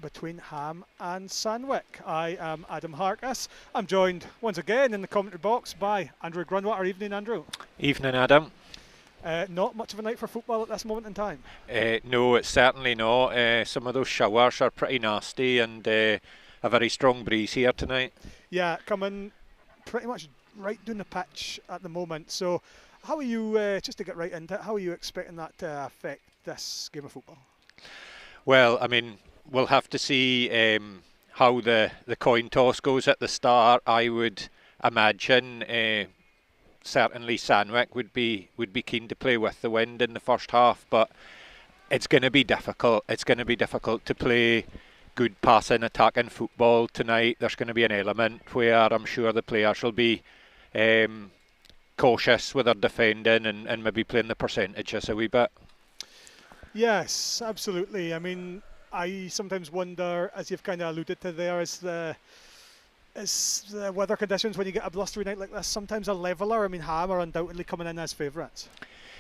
between Ham and Sandwick. I am Adam Harkness. I'm joined once again in the commentary box by Andrew Grunwater. Evening, Andrew. Evening, Adam. Not much of a night for football at this moment in time. No, it's certainly not. Some of those showers are pretty nasty, and a very strong breeze here tonight. Yeah, coming pretty much right down the pitch at the moment. So how are you, just to get right into it, how are you expecting that to affect this game of football? Well, I mean, we'll have to see how the coin toss goes at the start. I would imagine certainly Sandwick would be keen to play with the wind in the first half, but it's going to be difficult. It's going to be difficult to play good passing, attacking football tonight. There's going to be an element where I'm sure the players will be cautious with their defending and maybe playing the percentages a wee bit. Yes, absolutely. I mean, I sometimes wonder, as you've kind of alluded to there, is the weather conditions when you get a blustery night like this sometimes a leveller? I mean, Ham are undoubtedly coming in as favourites.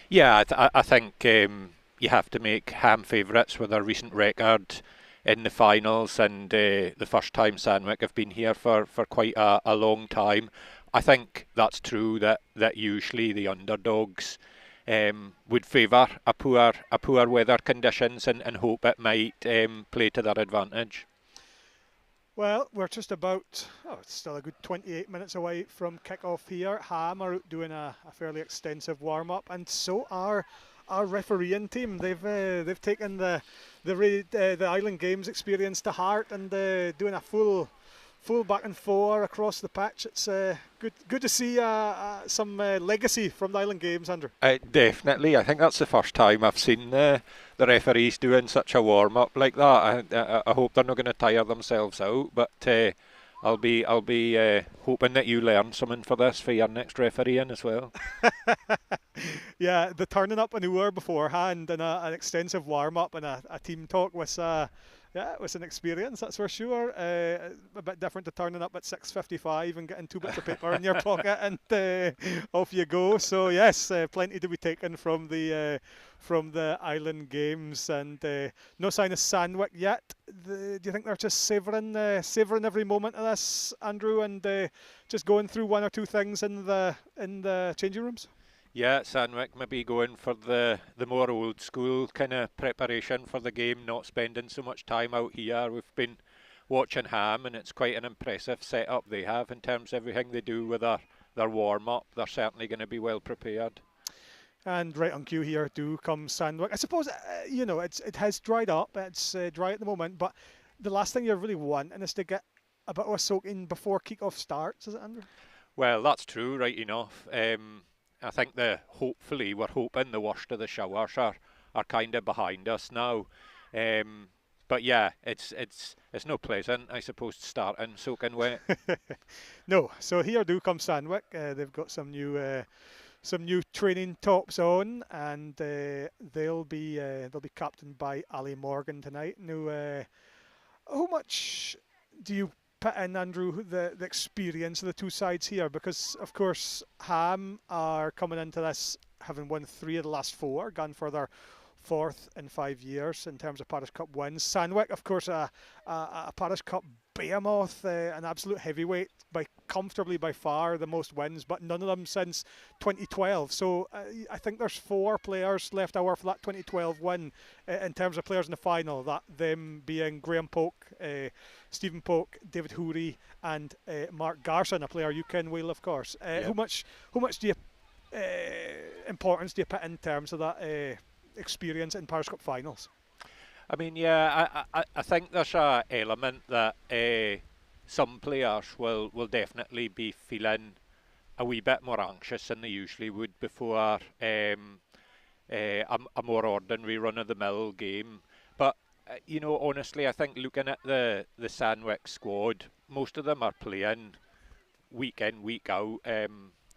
Yeah, I think you have to make Ham favourites with their recent record in the finals, and the first time Sandwick have been here for quite a long time. I think that's true that usually the underdogs would favour a poor weather conditions and hope it might play to their advantage. Well, we're just about, it's still a good 28 minutes away from kick-off here. Ham are out doing a fairly extensive warm-up, and so are our refereeing team. They've taken the Island Games experience to heart and doing a full back and four across the pitch. It's good to see some legacy from the Island Games, Andrew. Definitely. I think that's the first time I've seen the referees doing such a warm-up like that. I hope they're not going to tire themselves out, but I'll be hoping that you learn something for this for your next refereeing as well. Yeah, the turning up an hour beforehand and an extensive warm-up and a team talk was it was an experience, that's for sure. A bit different to turning up at 6:55 and getting 2 bits of paper in your pocket and off you go. So yes, plenty to be taken from the Island Games, and no sign of Sandwick yet. Do you think they're just savouring every moment of this, Andrew, and just going through one or two things in the changing rooms? Yeah, Sandwick maybe going for the more old school kind of preparation for the game, not spending so much time out here. We've been watching Ham, and it's quite an impressive setup they have in terms of everything they do with their warm-up. They're certainly going to be well prepared. And right on cue here do come Sandwick. I suppose, it has dried up. It's dry at the moment, but the last thing you're really wanting is to get a bit of a soak in before kick-off starts, is it, Andrew? Well, that's true, right enough. I think hopefully we're hoping the worst of the showers are kind of behind us now. But yeah, it's no pleasant, I suppose, starting soaking wet. No, so here do come Sandwick. They've got some new training tops on, and they'll be captained by Ali Morgan tonight. Now, how much do you put in, Andrew, the experience of the two sides here? Because of course Ham are coming into this having won 3 of the last 4, gone for their 4th in 5 years in terms of Parish Cup wins. Sandwick, of course, a Parish Cup behemoth, an absolute heavyweight, comfortably by far the most wins, but none of them since 2012. So I think there's 4 players left over for that 2012 win in terms of players in the final, that them being Graham Polk, Stephen Polk, David Houri and Mark Garson, a player you can wheel, of course. Yep. How much do you importance do you put in terms of that experience in Parish Cup finals? I mean, yeah, I think there's an element that some players will definitely be feeling a wee bit more anxious than they usually would before a more ordinary run-of-the-mill game. But, honestly, I think looking at the Sandwick squad, most of them are playing week in, week out at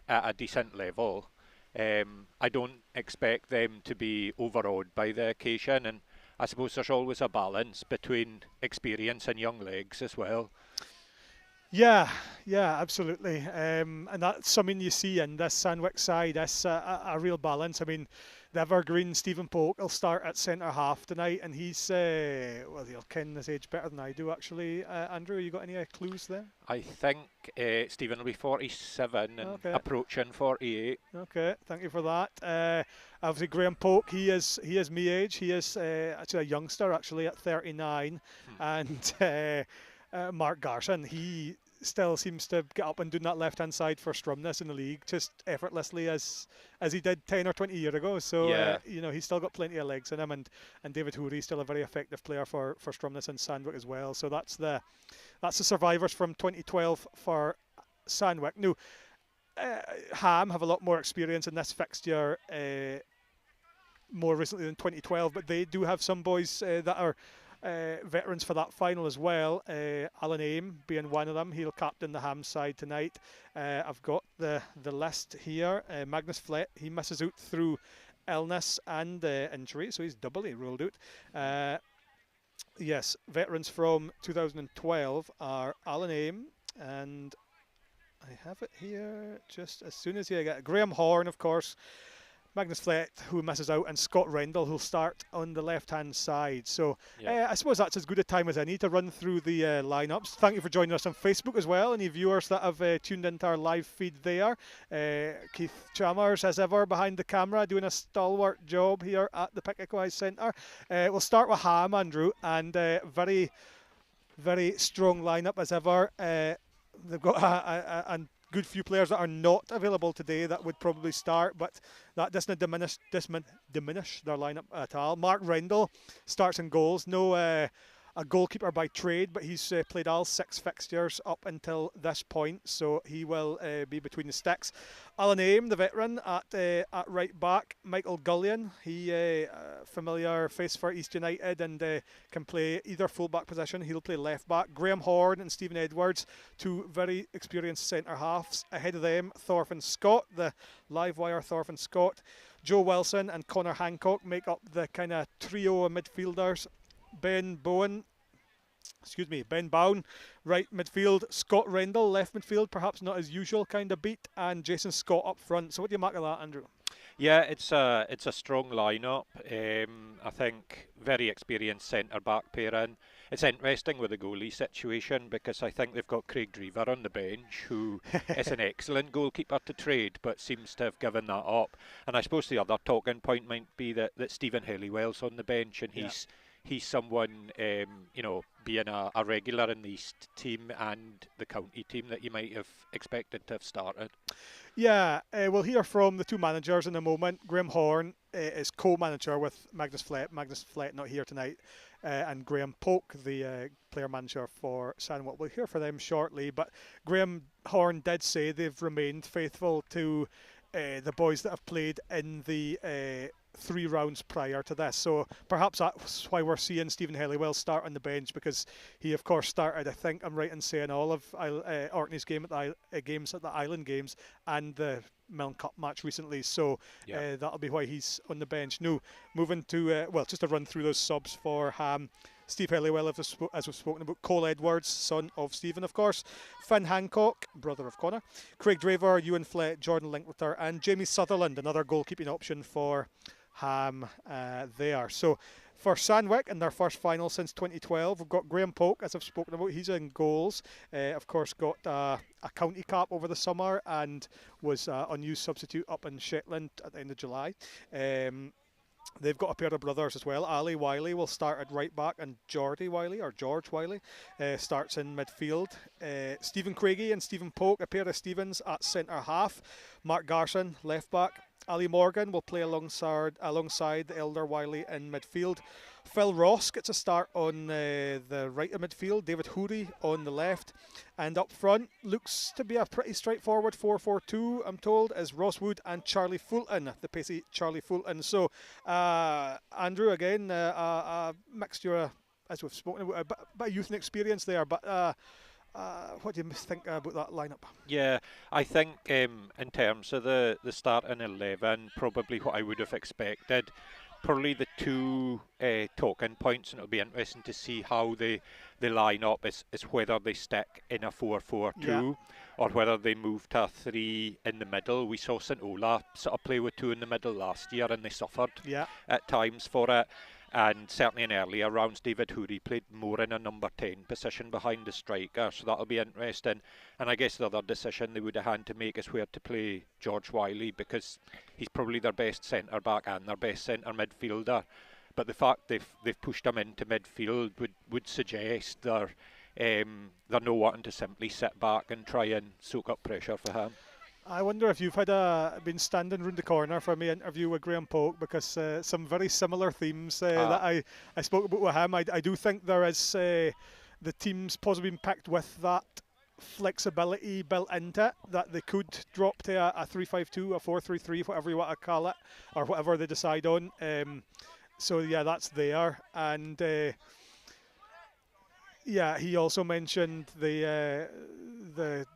a decent level. I don't expect them to be overawed by the occasion, and I suppose there's always a balance between experience and young legs as well. Yeah, absolutely. And that's something you see in this Sandwick side. That's a real balance. I mean, the evergreen Stephen Polk will start at centre half tonight, and he's well, he'll ken his age better than I do actually. Andrew, you got any clues there? I think Stephen will be 47 and Okay. approaching 48. Okay, thank you for that. Obviously, Graham Polk, he is me age. He is actually a youngster, actually at 39, and Mark Garson, he still seems to get up and doing that left-hand side for Stromness in the league just effortlessly as he did 10 or 20 years ago. So Yeah. you know, he's still got plenty of legs in him, and David Hoorey still a very effective player for Stromness and Sandwick as well. So that's the survivors from 2012 for Sandwick. Now, Ham have a lot more experience in this fixture more recently than 2012, but they do have some boys that are veterans for that final as well. Alan Aim being one of them. He'll captain the Ham side tonight. I've got the list here. Magnus Flett, he misses out through illness and injury, so he's doubly ruled out. Yes, veterans from 2012 are Alan Aim, and I have it here just as soon as I get it. Graham Horn, of course, Magnus Flett, who misses out, and Scott Rendell, who'll start on the left-hand side. So I suppose that's as good a time as any to run through the lineups. Thank you for joining us on Facebook as well. Any viewers that have tuned into our live feed there. Keith Chalmers, as ever, behind the camera, doing a stalwart job here at the Pick Centre. We'll start with Ham, Andrew, and very, very strong lineup as ever. They've got a good few players that are not available today that would probably start, but that doesn't diminish their lineup at all. Mark Rendell starts in goals. No a goalkeeper by trade, but he's played all 6 fixtures up until this point, so he will be between the sticks. Alan Aim, the veteran, at right back. Michael Gullion, he familiar face for East United and can play either full-back position. He'll play left-back. Graham Horn and Stephen Edwards, 2 very experienced centre-halves. Ahead of them, Thorfinn Scott, the live wire Thorfinn Scott. Joe Wilson and Connor Hancock make up the kind of trio of midfielders. Ben Bowen, right midfield. Scott Rendell, left midfield, perhaps not his usual kind of beat, and Jason Scott up front. So what do you make of that, Andrew? Yeah, it's a strong lineup. I think very experienced centre back pairing. It's interesting with the goalie situation because I think they've got Craig Drever on the bench, who is an excellent goalkeeper to trade, but seems to have given that up. And I suppose the other talking point might be that Stephen Halliwell's on the bench, and he's someone, being a regular in the East team and the county team that you might have expected to have started. Yeah, we'll hear from the 2 managers in a moment. Graham Horn is co-manager with Magnus Flett. Magnus Flett not here tonight. And Graham Polk, the player manager for Sandwick. We'll hear from them shortly. But Graham Horn did say they've remained faithful to the boys that have played in the 3 rounds prior to this, so perhaps that's why we're seeing Stephen Halliwell start on the bench, because he of course started, I think I'm right in saying, all of Orkney's games at the Island Games and the Milne Cup match recently, so that'll be why he's on the bench. Now moving to just to run through those subs for Ham. Steve Halliwell, as we've spoken about. Cole Edwards, son of Stephen, of course. Finn Hancock, brother of Connor. Craig Draver, Ewan Flett, Jordan Linkletter, and Jamie Sutherland, another goalkeeping option for Ham there. So for Sandwick in their first final since 2012, we've got Graham Polk, as I've spoken about. He's in goals. Of course, got a county cap over the summer and was unused substitute up in Shetland at the end of July. They've got a pair of brothers as well. Ali Wiley will start at right back, and George Wiley starts in midfield. Stephen Craigie and Stephen Polk, a pair of Stevens, at centre half. Mark Garson, left back. Ali Morgan will play alongside the elder Wiley in midfield. Phil Ross gets a start on the right of midfield. David Hoorey on the left. And up front, looks to be a pretty straightforward 4-4-2, I'm told, as Ross Wood and Charlie Fulton, the pacey Charlie Fulton. So, Andrew, again, a mixture, as we've spoken about, a bit of youth and experience there, but what do you think about that lineup? Yeah, I think in terms of the starting 11, probably what I would have expected. Probably the 2 talking points, and it'll be interesting to see how the the line-up is whether they stick in a 4-4-2 or whether they move to a 3 in the middle. We saw St Ola sort of play with 2 in the middle last year, and they suffered at times for it. And certainly in earlier rounds, David Houri played more in a number 10 position behind the striker, so that'll be interesting. And I guess the other decision they would have had to make is where to play George Wiley, because he's probably their best centre-back and their best centre midfielder. But the fact they've pushed him into midfield would suggest they're not wanting to simply sit back and try and soak up pressure for him. I wonder if you've been standing round the corner for my interview with Graham Polk, because some very similar themes that I spoke about with him. I do think there is the team's possibly been picked with that flexibility built into it, that they could drop to a 3-5-2, a 4-3-3, whatever you want to call it, or whatever they decide on. So yeah, that's there. And he also mentioned the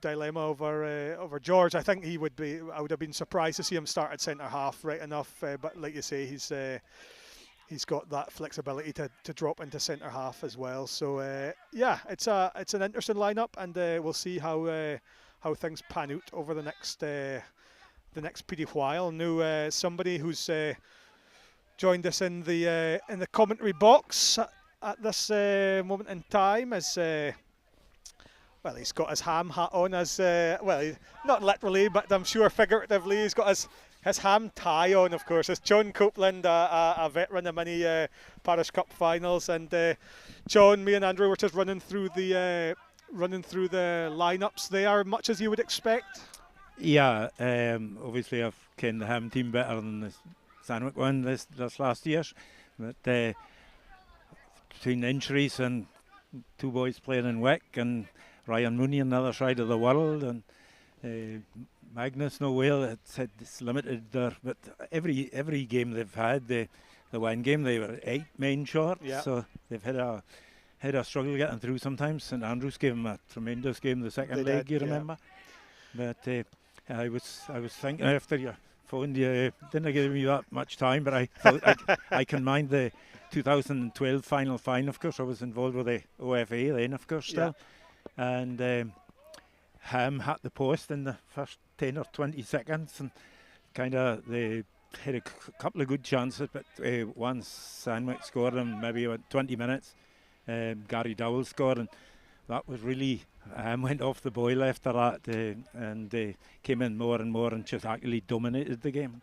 dilemma over George. I think I would have been surprised to see him start at centre half right enough, but like you say, he's got that flexibility to drop into centre half as well. So it's an interesting lineup, and we'll see how things pan out over the next pretty while. Now somebody who's joined us in the commentary box at this moment in time is he's got his ham hat on, as not literally, but I'm sure figuratively. He's got his ham tie on, of course. It's John Copeland, a veteran of many Parish Cup finals. And John, me and Andrew were just running through the lineups there, much as you would expect. Yeah, obviously I've kened the ham team better than the Sandwick one this last year, but between injuries and 2 boys playing in Wick and Ryan Mooney on the other side of the world, and Magnus no well, it's limited there. But every game they've had, the one game they were 8 men short, so they've had a struggle getting through sometimes. St Andrews gave them a tremendous game the second leg, you remember. But I was thinking after you phoned, you didn't give me that much time, but I thought I can mind the 2012 final, of course. I was involved with the OFA then, of course, still. And Ham hit the post in the first 10 or 20 seconds, and kind of they had a couple of good chances, but once Sandwick scored in maybe about 20 minutes, Gary Dowell scored, and that was really, Ham went off the boil after that, and they came in more and more and just actually dominated the game.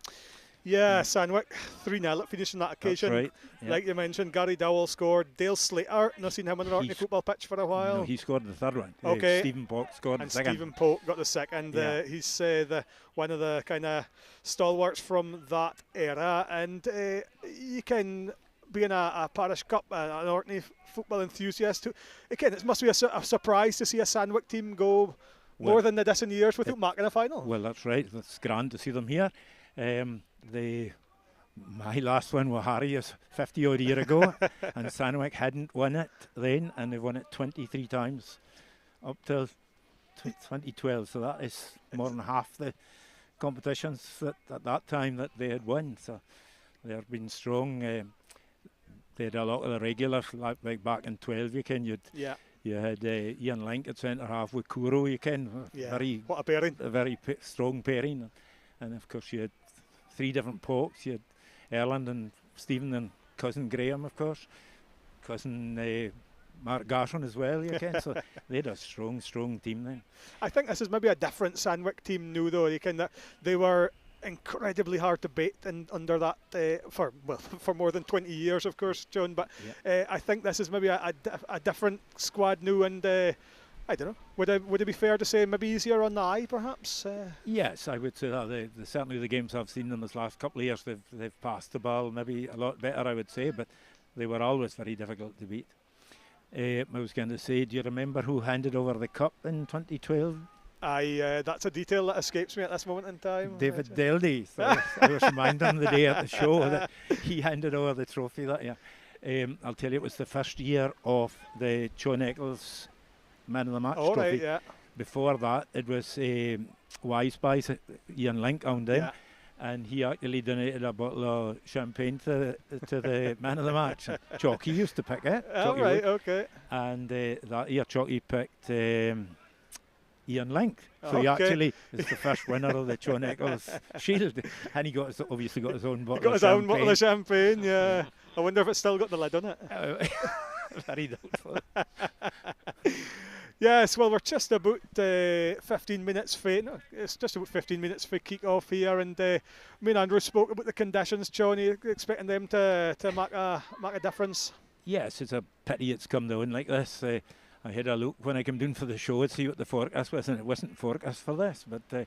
Yeah, Sandwick 3-0 at finishing that occasion. That's right. Yeah. Like you mentioned, Gary Dowell scored. Dale Slater, not seen him on an Orkney football pitch for a while. No, he scored the third one. Okay. Stephen Polk scored and the second. Stephen Polk got the second. He's one of the kind of stalwarts from that era. And you can, being a Parish Cup, an Orkney football enthusiast, again, it must be a surprise to see a Sandwick team go more than the distant years without making a final. Well, that's right. It's grand to see them here. My last one with Harry is 50 odd year ago, and Sandwick hadn't won it then, and they've won it 23 times up till 2012. So that is more than half the competitions at that time that they had won. So they've been strong. They had a lot of the regulars, like back in 12. You had Ian Link at centre half with Kuro. What a pairing! A very strong pairing. And of course you had 3 different Polks. You had Erland and Stephen and cousin Graham, of course. Cousin Mark Garson as well, so they had a strong team then. I think this is maybe a different Sandwick team now, though. They were incredibly hard to beat and under that for more than 20 years, of course, John. But I think this is maybe a different squad now, and I don't know. Would it be fair to say maybe easier on the eye, perhaps? Yes, I would say that. Certainly the games I've seen in this last couple of years, they've passed the ball maybe a lot better, I would say, but they were always very difficult to beat. I was going to say, do you remember who handed over the cup in 2012? That's a detail that escapes me at this moment in time. David Deldy. So I was reminding him the day at the show that he handed over the trophy that year. I'll tell you, it was the first year of the John Eccles Man of the Match trophy. Right, yeah. Before that, it was Wise Buys, Ian Link owned him, and he actually donated a bottle of champagne to the man of the match. And Chalky used to pick it. All right, okay. And that year Chalky picked Ian Link. So he Okay. actually is the first winner of the John Eccles Shield, and he obviously got his own bottle. He got his own bottle of champagne. Yeah. I wonder if it's still got the lid on it. Very doubtful. Yes, well, we're just about 15 minutes for no, it's just about 15 minutes for kick-off here, and me and Andrew spoke about the conditions. John, are you expecting them to make a difference? Yes, it's a pity it's come down like this. I had a look when I came down for the show to see what the forecast was, and it wasn't forecast for this, but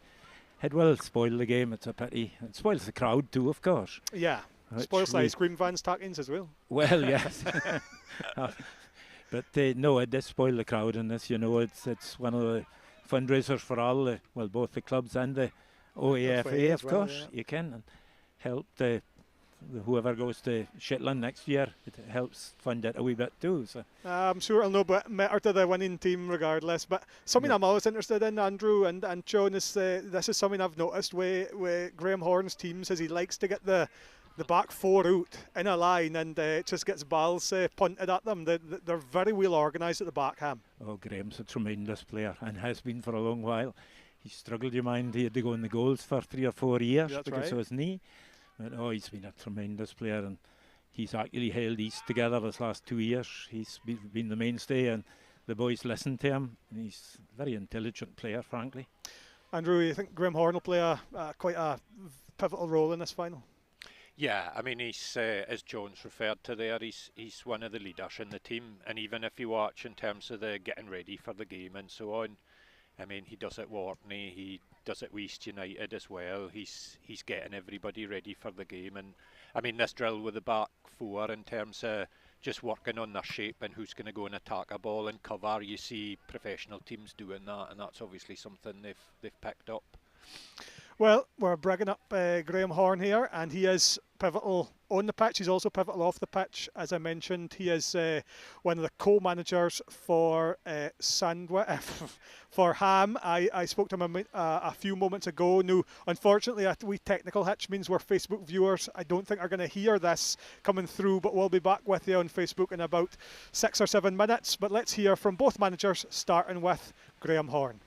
it will spoil the game. It's a pity. It spoils the crowd too, of course. Yeah, spoils the ice cream vans tackings as well. Well, yes. But no, it does spoil the crowd, and this, you know, it's one of the fundraisers for all both the clubs and the OAFA, of course. Yeah. You can and help the whoever goes to Shetland next year. It helps fund it a wee bit too. So I'm sure it'll no matter to the winning team regardless. But something I'm always interested in, Andrew and John, is this is something I've noticed with Graham Horne's teams, is he likes to get the back four out in a line, and just gets balls punted at them. They're very well organised at the back, Ham. Oh, Graham's a tremendous player and has been for a long while. He struggled, you mind, he had to go in the goals for 3 or 4 years because of his knee. But he's been a tremendous player, and he's actually held East together this last 2 years. He's been the mainstay, and the boys listen to him. And he's a very intelligent player, frankly. Andrew, you think Graham Horne will play quite a pivotal role in this final? Yeah, I mean, he's as Jones referred to there, he's one of the leaders in the team, and even if you watch in terms of the getting ready for the game and so on, I mean, he does it with Orkney, he does it with East United as well. He's getting everybody ready for the game, and I mean, this drill with the back four in terms of just working on their shape and who's going to go and attack a ball and cover. You see professional teams doing that, and that's obviously something they've picked up. Well, we're bragging up Graham Horne here, and he is pivotal on the pitch. He's also pivotal off the pitch. As I mentioned, he is one of the co-managers for for Ham. I spoke to him a few moments ago. Now, unfortunately, a wee technical hitch means we're Facebook viewers. I don't think are going to hear this coming through, but we'll be back with you on Facebook in about 6 or 7 minutes. But let's hear from both managers, starting with Graham Horne.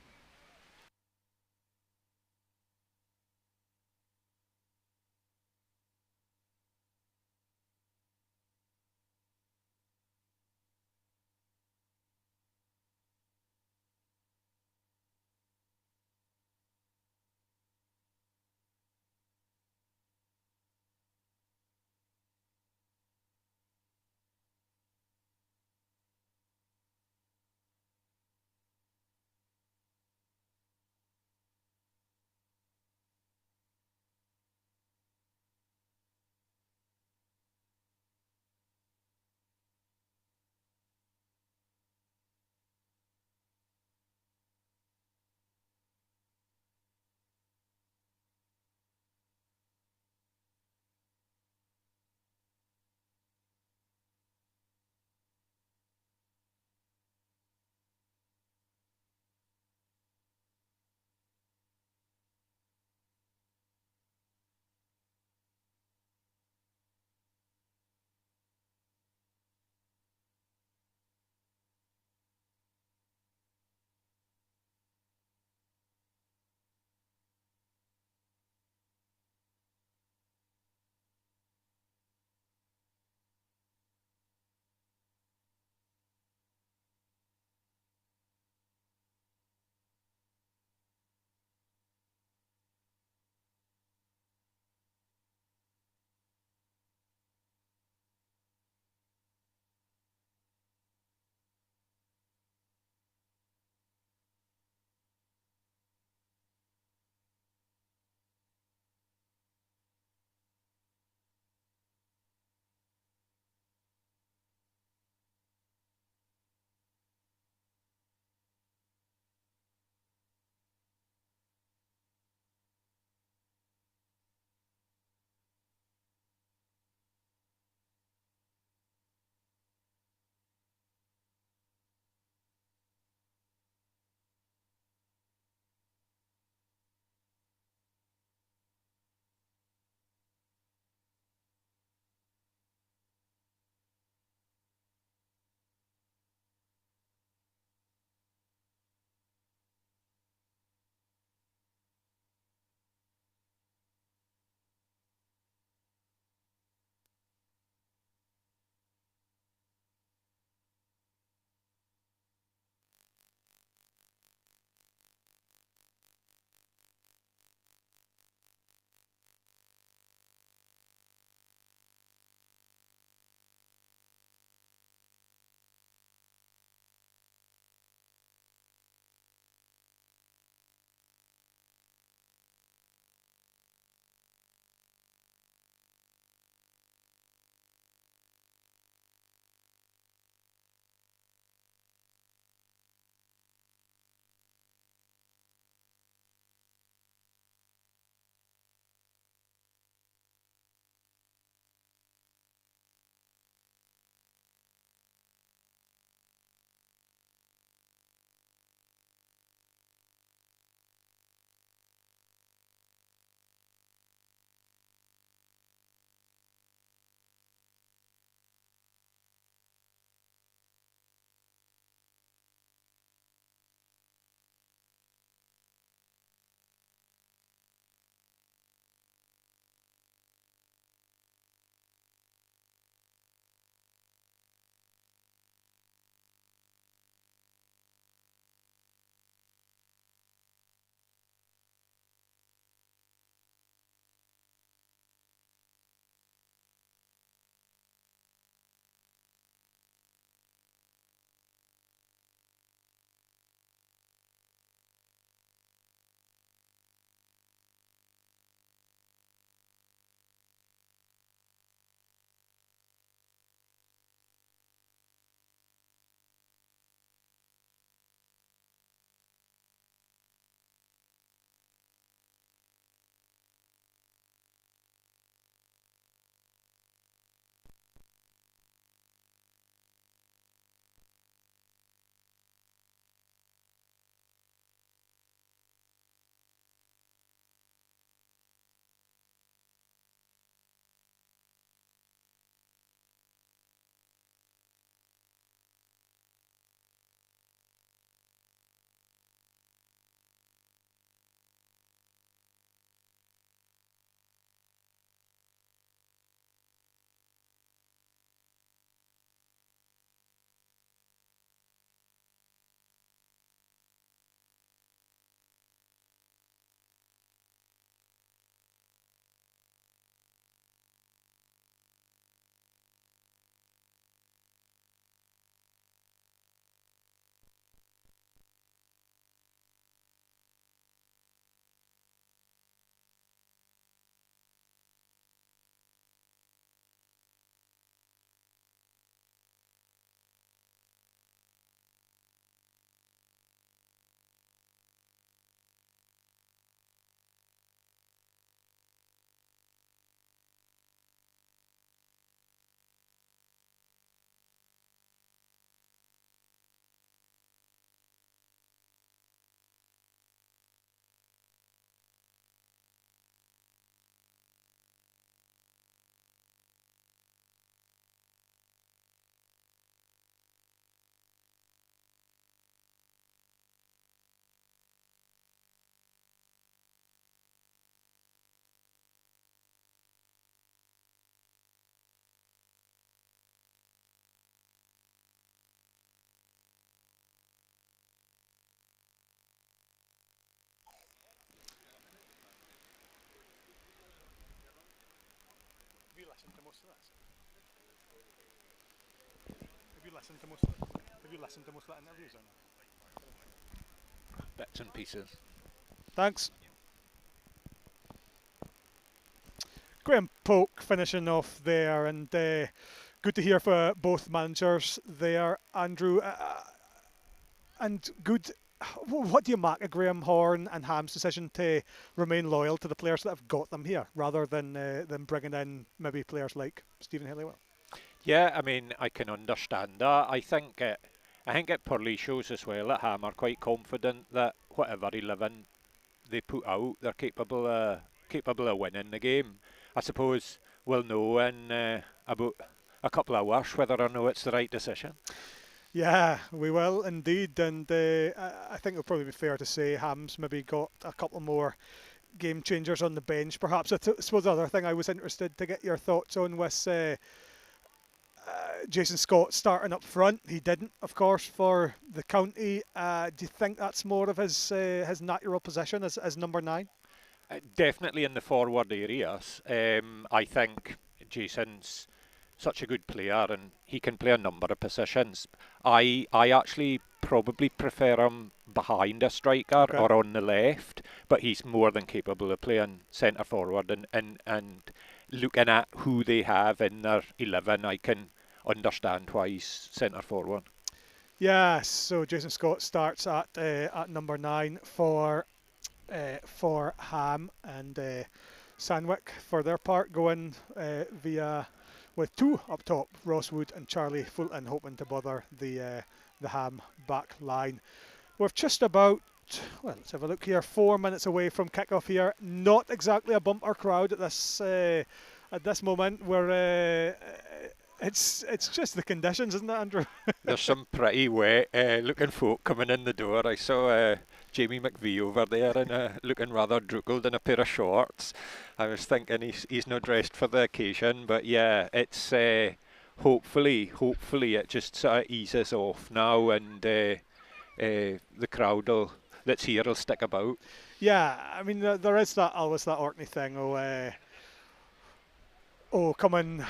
Have you listened to most of the interviews or not? Bits and pieces. Thanks. Graham Polk finishing off there, and good to hear for both managers there, Andrew. And good. What do you make of Graham Horn and Ham's decision to remain loyal to the players that have got them here, rather than bringing in maybe players like Stephen Halliwell? Yeah, I mean, I can understand that. I think it probably shows as well that Ham are quite confident that whatever 11 they put out, they're capable of winning the game. I suppose we'll know in about a couple of hours whether or no it's the right decision. Yeah, we will indeed, and I think it'll probably be fair to say Ham's maybe got a couple more game changers on the bench. Perhaps I suppose the other thing I was interested to get your thoughts on was Jason Scott starting up front. He didn't, of course, for the county. Do you think that's more of his natural position as number 9? Definitely in the forward areas. I think Jason's such a good player and he can play a number of positions. I actually probably prefer him behind a striker or on the left, but he's more than capable of playing centre forward and looking at who they have in their 11, I can understand why he's centre forward. Yeah, so Jason Scott starts at number 9 for Ham, and Sandwick for their part going via with 2 up top, Ross Wood and Charlie Fulton, hoping to bother the Ham back line. We're just about, well, let's have a look here, 4 minutes away from kickoff here. Not exactly a bumper crowd at this moment. Where it's just the conditions, isn't it, Andrew? There's some pretty wet looking folk coming in the door. I saw Jamie McVie over there and looking rather droogled in a pair of shorts. I was thinking he's not dressed for the occasion, but yeah, it's hopefully it just sort of eases off now, and the crowd that's here will stick about. Yeah, I mean there is always that Orkney thing. Coming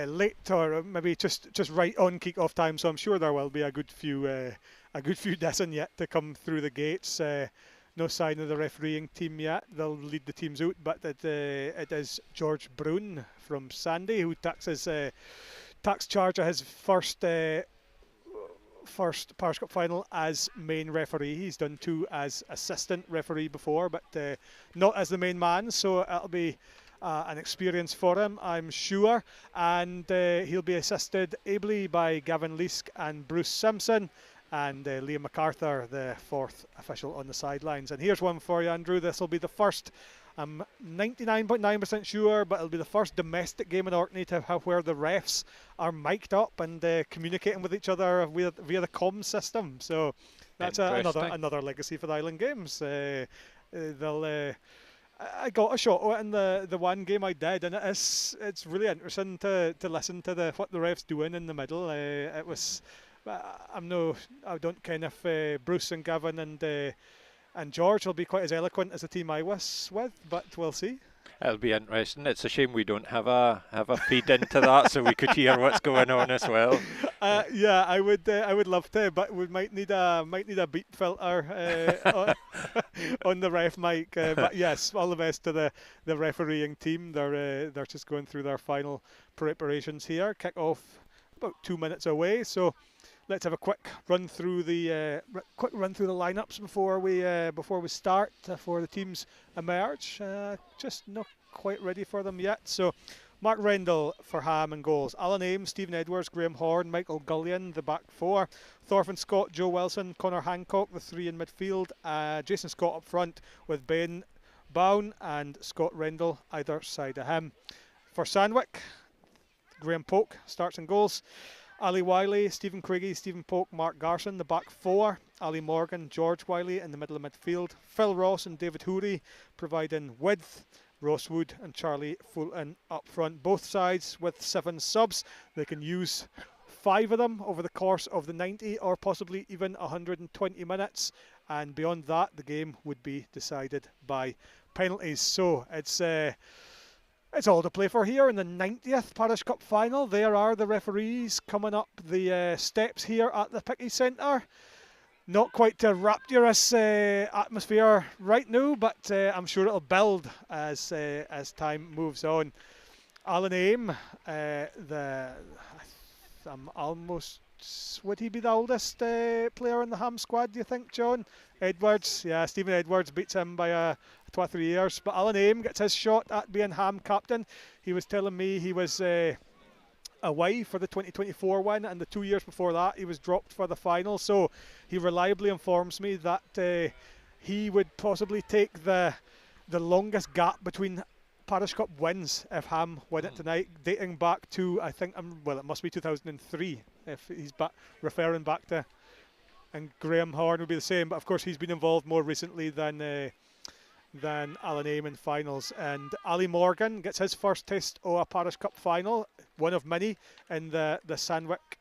late or maybe just right on kick-off time. So I'm sure there will be a good few dozen yet to come through the gates. No sign of the refereeing team yet. They'll lead the teams out, but it is George Brune from Sandy who tax charge of his first Parish Cup Final as main referee. He's done 2 as assistant referee before, but not as the main man. So it'll be an experience for him, I'm sure, and he'll be assisted ably by Gavin Leask and Bruce Simpson, and Liam MacArthur, the 4th official on the sidelines. And here's one for you, Andrew. This will be the first, I'm 99.9% sure, but it'll be the first domestic game in Orkney to have where the refs are mic'd up and communicating with each other via the comm system. So that's another legacy for the Island Games. I got a shot of it in the one game I did, and it's really interesting to listen to what the refs doing in the middle. It was. I don't kind of Bruce and Gavin and George will be quite as eloquent as the team I was with, but we'll see. It'll be interesting. It's a shame we don't have a feed into that, so we could hear what's going on as well. Yeah, I would love to, but we might need a beep filter on the ref mic. But yes, all the best to the refereeing team. They're just going through their final preparations here. Kick off about 2 minutes away, so let's have a quick run through the lineups before we start, before the teams emerge. Just not quite ready for them yet. So Mark Rendell for Ham and goals. Alan Ames, Stephen Edwards, Graham Horn, Michael Gullion, the back 4. Thorfinn Scott, Joe Wilson, Connor Hancock, the 3 in midfield. Jason Scott up front with Ben Bown and Scott Rendell either side of him. For Sandwick, Graham Polk starts and goals. Ali Wiley, Stephen Craigie, Stephen Polk, Mark Garson, the back 4. Ali Morgan, George Wiley in the middle of midfield. Phil Ross and David Hooley providing width. Ross Wood and Charlie Fulton up front. Both sides with 7 subs. They can use 5 of them over the course of the 90 or possibly even 120 minutes. And beyond that, the game would be decided by penalties. So it's It's all to play for here in the 90th Parish Cup Final. There are the referees coming up the steps here at the Picky Centre. Not quite a rapturous atmosphere right now, but I'm sure it'll build as time moves on. Alan Aim, I'm almost. Would he be the oldest player in the Ham squad, do you think, John? Edwards, yeah, Stephen Edwards beats him by 2 or 3 years. But Alan Aim gets his shot at being Ham captain. He was telling me he was away for the 2024 win, and the 2 years before that he was dropped for the final. So he reliably informs me that he would possibly take the longest gap between Parish Cup wins if Ham win it tonight, dating back to, I think, well, it must be 2003 if he's referring back to, and Graham Horn would be the same, but of course he's been involved more recently than Alan Aim in finals. And Ali Morgan gets his first taste of a Parish Cup final, one of many in the Sandwick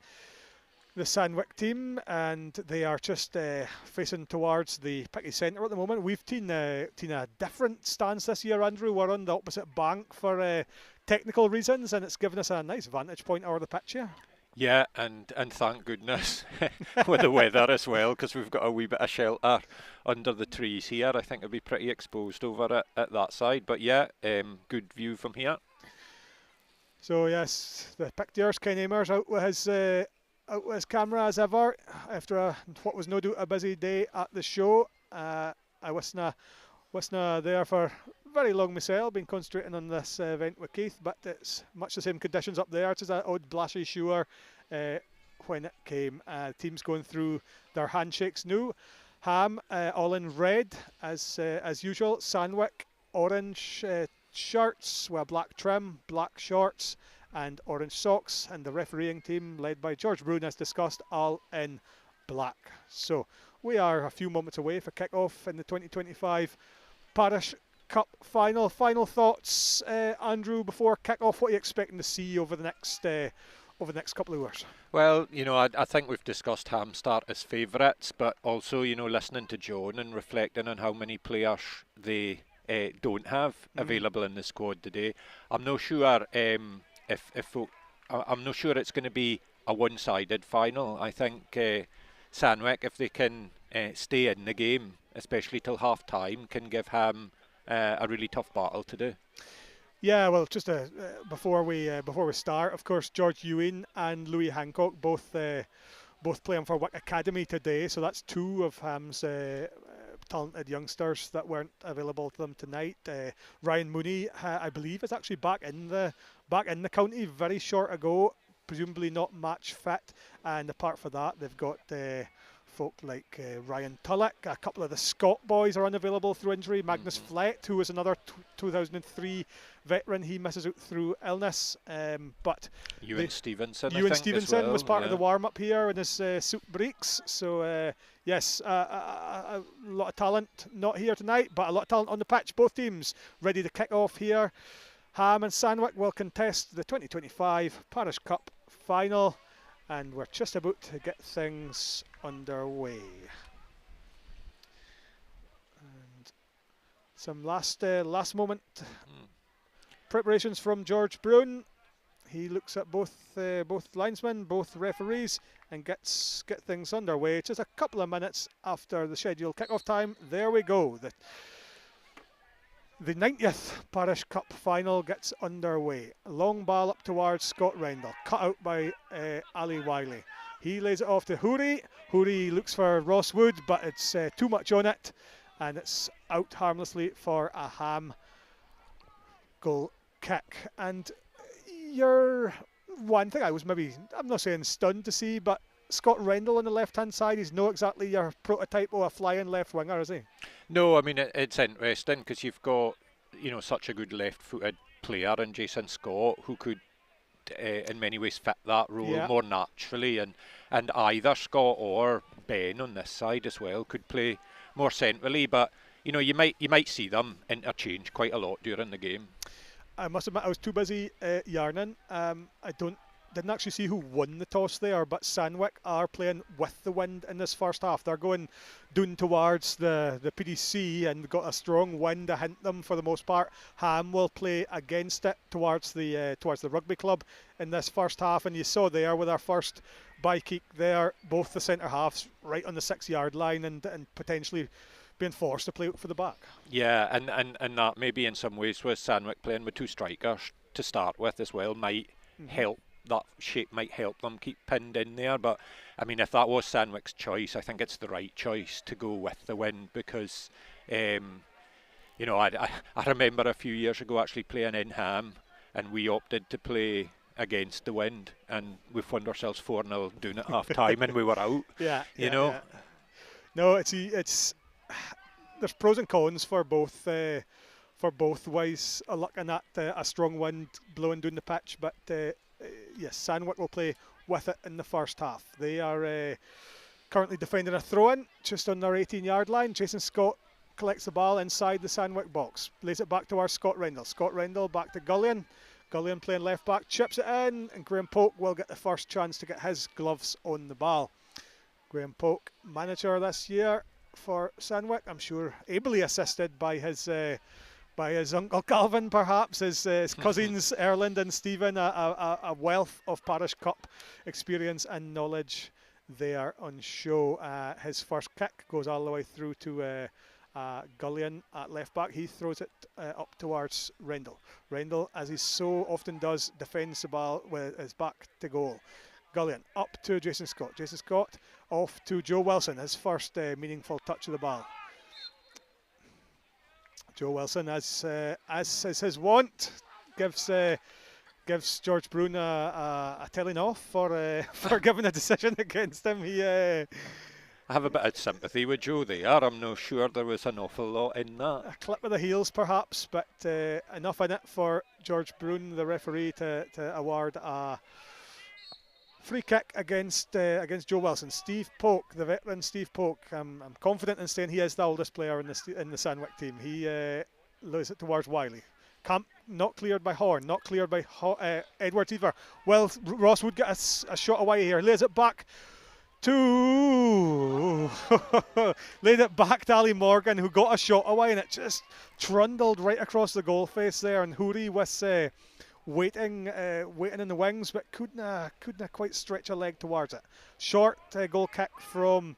team, and they are just facing towards the Picky Centre at the moment. We've seen a different stance this year, Andrew. We're on the opposite bank for technical reasons, and it's given us a nice vantage point over the pitch here. Yeah, and thank goodness with the weather as well, because we've got a wee bit of shelter under the trees here. I think it'll be pretty exposed over at that side, but yeah, good view from here. So yes, the pictures, Ken Amers out with his camera as ever after what was no doubt a busy day at the show. I wasn't there for very long myself, been concentrating on this event with Keith, but it's much the same conditions up there. It's just an odd blashy shower when it came. Teams going through their handshakes now. Ham all in red as usual. Sandwick orange shirts with a black trim, black shorts and orange socks, and the refereeing team led by George Brune, as discussed, all in black. So we are a few moments away for kick-off in the 2025 Parish Cup Final. Final thoughts, Andrew, before kick-off. What are you expecting to see over the next couple of hours? Well, I think we've discussed Ham start as favourites, but also, listening to John and reflecting on how many players they don't have available in the squad today. I'm not sure I'm not sure it's going to be a one-sided final. I think Sandwick, if they can stay in the game, especially till half-time, can give Ham a really tough battle to do. Yeah, well, just before we start, of course, George Ewing and Louis Hancock both playing for Wick Academy today, so that's two of Ham's talented youngsters that weren't available to them tonight. Ryan Mooney, I believe, is actually back in the county very short ago, presumably not match fit. And apart from that, they've got folk like Ryan Tullock. A couple of the Scott boys are unavailable through injury. Magnus Flett, who was another 2003 veteran, he misses out through illness. But Ewan Stevenson was part of the warm-up here in his suit breaks. So yes, a lot of talent not here tonight, but a lot of talent on the pitch. Both teams ready to kick off here. Ham and Sandwick will contest the 2025 Parish Cup Final, and we're just about to get things underway. And some last moment preparations from George Brune. He looks at both linesmen, both referees, and get things underway. Just a couple of minutes after the scheduled kick-off time. There we go. The 90th Parish Cup Final gets underway. Long ball up towards Scott Rendell, cut out by Ali Wiley. He lays it off to Houri. Houri looks for Ross Wood, but it's too much on it, and it's out harmlessly for a Ham goal kick. And one thing I'm not saying stunned to see, but Scott Rendell on the left-hand side, he's not exactly your prototype of a flying left winger, is he? No, I mean, it's interesting because you've got, such a good left-footed player in Jason Scott who could, in many ways, fit that role more naturally, and either Scott or Ben on this side as well could play more centrally, but you might see them interchange quite a lot during the game. I must admit, I was too busy yarning. I don't didn't actually see who won the toss there, but Sandwick are playing with the wind in this first half. They're going down towards the PDC and got a strong wind to hint them for the most part. Ham will play against it towards the rugby club in this first half, and you saw there with our first bye kick there, both the centre halves right on the 6-yard line and potentially being forced to play for the back. Yeah, and that maybe in some ways with Sandwick playing with 2 strikers to start with as well might help. That shape might help them keep pinned in there, but I mean, if that was Sandwick's choice, I think it's the right choice to go with the wind because, I remember a few years ago actually playing in Ham, and we opted to play against the wind, and we found ourselves 4-0 doing it half time, and we were out. You know. Yeah. No, it's there's pros and cons for both. For both ways, looking at a strong wind blowing down the pitch, but yes, Sandwick will play with it in the first half. They are currently defending a throw-in just on their 18-yard line. Jason Scott collects the ball inside the Sandwick box, lays it back towards Scott Rendell. Scott Rendell back to Gullion. Gullion playing left back, chips it in, and Graham Polk will get the first chance to get his gloves on the ball. Graham Polk, manager this year for Sandwick, I'm sure ably assisted by his uncle Calvin, perhaps, his cousins Erland and Stephen, a wealth of Parish Cup experience and knowledge there on show. His first kick goes all the way through to Gullion at left back. He throws it up towards Rendell. Rendell, as he so often does, defends the ball with his back to goal. Gullion up to Jason Scott. Jason Scott off to Joe Wilson, his first meaningful touch of the ball. Joe Wilson, as is his wont, gives George Brown a telling off for giving a decision against him. I have a bit of sympathy with Joe there. I'm not sure there was an awful lot in that. A clip of the heels, perhaps, but enough in it for George Brown, the referee, to award a free kick against Joe Wilson. Steve Polk, the veteran Steve Polk, I'm confident in saying he is the oldest player in the Sandwick team. He lays it towards Wiley. Not cleared by Horn, not cleared by Edwards either. Well, Ross would get a shot away here. Lays it back to laid it back to Ali Morgan, who got a shot away, and it just trundled right across the goal face there. And Hoori was waiting in the wings, but couldn't quite stretch a leg towards it. Short goal kick from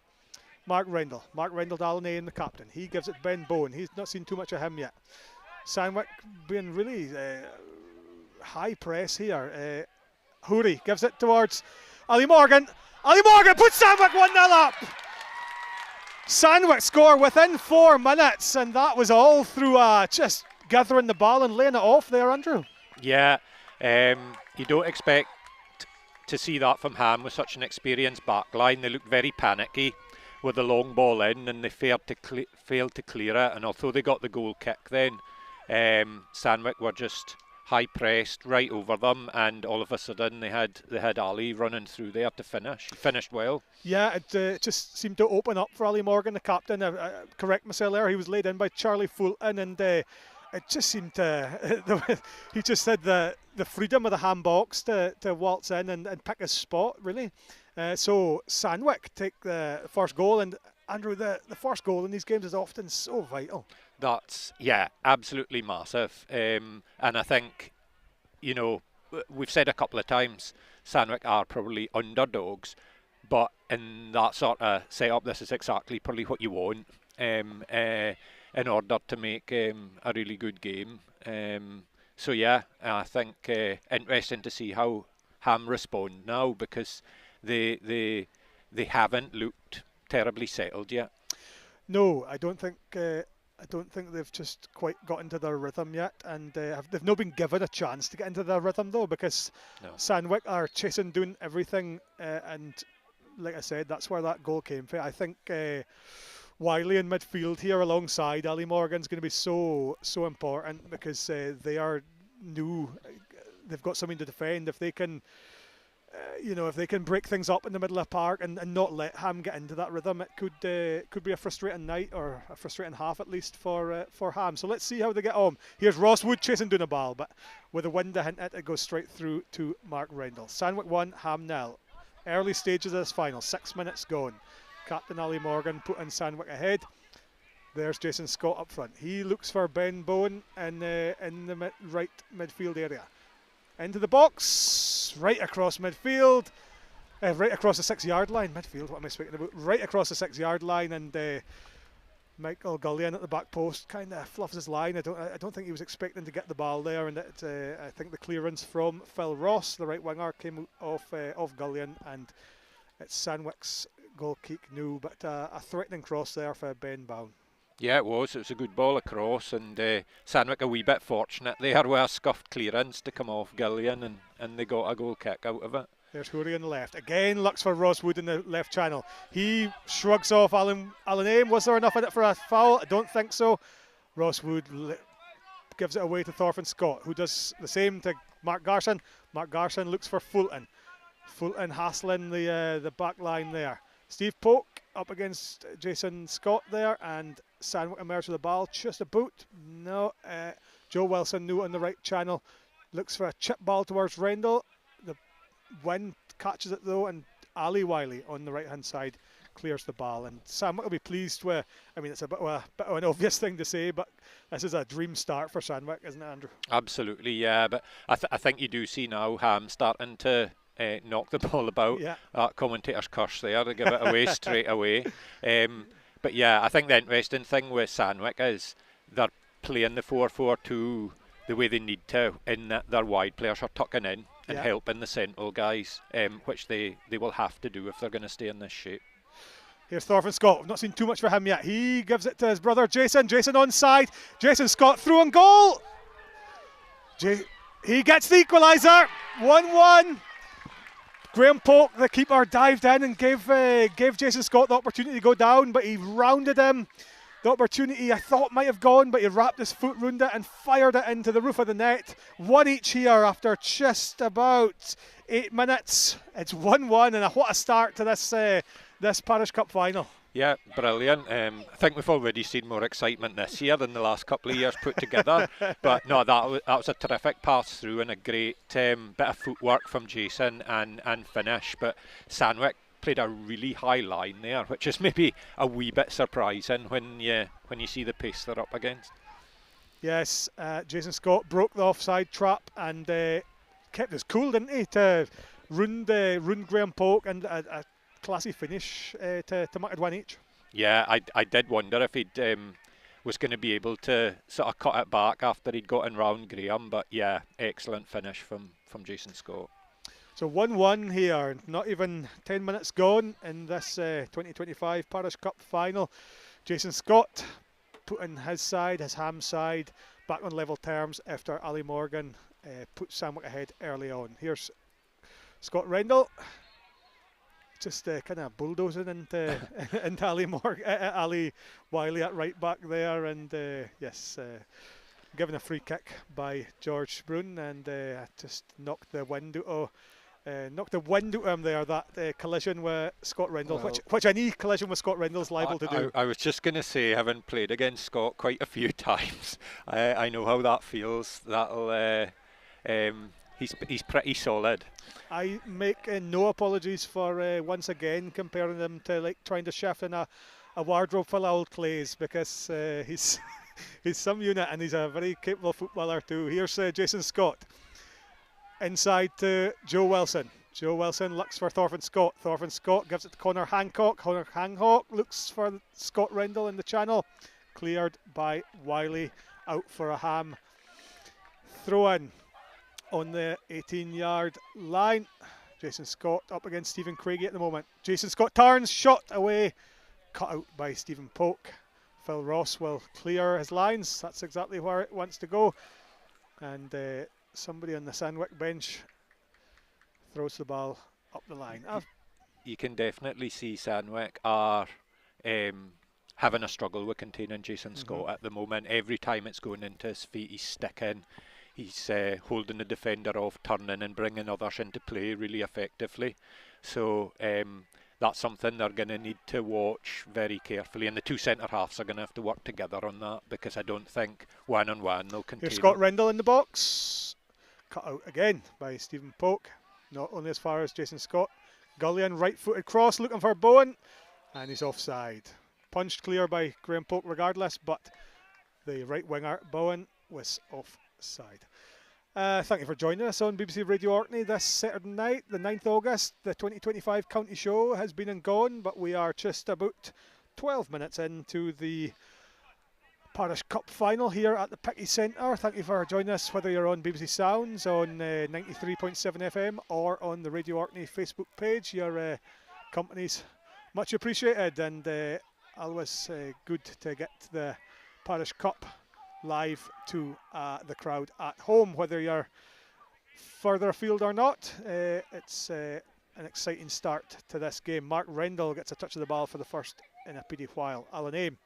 Mark Rendell. Mark Rendell, Dalney, and the captain. He gives it to Ben Bowen. He's not seen too much of him yet. Sandwick being really high press here. Hoori gives it towards Ali Morgan. Ali Morgan puts Sandwick 1-0 up. Sandwick score within 4 minutes, and that was all through just gathering the ball and laying it off there, Andrew. Yeah, you don't expect to see that from Ham with such an experienced backline. They looked very panicky with the long ball in, and they failed to clear it. And although they got the goal kick then, Sandwick were just high pressed right over them, and all of a sudden they had Ali running through there to finish. He finished well. Yeah, it just seemed to open up for Ali Morgan, the captain. Correct myself there, he was laid in by Charlie Fulton, and it just seemed to he just had the freedom of the Ham box to waltz in and pick his spot, really. So Sandwick take the first goal, and Andrew, the first goal in these games is often so vital. That's, absolutely massive. And I think, we've said a couple of times, Sandwick are probably underdogs, but in that sort of setup, this is exactly probably what you want in order to make a really good game. So I think interesting to see how Ham respond now, because they haven't looked terribly settled yet. No, I don't think they've just quite got into their rhythm yet, and they've not been given a chance to get into their rhythm though, because Sandwick are chasing doing everything, and like I said, that's where that goal came from. I think Wiley in midfield here alongside Ali Morgan's going to be so important, because they are new. They've got something to defend. If they can if they can break things up in the middle of the park and not let Ham get into that rhythm, it could be a frustrating night, or a frustrating half at least for Ham. So let's see how they get on. Here's Ross Wood chasing down a ball, but with a wind to hint it goes straight through to Mark Rendell. Sandwick 1, Ham 0. Early stages of this final, 6 minutes gone. Captain Ali Morgan putting Sandwick ahead. There's Jason Scott up front. He looks for Ben Bowen in the right midfield area. Into the box, right across midfield, right across the 6-yard line. Midfield, what am I speaking about? Right across the 6-yard line, and Michael Gullion at the back post kind of fluffs his line. I don't think he was expecting to get the ball there, and I think the clearance from Phil Ross, the right winger, came off Gullion, and it's Sandwick's goal kick new, but a threatening cross there for Ben Bowen. Yeah, it was. It was a good ball across, and Sandwick a wee bit fortunate there with a scuffed clearance to come off Gillian, and they got a goal kick out of it. There's Houri on the left. Again, looks for Ross Wood in the left channel. He shrugs off Alan Aim. Was there enough in it for a foul? I don't think so. Ross Wood gives it away to Thorfinn Scott, who does the same to Mark Garson. Mark Garson looks for Fulton. Fulton hassling the back line there. Steve Polk up against Jason Scott there, and Sandwick emerged with the ball. Just a boot. No. Joe Wilson new on the right channel. Looks for a chip ball towards Rendell. The wind catches it though, and Ali Wiley on the right hand side clears the ball. And Sandwick will be pleased with, it's a bit of an obvious thing to say, but this is a dream start for Sandwick, isn't it, Andrew? Absolutely, yeah. But I think you do see now Ham starting to knock the ball about. Yeah. Commentator's curse there to give it away straight away. But yeah, I think the interesting thing with Sandwick is they're playing the 4-4-2 the way they need to, in that their wide players are tucking in and helping the central guys, which they will have to do if they're going to stay in this shape. Here's Thorfinn Scott. We've not seen too much for him yet. He gives it to his brother Jason. Jason onside. Jason Scott through on goal. He gets the equaliser. 1-1. Graham Polk, the keeper, dived in and gave Jason Scott the opportunity to go down, but he rounded him. The opportunity I thought might have gone, but he wrapped his foot round it and fired it into the roof of the net. 1 each here after just about 8 minutes. It's 1-1, and what a start to this Parish Cup final. Yeah, brilliant. I think we've already seen more excitement this year than the last couple of years put together. But no, that was a terrific pass through and a great bit of footwork from Jason and finish. But Sandwick played a really high line there, which is maybe a wee bit surprising when you see the pace they're up against. Yes, Jason Scott broke the offside trap and kept his cool, didn't he, to ruin Graham Polk, and a classy finish to make it 1 each. Yeah, I did wonder if he'd was going to be able to sort of cut it back after he'd gotten round Graham, but yeah, excellent finish from Jason Scott. So 1-1 here, not even 10 minutes gone in this 2025 Parish Cup final. Jason Scott putting his Ham side, back on level terms after Ali Morgan put Sandwick ahead early on. Here's Scott Rendell, just kind of bulldozing into Ali Wiley at right back there, and given a free kick by George Brune, and just knocked the wind out of him there. That collision with Scott Rendell, which any collision with Scott Rendell's liable to do. I was just going to say, having played against Scott quite a few times, I know how that feels. That'll he's pretty solid. I make no apologies for once again comparing them to like trying to shift in a wardrobe full of old clays, because he's some unit, and he's a very capable footballer too. Here's Jason Scott inside to Joe Wilson. Joe Wilson looks for Thorfinn Scott. Thorfinn Scott gives it to Connor Hancock. Connor Hancock looks for Scott Rendell in the channel. Cleared by Wiley, out for a Ham throw in on the 18-yard line. Jason Scott up against Stephen Craigie at the moment. Jason Scott turns, shot away, cut out by Stephen Polk. Phil Ross will clear his lines. That's exactly where it wants to go. And somebody on the Sandwick bench throws the ball up the line. You can definitely see Sandwick are having a struggle with containing Jason Scott at the moment. Every time it's going into his feet, he's sticking. he's holding the defender off, turning and bringing others into play really effectively. So that's something they're going to need to watch very carefully, and the two centre halves are going to have to work together on that, because I don't think one-on-one they'll contain. Here's Scott them. Rendell in the box, cut out again by Stephen Polk, not only as far as Jason Scott. Gullion, right-footed cross, looking for Bowen, and he's offside. Punched clear by Graham Polk regardless, but the right winger Bowen was offside. Thank you for joining us on BBC Radio Orkney this Saturday night, the 9th August. The 2025 County Show has been and gone, but we are just about 12 minutes into the Parish Cup Final here at the Picky Centre. Thank you for joining us, whether you're on BBC Sounds on 93.7 FM or on the Radio Orkney Facebook page. Your company's much appreciated, and always good to get the Parish Cup live to the crowd at home, whether you're further afield or not. It's an exciting start to this game. Mark Rendell gets a touch of the ball for the first in a pretty while. Alan Aim,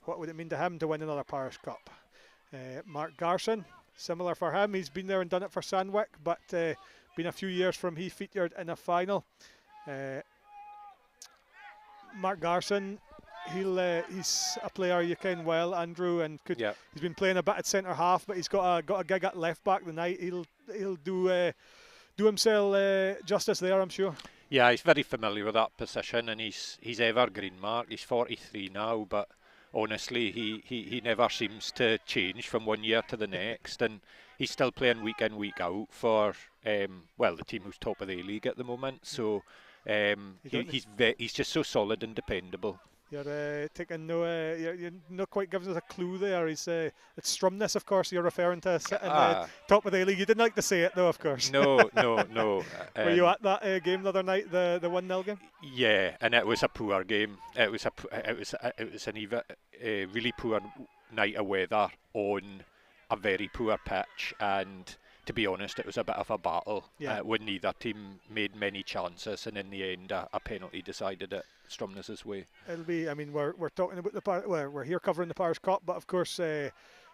what would it mean to him to win another Parish Cup? Mark Garson, similar for him. He's been there and done it for Sandwick, but been a few years from he featured in a final. Mark Garson, he's a player you ken well, Andrew, and he's been playing a bit at centre half, but he's got a gig at left back tonight. He'll do himself justice there, I'm sure. Yeah, he's very familiar with that position, and he's evergreen. Mark, he's 43 now, but honestly, he never seems to change from one year to the next, and he's still playing week in, week out for the team who's top of the A-League at the moment. So he's just so solid and dependable. You're taking you're not quite giving us a clue there. It's Strumness, of course, you're referring to sitting top of the league. You didn't like to say it, though, of course. No. Were you at that game the other night, the 1-0 game? Yeah, and it was a poor game. It was a really poor night of weather on a very poor pitch, and to be honest, it was a bit of a battle when neither team made many chances, and in the end, a penalty decided it Strumness's way. It'll be. I mean, we're talking about we're here covering the Parish Cup, but of course,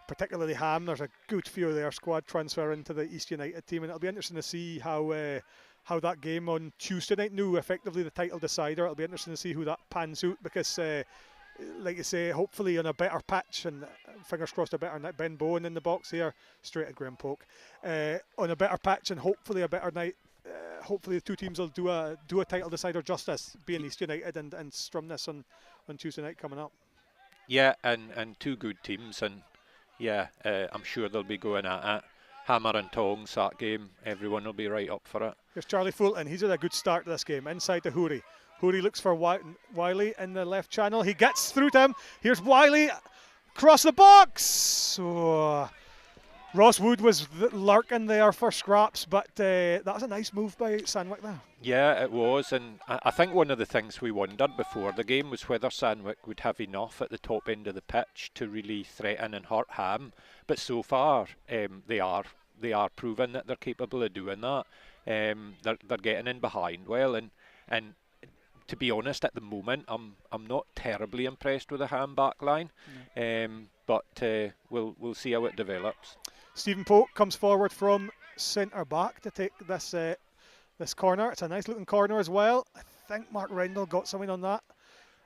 particularly Ham, there's a good few of their squad transfer into the East United team, and it'll be interesting to see how that game on Tuesday night, effectively the title decider. It'll be interesting to see who that pans out, because like you say, hopefully on a better pitch, and fingers crossed a better night. Ben Bowen in the box here, straight at Graham Polk, on a better pitch and hopefully a better night. Hopefully the two teams will do a title decider justice, being East United and Strumness on Tuesday night coming up. Yeah, and two good teams, and I'm sure they'll be going at it. Hammer and tongs, that game, everyone will be right up for it. Here's Charlie Fulton. He's had a good start to this game, inside to Hoori. Hoori looks for Wiley in the left channel. He gets through to him. Here's Wiley across the box. Oh, Ross Wood was lurking there for scraps, but that was a nice move by Sandwick there. Yeah, it was, and I think one of the things we wondered before the game was whether Sandwick would have enough at the top end of the pitch to really threaten and hurt Ham. But so far, they are proving that they're capable of doing that. They're getting in behind well, and to be honest, at the moment, I'm not terribly impressed with the Ham back line, but we'll see how it develops. Stephen Polk comes forward from centre back to take this corner. It's a nice looking corner as well. I think Mark Rendell got something on that.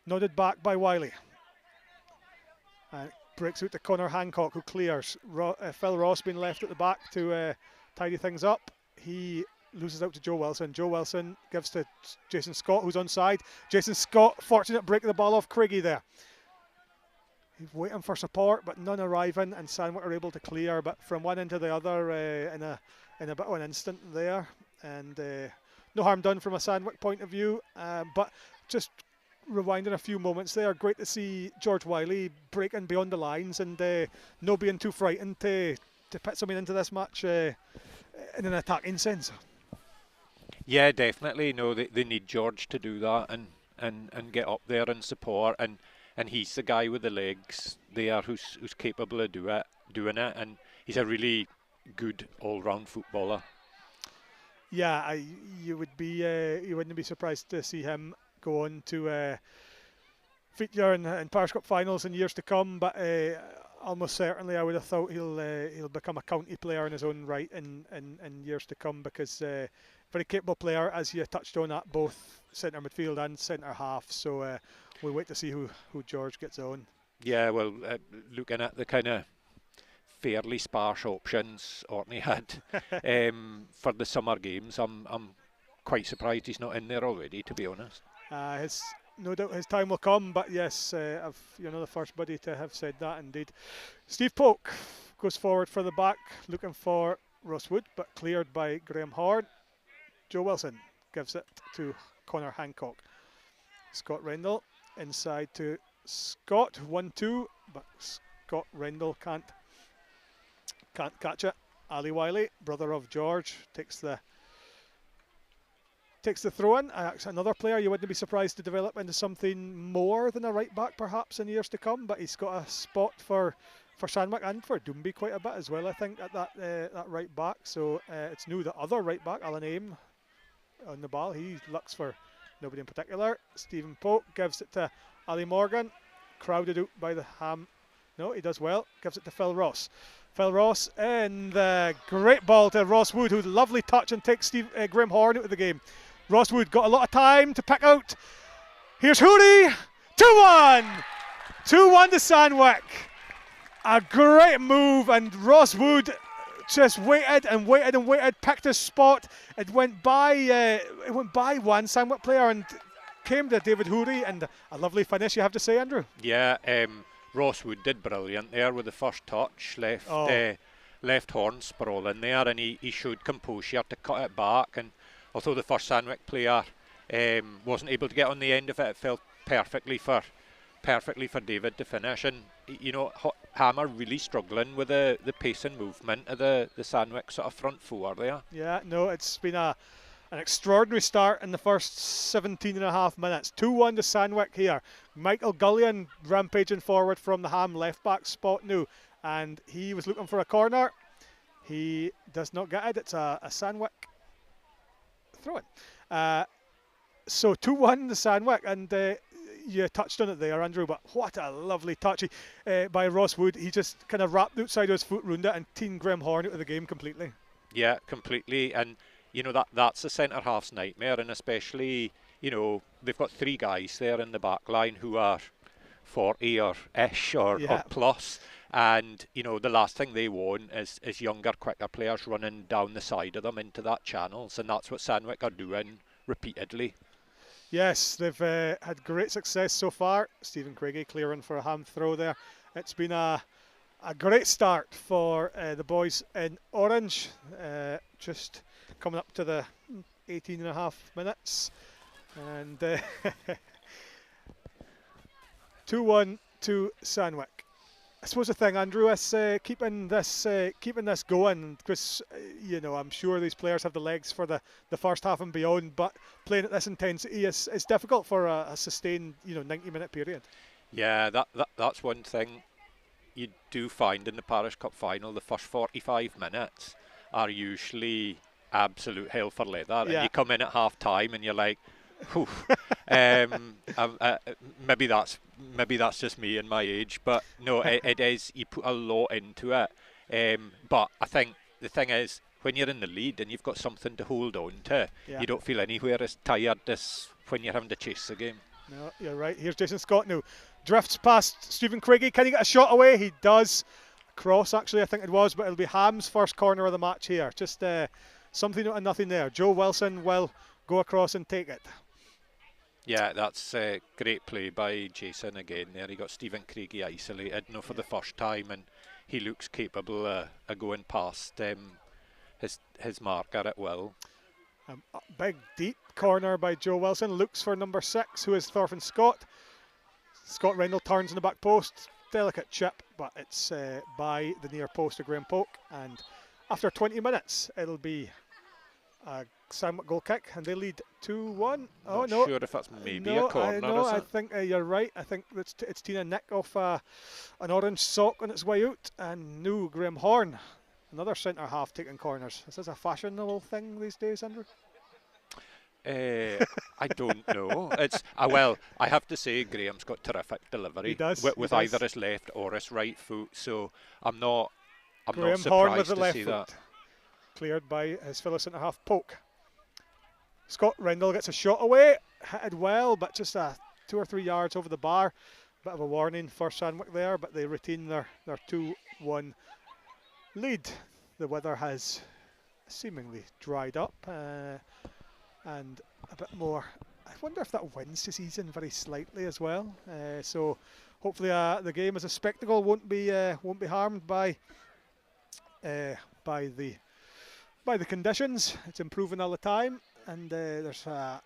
Nodded back by Wiley. And breaks out to Connor Hancock, who clears. Phil Ross being left at the back to tidy things up. He loses out to Joe Wilson. Joe Wilson gives to Jason Scott, who's onside. Jason Scott, fortunate break the ball off Craigie there. He's waiting for support, but none arriving, and Sandwick are able to clear, but from one end to the other in a bit of an instant there, and no harm done from a Sandwick point of view, but just rewinding a few moments there, great to see George Wiley breaking beyond the lines and no being too frightened to put something into this match in an attacking sense. Yeah, definitely. No, they need George to do that and get up there and support, and he's the guy with the legs there who's capable of doing it, and he's a really good all-round footballer. Yeah, you wouldn't be surprised to see him go on to feature in Parish Cup finals in years to come, but almost certainly I would have thought he'll become a county player in his own right in years to come, because very capable player, as you touched on, at both centre midfield and centre half. So we'll wait to see who George gets on. Yeah, well, looking at the kind of fairly sparse options Orkney had for the summer games, I'm quite surprised he's not in there already, to be honest. No doubt his time will come, but yes, you're not the first buddy to have said that, indeed. Steve Polk goes forward for the back, looking for Ross Wood, but cleared by Graham Horn. Joe Wilson gives it to Connor Hancock. Scott Rendell inside to Scott, 1-2, but Scott Rendell can't catch it. Ali Wiley, brother of George, takes the throw in. Another player you wouldn't be surprised to develop into something more than a right back perhaps in years to come, but he's got a spot for Sandwick and for Doomby quite a bit as well, I think, at that right back. So it's new the other right back, Alan Aim, on the ball. He looks for nobody in particular. Stephen Polk gives it to Ali Morgan, crowded out by the Ham. No, he does well. Gives it to Phil Ross. Phil Ross, and the great ball to Ross Wood, who's lovely touch and takes Graham Horn out of the game. Ross Wood got a lot of time to pick out. Here's Hooley, 2-1. 2-1 to Sandwick. A great move, and Ross Wood just waited and waited and waited, picked his spot. It went by one Sandwick player and came to David Hooley, and a lovely finish, you have to say, Andrew. Yeah, Ross Wood did brilliant there with the first touch, left Horn sprawling there, and he showed composure to cut it back. And although the first Sandwick player wasn't able to get on the end of it, it felt perfectly for David to finish. And you know, Ham are really struggling with the pace and movement of the Sandwick sort of front four there. Yeah, no, it's been an extraordinary start in the first 17 and a half minutes. 2-1 to Sandwick here. Michael Gullion rampaging forward from the Ham left back spot now, and he was looking for a corner. He does not get it. It's a Sandwick throw in. So 2-1 to Sandwick, and you touched on it there, Andrew, but what a lovely touch by Ross Wood. He just kind of wrapped outside of his foot, ruined it, and teamed Graham Horn out of the game completely. Yeah, completely. And you know, that's the centre half's nightmare, and especially, you know, they've got three guys there in the back line who are 40 or ish or plus, and you know, the last thing they want is younger, quicker players running down the side of them into that channels, and that's what Sandwick are doing repeatedly. Yes, they've had great success so far. Stephen Craigie clearing for a Ham throw there. It's been a great start for the boys in orange, just coming up to the 18 and a half minutes, and 2-1 to Sandwick. I suppose the thing, Andrew, is keeping this going, because you know, I'm sure these players have the legs for the first half and beyond, but playing at this intensity is difficult for a sustained 90-minute period. Yeah, that's one thing you do find in the Parish Cup Final. The first 45 minutes are usually absolute hell for leather, and you come in at half time and you're like, whew. Maybe that's just me and my age, but no, it is. You put a lot into it, but I think the thing is, when you're in the lead and you've got something to hold on to, you don't feel anywhere as tired as when you're having to chase the game. No, you're right. Here's Jason Scott now, drifts past Stephen Craigie. Can he get a shot away? He does. Cross, actually, I think it was, but it'll be Ham's first corner of the match here. Just something and nothing there. Joe Wilson will go across and take it. Yeah, that's a great play by Jason again there. He got Stephen Craigie isolated for the first time, and he looks capable of going past his marker at will. A big deep corner by Joe Wilson, looks for number 6, who is Thorfinn Scott. Scott Rendell turns in the back post, delicate chip, but it's by the near post of Graham Polk, and after 20 minutes it'll be a Sandwick goal kick, and they lead 2-1. Oh Not no! Sure if that's maybe a corner. No, I think you're right. I think it's Tina Nick off an orange sock on its way out, and new Graham Horn, another centre half taking corners. Is this a fashionable thing these days, Andrew? I don't know. It's well, I have to say Graham's got terrific delivery. He does, with he does. either his left or his right foot. So I'm not Graham Horn with surprised the to left see foot. that. Cleared by his fellow centre half Poke. Scott Rendell gets a shot away, hit well, but just 2 or 3 yards over the bar. Bit of a warning for Sandwick there, but they retain their 2-1 lead. The weather has seemingly dried up and a bit more. I wonder if that wins the season very slightly as well. So hopefully the game as a spectacle won't be harmed by the conditions. It's improving all the time, and there's a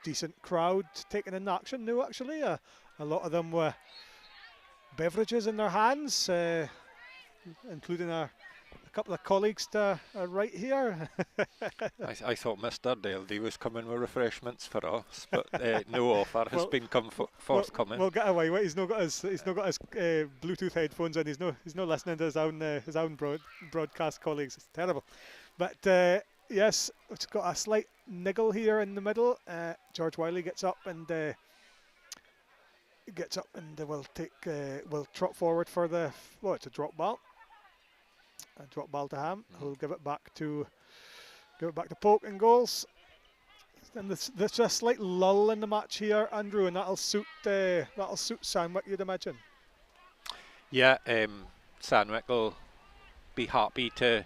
decent crowd taking in action now. Actually, a lot of them with beverages in their hands, including a couple of colleagues to right here. I thought Mr. Daldy was coming with refreshments for us, but no offer has been forthcoming. We'll get away with it. He's not got his Bluetooth headphones in. He's not listening to his own broadcast colleagues. It's terrible. But yes, it's got a slight niggle here in the middle. George Wiley gets up and will trot forward for it's a drop ball. A drop ball to Ham, who'll give it back to Poke and goals. And there's a slight lull in the match here, Andrew, and that'll suit Sandwick, you'd imagine. Yeah, Sandwick will be happy to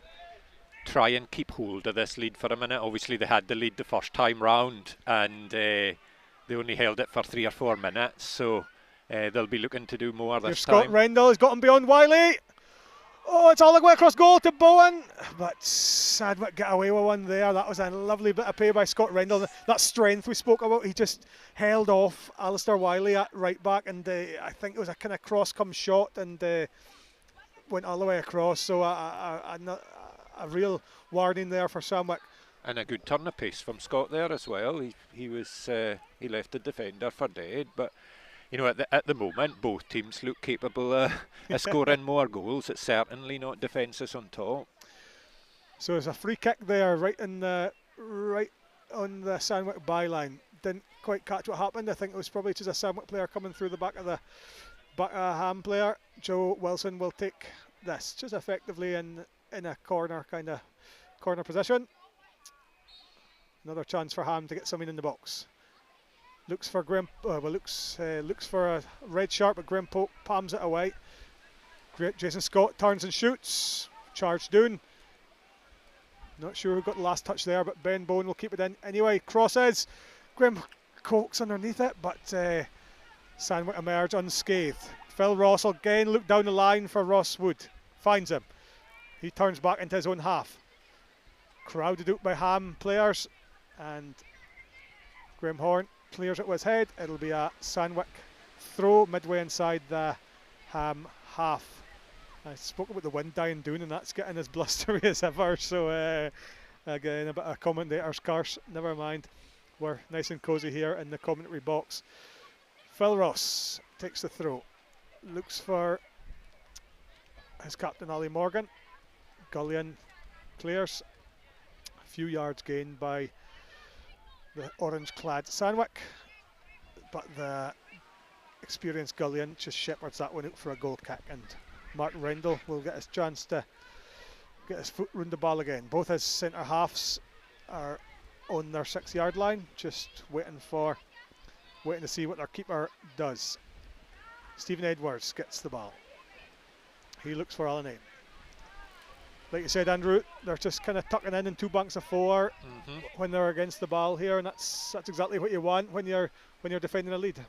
try and keep hold of this lead for a minute. Obviously, they had the lead the first time round, and they only held it for 3 or 4 minutes, so they'll be looking to do more this time. Scott Rendell has got him beyond Wiley. Oh, it's all the way across goal to Bowen, but Sandwick get away with one there. That was a lovely bit of play by Scott Rendell. That strength we spoke about, he just held off Alistair Wiley at right back, and I think it was a kind of cross-come shot and went all the way across. So a real warning there for Sandwick. And a good turn of pace from Scott there as well. He left the defender for dead, but you know, at the moment, both teams look capable of scoring more goals. It's certainly not defences on top. So there's a free kick there, right on the Sandwick byline. Didn't quite catch what happened. I think it was probably just a Sandwick player coming through the back of a Ham player. Joe Wilson will take this just effectively in a corner position. Another chance for Ham to get something in the box. Looks for looks for a red sharp, but Graham Pope palms it away. Great, Jason Scott turns and shoots. Charge down. Not sure who got the last touch there, but Ben Bowen will keep it in anyway. Crosses. Graham Coates underneath it, but Sandwick emerge unscathed. Phil Ross again look down the line for Ross Wood. Finds him. He turns back into his own half. Crowded out by Ham players, and Graham Horn clears it with his head. It'll be a Sandwick throw midway inside the Ham half. I spoke about the wind dying down, and that's getting as blustery as ever. So again, a bit of commentator's curse. Never mind. We're nice and cosy here in the commentary box. Phil Ross takes the throw. Looks for his captain Ali Morgan. Gullion clears. A few yards gained by the orange-clad Sandwick, but the experienced Gullion just shepherds that one out for a goal kick, and Mark Rendell will get his chance to get his foot round the ball again. Both his centre halves are on their 6-yard line, just waiting to see what their keeper does. Stephen Edwards gets the ball. He looks for Alan Aim. Like you said, Andrew, they're just kind of tucking in 2 banks of 4 when they're against the ball here, and that's exactly what you want when you're defending a lead.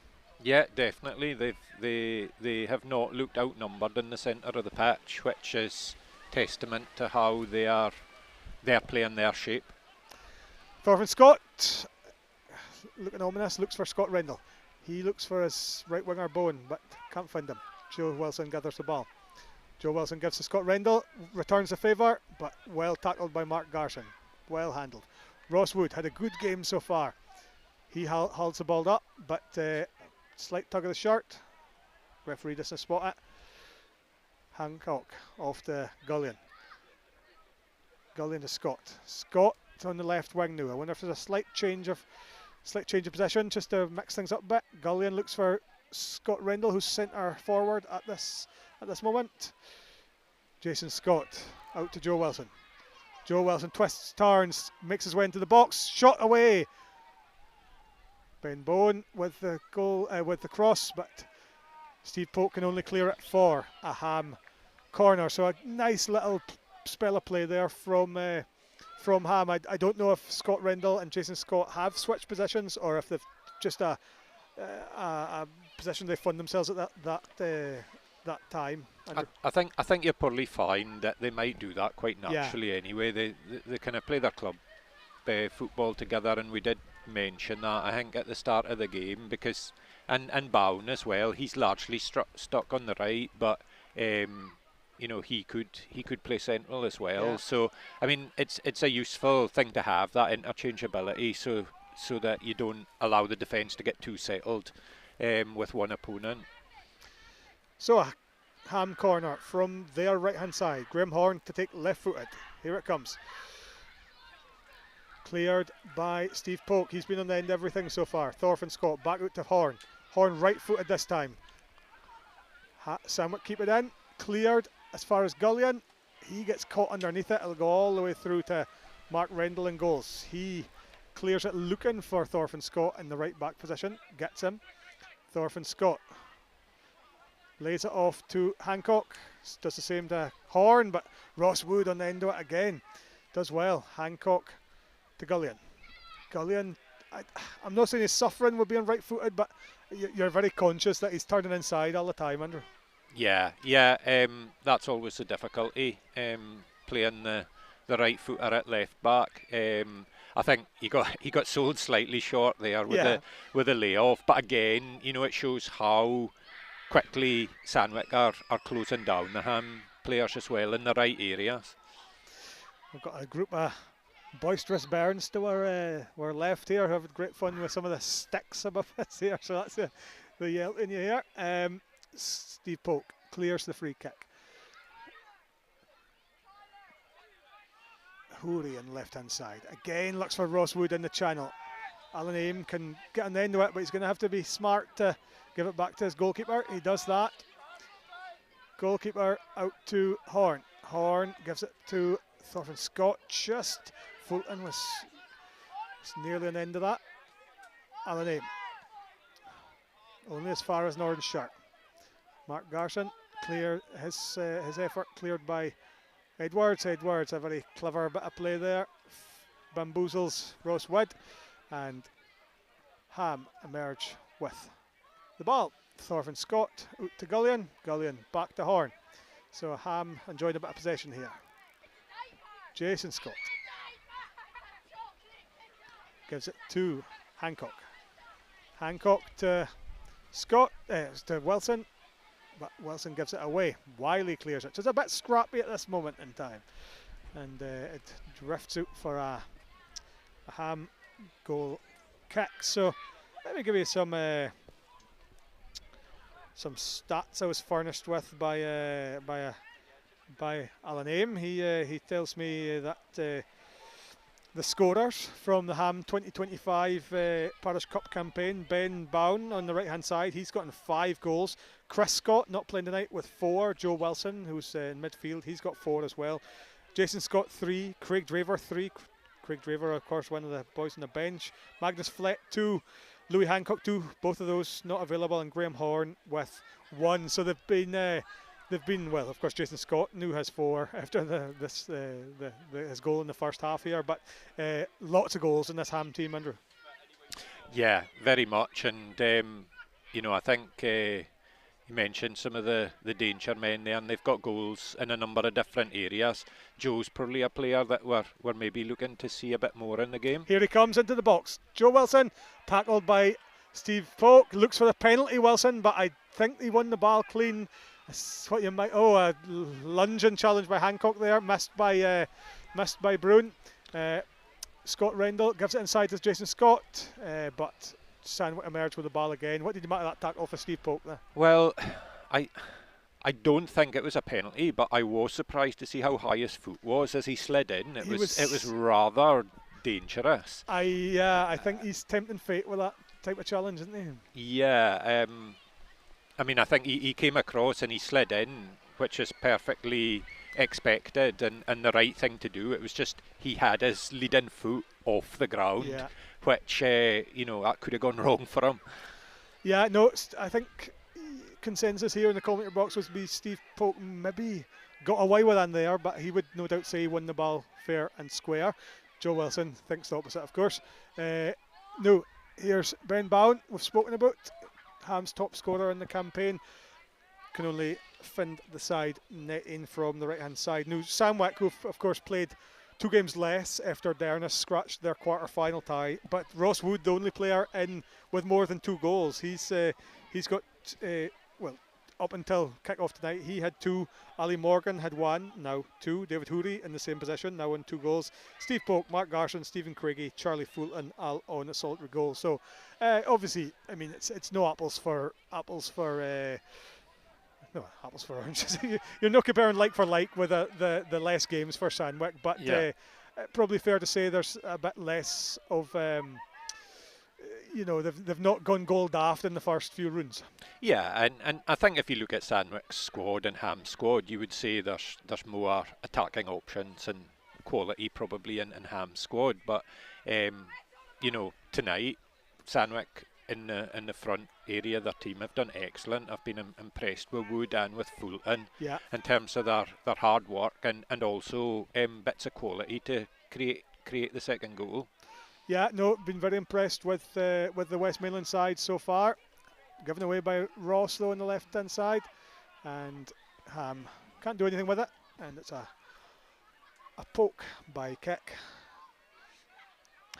Yeah, definitely. They have not looked outnumbered in the centre of the pitch, which is testament to how they're playing their shape. Thorfinn Scott, looking ominous, looks for Scott Rendell. He looks for his right winger Bowen, but can't find him. Joe Wilson gathers the ball. Joe Wilson gives to Scott Rendell, returns the favour, but well tackled by Mark Garson. Well handled. Ross Wood had a good game so far. He holds the ball up, but slight tug of the shirt. Referee doesn't spot it. Hancock off to Gullion. Gullion to Scott. Scott on the left wing now. I wonder if there's a slight change of position just to mix things up a bit. Gullion looks for Scott Rendell, who's centre forward at this moment. Jason Scott out to Joe Wilson. Joe Wilson twists, turns, makes his way into the box, shot away. Ben Bowen with the goal, with the cross, but Steve Polk can only clear it for a Ham corner. So a nice little spell of play there from Ham. I don't know if Scott Rendell and Jason Scott have switched positions or if they've just a position they found themselves at that time. I think you'll probably find that they might do that quite naturally anyway. They kind of play their club football together, and we did mention that I think at the start of the game, because and Bowen as well, he's largely stuck on the right, but you know, he could play central as well. Yeah. So I mean, it's a useful thing to have, that interchangeability, so that you don't allow the defence to get too settled with one opponent. So a Ham corner from their right hand side. Graham Horn to take left footed. Here it comes. Cleared by Steve Polk. He's been on the end of everything so far. Thorfinn Scott back out to Horn. Horn right footed this time. Samwick keep it in. Cleared as far as Gullion. He gets caught underneath it. It'll go all the way through to Mark Rendell in goals. He clears it looking for Thorfinn Scott in the right back position. Gets him. Thorfinn Scott lays it off to Hancock. Does the same to Horn, but Ross Wood on the end of it again. Does well. Hancock to Gullion. Gullion, I'm not saying he's suffering with being right footed, but you're very conscious that he's turning inside all the time, Andrew. Yeah, that's always the difficulty, playing the right footer at left back. I think he got sold slightly short there with the layoff, but again, you know, it shows how quickly Sandwick are closing down the Ham players as well in the right areas. We've got a group of boisterous bairns to our left here who have great fun with some of the sticks above us here, so that's the yell in your ear. Steve Polk clears the free kick. Hoori on the left hand side. Again looks for Ross Wood in the channel. Alan Aim can get on the end of it, but he's going to have to be smart to give it back to his goalkeeper. He does that. Goalkeeper out to Horn. Horn gives it to Thorfinn Scott. Just Fulton was nearly an end of that. Alan Aim. Only as far as Northern Shirt. Mark Garson clear his effort cleared by Edwards. Edwards, a very clever bit of play there. Bamboozles Ross Wood, and Ham emerge with the ball. Thorfinn Scott out to Gullion. Gullion back to Horn. So Ham enjoyed a bit of possession here. Jason Scott gives it to Hancock. Hancock to Scott, to Wilson, but Wilson gives it away. Wiley clears it. So it's a bit scrappy at this moment in time, and it drifts out for a Ham goal kick. So let me give you some stats I was furnished with by Alan Aim. He tells me that the scorers from the Ham 2025 Parish Cup campaign: Ben Bowen on the right hand side, he's gotten 5 goals. Chris Scott not playing tonight with 4. Joe Wilson, who's in midfield, he's got 4 as well. Jason Scott 3. Craig Draver 3. Craig Draver, of course, one of the boys on the bench. Magnus Flett 2. Louis Hancock 2. Both of those not available, and Graham Horn with 1. So they've been well. Of course, Jason Scott new has 4 after his goal in the first half here, but lots of goals in this Ham team, Andrew. Yeah, very much, and you know, I think you mentioned some of the danger men there, and they've got goals in a number of different areas. Joe's probably a player that we're maybe looking to see a bit more in the game. Here he comes into the box. Joe Wilson, tackled by Steve Polk, looks for the penalty, Wilson, but I think he won the ball clean. That's what you might. Oh, a lunging challenge by Hancock there, missed by Bruin. Scott Rendell gives it inside to Jason Scott, but Sandwick emerged with the ball again. What did you make of that tackle for Steve Polk there? Well, I don't think it was a penalty, but I was surprised to see how high his foot was as he slid in. It was rather dangerous. I think he's tempting fate with that type of challenge, isn't he? Yeah, I mean, I think he came across and he slid in, which is perfectly expected and the right thing to do. It was just he had his leading foot off the ground, Yeah. which, that could have gone wrong for him. Yeah, no, I think consensus here in the commentator box was be Steve Polk maybe got away with one there, but he would no doubt say he won the ball fair and square. Joe Wilson thinks the opposite, of course. No, here's Ben Bowen, we've spoken about. Ham's top scorer in the campaign. Can only find the side netting from the right-hand side. Now, Sandwick, who of course played 2 games less after Dernis scratched their quarter-final tie, but Ross Wood, the only player in with more than 2 goals. He's got up until kick-off tonight, he had 2. Ali Morgan had 1, now 2. David Houri in the same position, now on 2 goals. Steve Polk, Mark Garson, Stephen Craigie, Charlie Fulton all on a solitary goal. So obviously, I mean, it's no apples for no, apples for oranges. You're not comparing like for like with the less games for Sandwick, but probably fair to say there's a bit less of they've not gone goal daft in the first few rounds. Yeah, and I think if you look at Sandwick's squad and Ham's squad, you would say there's more attacking options and quality probably in Ham's squad. But tonight Sandwick in the front area, their team have done excellent. I've been impressed with Wood and with Fulton in terms of their hard work and also bits of quality to create the second goal. Yeah, no, been very impressed with the Westmoreland side so far. Given away by Ross though on the left hand side, and Ham can't do anything with it, and it's a poke by Kick.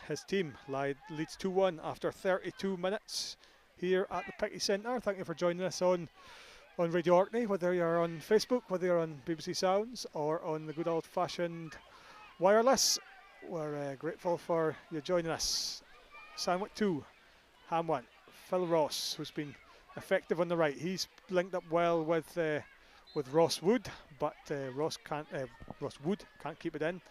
His team leads 2-1 after 32 minutes here at the Picky Centre. Thank you for joining us on Radio Orkney, whether you're on Facebook, whether you're on BBC Sounds or on the good old fashioned wireless. We're grateful for you joining us. Sandwick 2, Ham 1. Phil Ross, who's been effective on the right. He's linked up well with Ross Wood, but Ross Wood can't keep it in.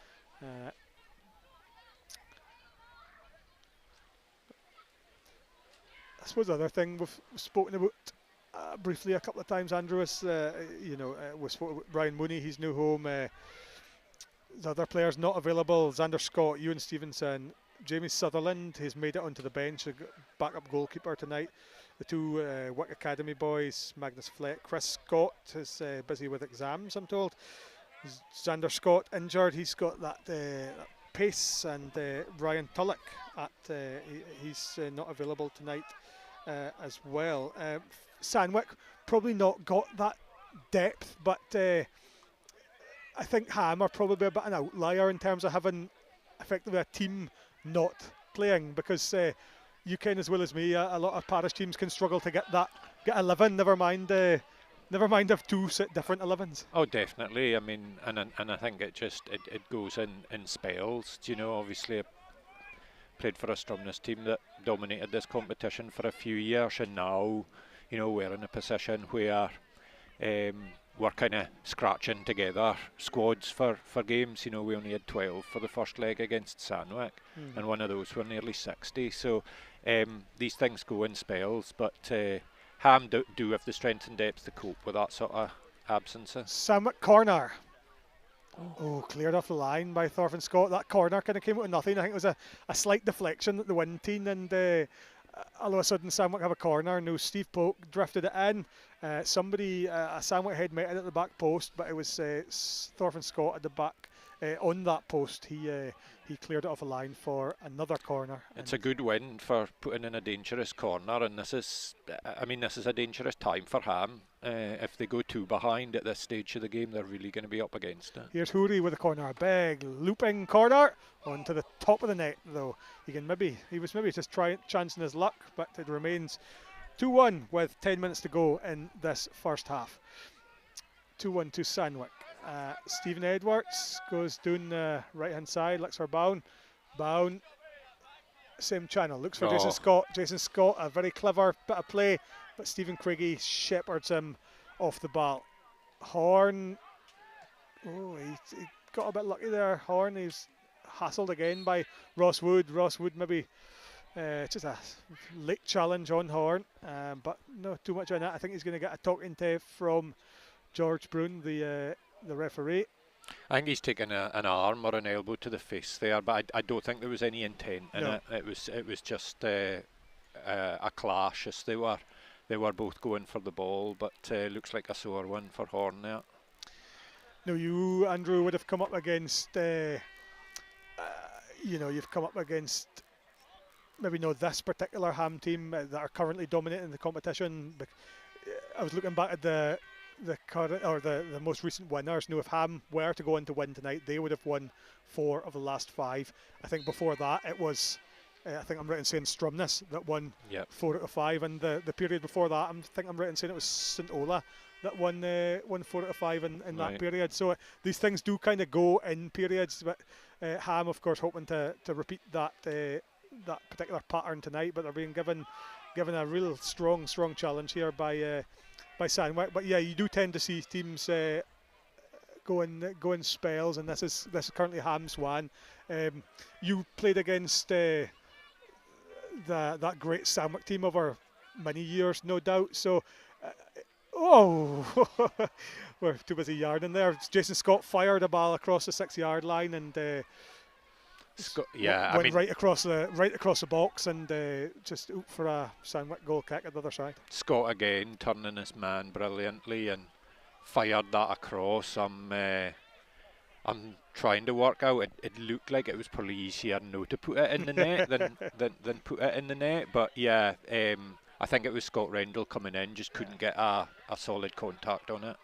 I suppose the other thing we've spoken about briefly a couple of times, Andrew, is we spoke about Brian Mooney, his new home. The other players not available: Xander Scott, Ewan Stevenson, Jamie Sutherland. He's made it onto the bench, backup goalkeeper tonight. The 2 Wick Academy boys, Magnus Fleck, Chris Scott is busy with exams, I'm told. Xander Scott injured. He's got that pace, and Ryan Tullock he's not available tonight as well. Sandwick probably not got that depth, but I think Ham are probably a bit an outlier in terms of having effectively a team not playing, because you can as well as me, a lot of Parish teams can struggle to get 11. Never mind have 2 different 11s. Oh, definitely. I mean, and I think it goes in spells. Obviously, I played for a Stromness team that dominated this competition for a few years, and now, we're in a position where we're kind of scratching together squads for games. We only had 12 for the first leg against Sandwick, and one of those were nearly 60. So these things go in spells, but Ham do have the strength and depth to cope with that sort of absences. Sandwick corner. Oh, cleared off the line by Thorfinn Scott. That corner kind of came out of nothing. I think it was a slight deflection at the wind team, and all of a sudden Sandwick have a corner. No, Steve Polk drifted it in. A Sandwick head met it at the back post, but it was Thorfinn Scott at the back on that post. He cleared it off a line for another corner. It's a good win for putting in a dangerous corner, and this is a dangerous time for Ham. If they go 2 behind at this stage of the game, they're really going to be up against it. Here's Houri with a corner, a big looping corner onto the top of the net, though. He was maybe just chancing his luck, but it remains 2-1 with 10 minutes to go in this first half. 2-1 to Sandwick. Stephen Edwards goes down the right hand side, looks for Bowen. Bowen, same channel, looks for Jason Scott. Jason Scott, a very clever bit of play, but Stephen Craigie shepherds him off the ball. Horn, he got a bit lucky there. Horn, he's hassled again by Ross Wood. Ross Wood maybe just a late challenge on Horn, but not too much on that. I think he's going to get a talking to from George Brune, the referee. I think he's taken an arm or an elbow to the face there, but I don't think there was any intent in it. It was just a clash as they were both going for the ball, but looks like a sore one for Horn there. Now you, Andrew, would have come up against, you've come up against maybe not this particular Ham team that are currently dominating the competition. But I was looking back at the current or the most recent winners. If Ham were to go on to win tonight, they would have won 4 of the last 5. I think before that it was, I think I'm right in saying Strumness that won 4 out of 5, and the period before that, I'm right in saying it was St Ola that won 4 out of 5 in that period. So these things do kind of go in periods, but Ham, of course, hoping to repeat that particular pattern tonight, but they're being given a real strong challenge here by Sandwick. But yeah, you do tend to see teams go in spells, and this is currently Ham's one. You played against that great Sandwick team over many years, no doubt. So, we're too busy yarding there. Jason Scott fired a ball across the 6-yard line and went right across the box and just ooped for a Sandwick goal kick at the other side. Scott again turning his man brilliantly and fired that across. I'm trying to work out. It looked like it was probably easier to put it in the net than put it in the net. But yeah, I think it was Scott Rendell coming in, just couldn't get a solid contact on it.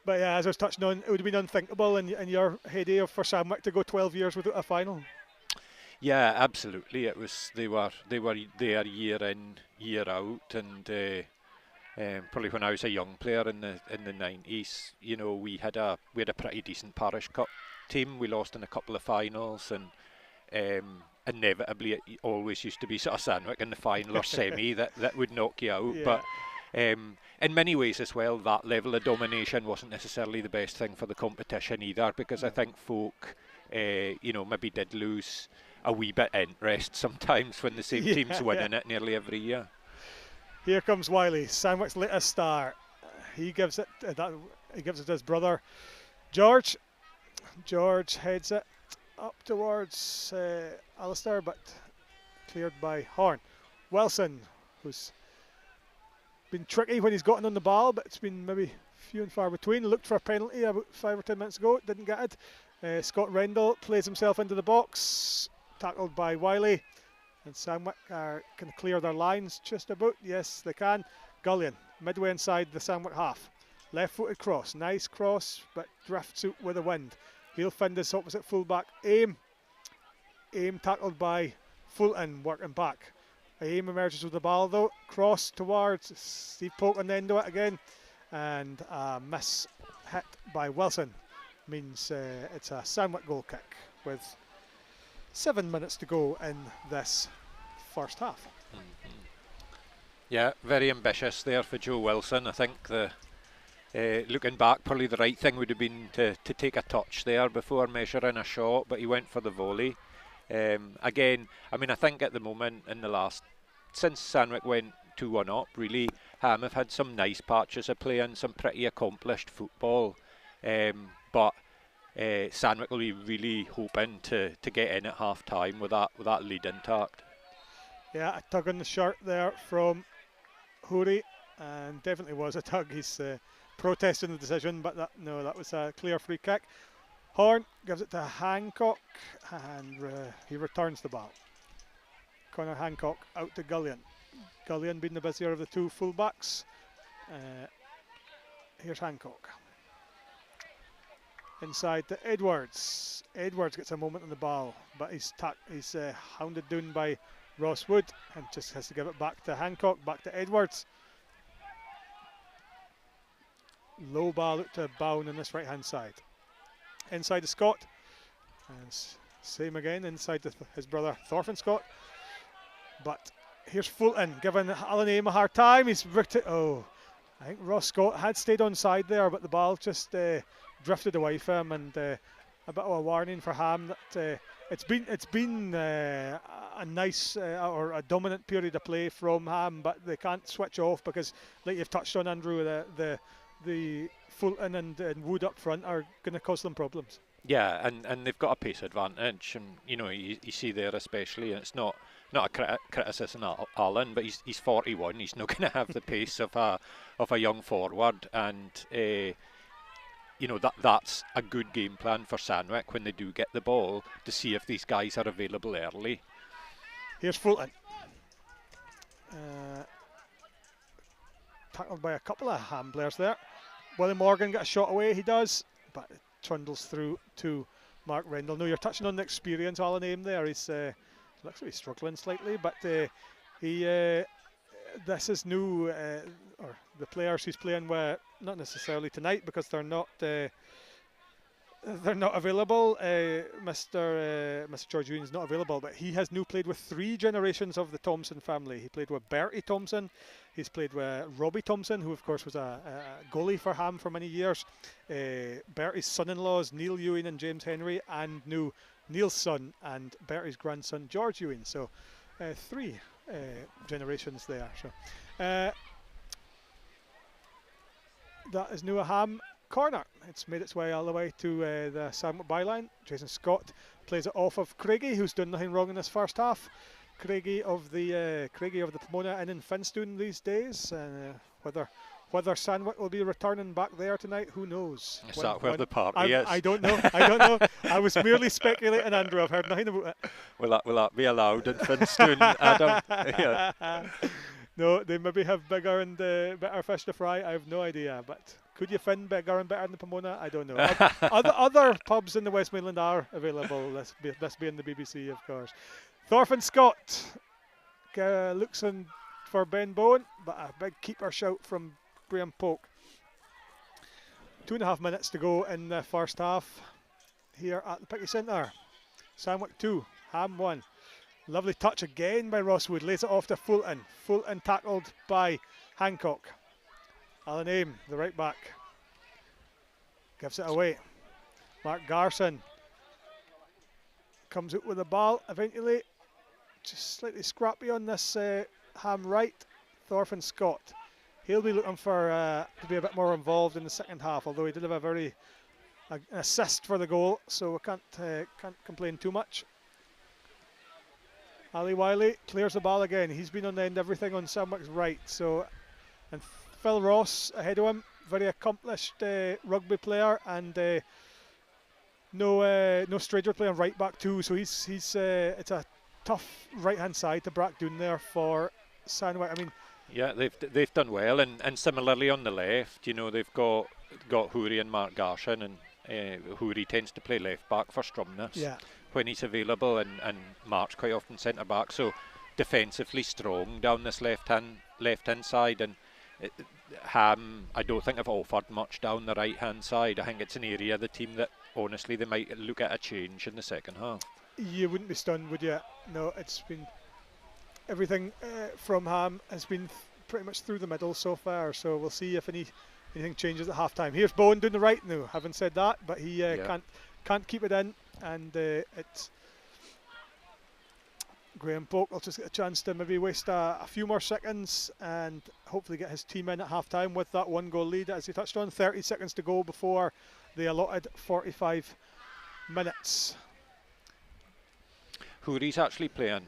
But yeah, as I was touching on, it would have been unthinkable in your heyday for Sandwick to go 12 years without a final. Yeah, absolutely. It was they were there year in, year out, and probably when I was a young player in the 90s, we had a pretty decent Parish Cup team. We lost in a couple of finals, and inevitably it always used to be sort of Sandwick in the final or semi that would knock you out. Yeah. But in many ways as well, that level of domination wasn't necessarily the best thing for the competition either, because I think folk maybe did lose a wee bit interest sometimes when the same team's winning it nearly every year. Here comes Wiley, Sandwick's latest star. He gives it to his brother George. George heads it up towards Alistair, but cleared by Horn. Wilson, who's been tricky when he's gotten on the ball, but it's been maybe few and far between. Looked for a penalty about 5 or 10 minutes ago, didn't get it. Scott Rendell plays himself into the box, tackled by Wiley, and Sandwick can clear their lines just about. Yes, they can. Gullion, midway inside the Sandwick half. Left-footed cross, nice cross, but drifts out with the wind. He'll find his opposite fullback, Aim tackled by Fulton, working back. Aim emerges with the ball though, cross towards Steve Polk and then do it again, and a miss hit by Wilson means it's a Sandwick goal kick with 7 minutes to go in this first half. Mm-hmm. Yeah, very ambitious there for Joe Wilson. I think looking back, probably the right thing would have been to take a touch there before measuring a shot, but he went for the volley. Again, I think at the moment since Sandwick went 2-1 up, really, Ham have had some nice patches of play and some pretty accomplished football. But Sandwick will be really hoping to get in at half time with that lead intact. Yeah, a tug on the shirt there from Houri, and definitely was a tug. He's protesting the decision, but that was a clear free kick. Horn gives it to Hancock, and he returns the ball. Connor Hancock out to Gullion. Gullion being the busier of the two fullbacks. Here's Hancock. Inside to Edwards. Edwards gets a moment on the ball, but he's hounded down by Ross Wood and just has to give it back to Hancock, back to Edwards. Low ball out to Bowen on this right hand side. Inside to Scott, and same again inside to his brother Thorfinn Scott. But here's Fulton giving Alan Aim a hard time. He's ripped it. I think Ross Scott had stayed on side there, but the ball just drifted away from him, and a bit of a warning for Ham that it's been a nice or a dominant period of play from Ham, but they can't switch off because, like you've touched on, Andrew, the Fulton and Wood up front are going to cause them problems. Yeah, and they've got a pace advantage, and you see there especially, and it's not a criticism of Allen, but he's 41. He's not going to have the pace of a young forward, and that's a good game plan for Sandwick when they do get the ball to see if these guys are available early. Here's Fulton. Tackled by a couple of Ham players there. Willie Morgan got a shot away, he does, but it trundles through to Mark Rendell. No, you're touching on the experience, Alan Aim there. He's looks like he's struggling slightly, but this is new, or the players he's playing with, not necessarily tonight because they're not available. Mr. George Ewing's not available, but he has played with 3 generations of the Thompson family. He played with Bertie Thompson, he's played with Robbie Thompson, who of course was a goalie for Ham for many years. Bertie's son-in-laws, Neil Ewing and James Henry, and knew Neil's son and Bertie's grandson, George Ewing. So 3 generations there. So that is Nua Ham corner. It's made its way all the way to the Sandwick byline. Jason Scott plays it off of Craigie, who's done nothing wrong in this first half. Craigie of the Pomona in Finstone these days. Whether Sandwick will be returning back there tonight, who knows? Is that where the party is? I don't know. I don't know. I was merely speculating, Andrew. I've heard nothing about it. Will that be allowed in Finstone, Adam? Yeah. No, they maybe have bigger and better fish to fry. I have no idea, but could you fin bigger and better than the Pomona? I don't know. other pubs in the West Midland are available. This being the BBC, of course. Thorfinn Scott looks in for Ben Bowen, but a big keeper shout from Graham Polk. 2.5 minutes to go in the first half here at the Picky Centre. Sandwick 2, Ham 1. Lovely touch again by Ross Wood. Lays it off to Fulton. Fulton tackled by Hancock. Alan Aim, the right back, gives it away. Mark Garson comes out with the ball eventually. Just slightly scrappy on this Ham right. Thorfinn Scott. He'll be looking for to be a bit more involved in the second half, although he did have an assist for the goal, so we can't complain too much. Ali Wiley clears the ball again. He's been on the end of everything on Sandwick's right. So, and Phil Ross ahead of him, very accomplished rugby player, and no stranger playing right back too. So he's it's a tough right hand side to break down there for Sandwick. I mean, yeah, they've done well, and similarly on the left, they've got Houri and Mark Garson, and Houri tends to play left back for Strumness. Yeah. When he's available, and Mark's quite often centre back, so defensively strong down this left hand side, and Ham I don't think have offered much down the right hand side. I think it's an area of the team that honestly they might look at a change in the second half. You wouldn't be stunned, would you? No, it's been everything from Ham has been pretty much through the middle so far, so we'll see if anything changes at half time. Here's Bowen doing the right now, having said that, but he can't keep it in. And it's Graham Polk will just get a chance to maybe waste a few more seconds and hopefully get his team in at half time with that 1-goal lead, as he touched on. 30 seconds to go before the allotted 45 minutes. Houri's actually playing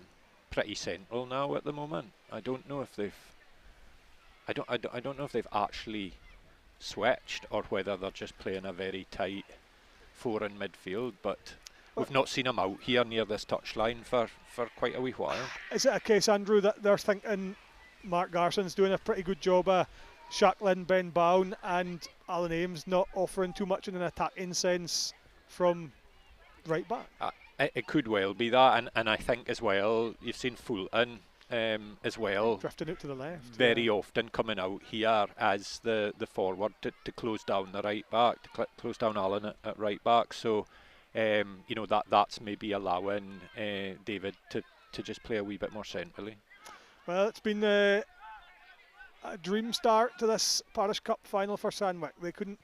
pretty central now at the moment. I don't know if they've actually switched or whether they're just playing a very tight 4 in midfield, but we've not seen him out here near this touchline for quite a wee while. Is it a case, Andrew, that they're thinking Mark Garson's doing a pretty good job of shackling Ben Bowen and Alan Ames not offering too much in an attacking sense from right back? It could well be that, and I think as well, you've seen Fulton as well drifting out to the left very often coming out here as the forward to close down the right back, to close down Allen at right back. So that's maybe allowing David to just play a wee bit more centrally. Well, it's been a dream start to this Parish Cup final for Sandwick. They couldn't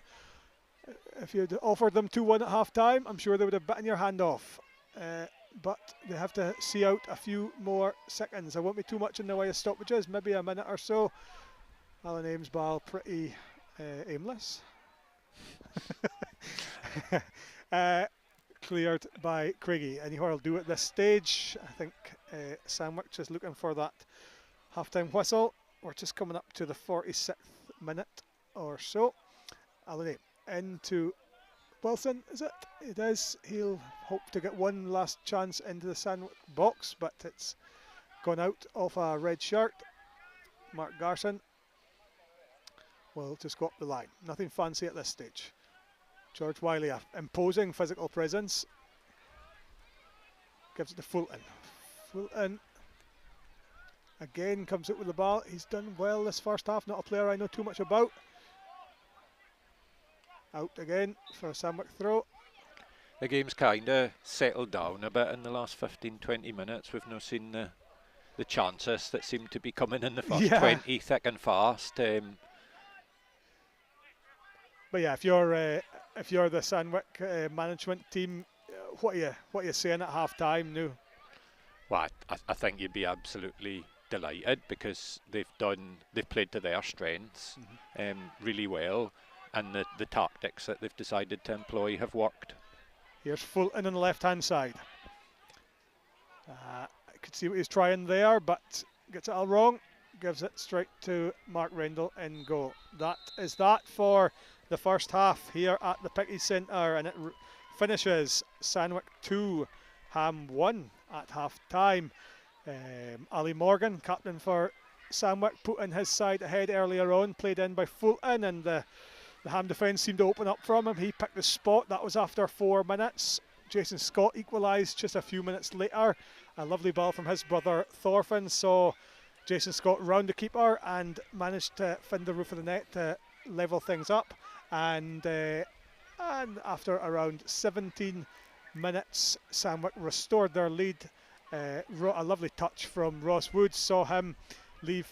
If you'd offered them 2-1 at half time, I'm sure they would have bitten your hand off. But they have to see out a few more seconds. There won't be too much in the way of stoppages, maybe a minute or so. Alan Amesball pretty aimless. Cleared by Craigie. Anyhow, I'll do at this stage. I think Sandwich is looking for that half-time whistle. We're just coming up to the 46th minute or so. Alan into Wilson, is it? It is. He'll hope to get one last chance into the Sandwich box, but it's gone out off a red shirt. Mark Garson will just go up the line. Nothing fancy at this stage. George Wiley, a imposing physical presence. Gives it to Fulton. Fulton again comes out with the ball. He's done well this first half. Not a player I know too much about. Out again for a Sandwich throw. The game's kind of settled down a bit in the last 15-20 minutes. We've not seen the chances that seem to be coming in the first 20 thick and fast. But yeah, if you're the Sandwich management team, what are you saying at half time now? Well, I think you'd be absolutely delighted because they've played to their strengths really well, and the tactics that they've decided to employ have worked. Here's Fulton on the left hand side. I could see what he's trying there, but gets it all wrong. Gives it straight to Mark Rendell in goal. That is that for the first half here at the Pickey Centre, and it finishes Sandwich 2, Ham 1 at half time. Ali Morgan, captain for Sandwich, put in his side ahead earlier on, played in by Fulton, and the Ham defence seemed to open up from him. He picked the spot. That was after 4 minutes. Jason Scott equalised just a few minutes later. A lovely ball from his brother Thorfinn saw Jason Scott round the keeper and managed to find the roof of the net to level things up. And after around 17 minutes, Sandwich restored their lead. A lovely touch from Ross Woods saw him leave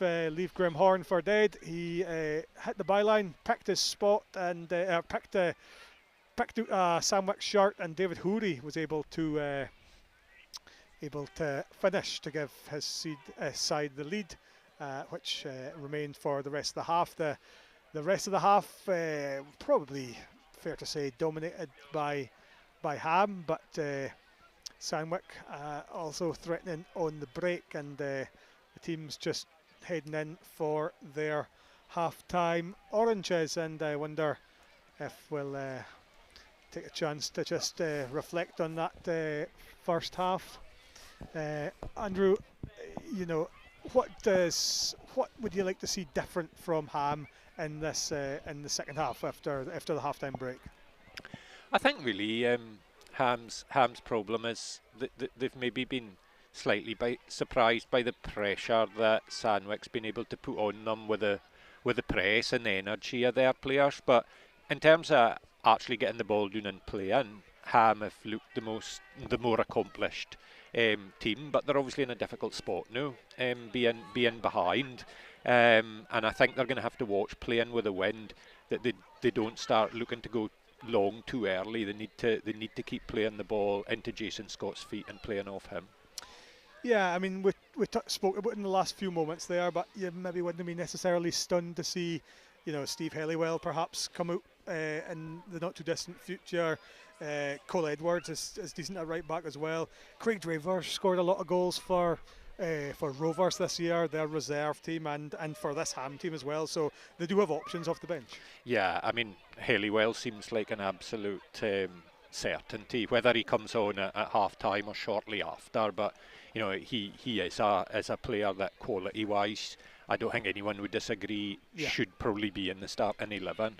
Graham Horn for dead. He hit the byline, picked his spot, and picked out Sandwich shirt, and David Hooley was able to finish to give his side the lead, which remained for the rest of the half. The rest of the half, probably fair to say, dominated by Ham, but Sandwich also threatening on the break, and the team's just heading in for their half-time oranges. And I wonder if we'll take a chance to just reflect on that first half. Andrew, what would you like to see different from Ham in this in the second half after the half-time break? I think really Ham's problem is that they've maybe been slightly surprised by the pressure that Sandwich's been able to put on them with the press and the energy of their players. But in terms of actually getting the ball down and playing, Ham have looked the more accomplished team, but they're obviously in a difficult spot now, being behind, and I think they're going to have to watch playing with the wind that they don't start looking to go long too early. They need to keep playing the ball into Jason Scott's feet and playing off him. Yeah, I mean, we spoke about it in the last few moments there, but you maybe wouldn't be necessarily stunned to see, Steve Helliwell perhaps come out in the not too distant future. Cole Edwards is decent at right back as well. Craig Draver scored a lot of goals for Rovers this year, their reserve team, and for this Ham team as well. So they do have options off the bench. Yeah, I mean, Helliwell seems like an absolute certainty, whether he comes on at half time or shortly after. But he is a player that quality-wise, I don't think anyone would disagree, should probably be in the starting 11.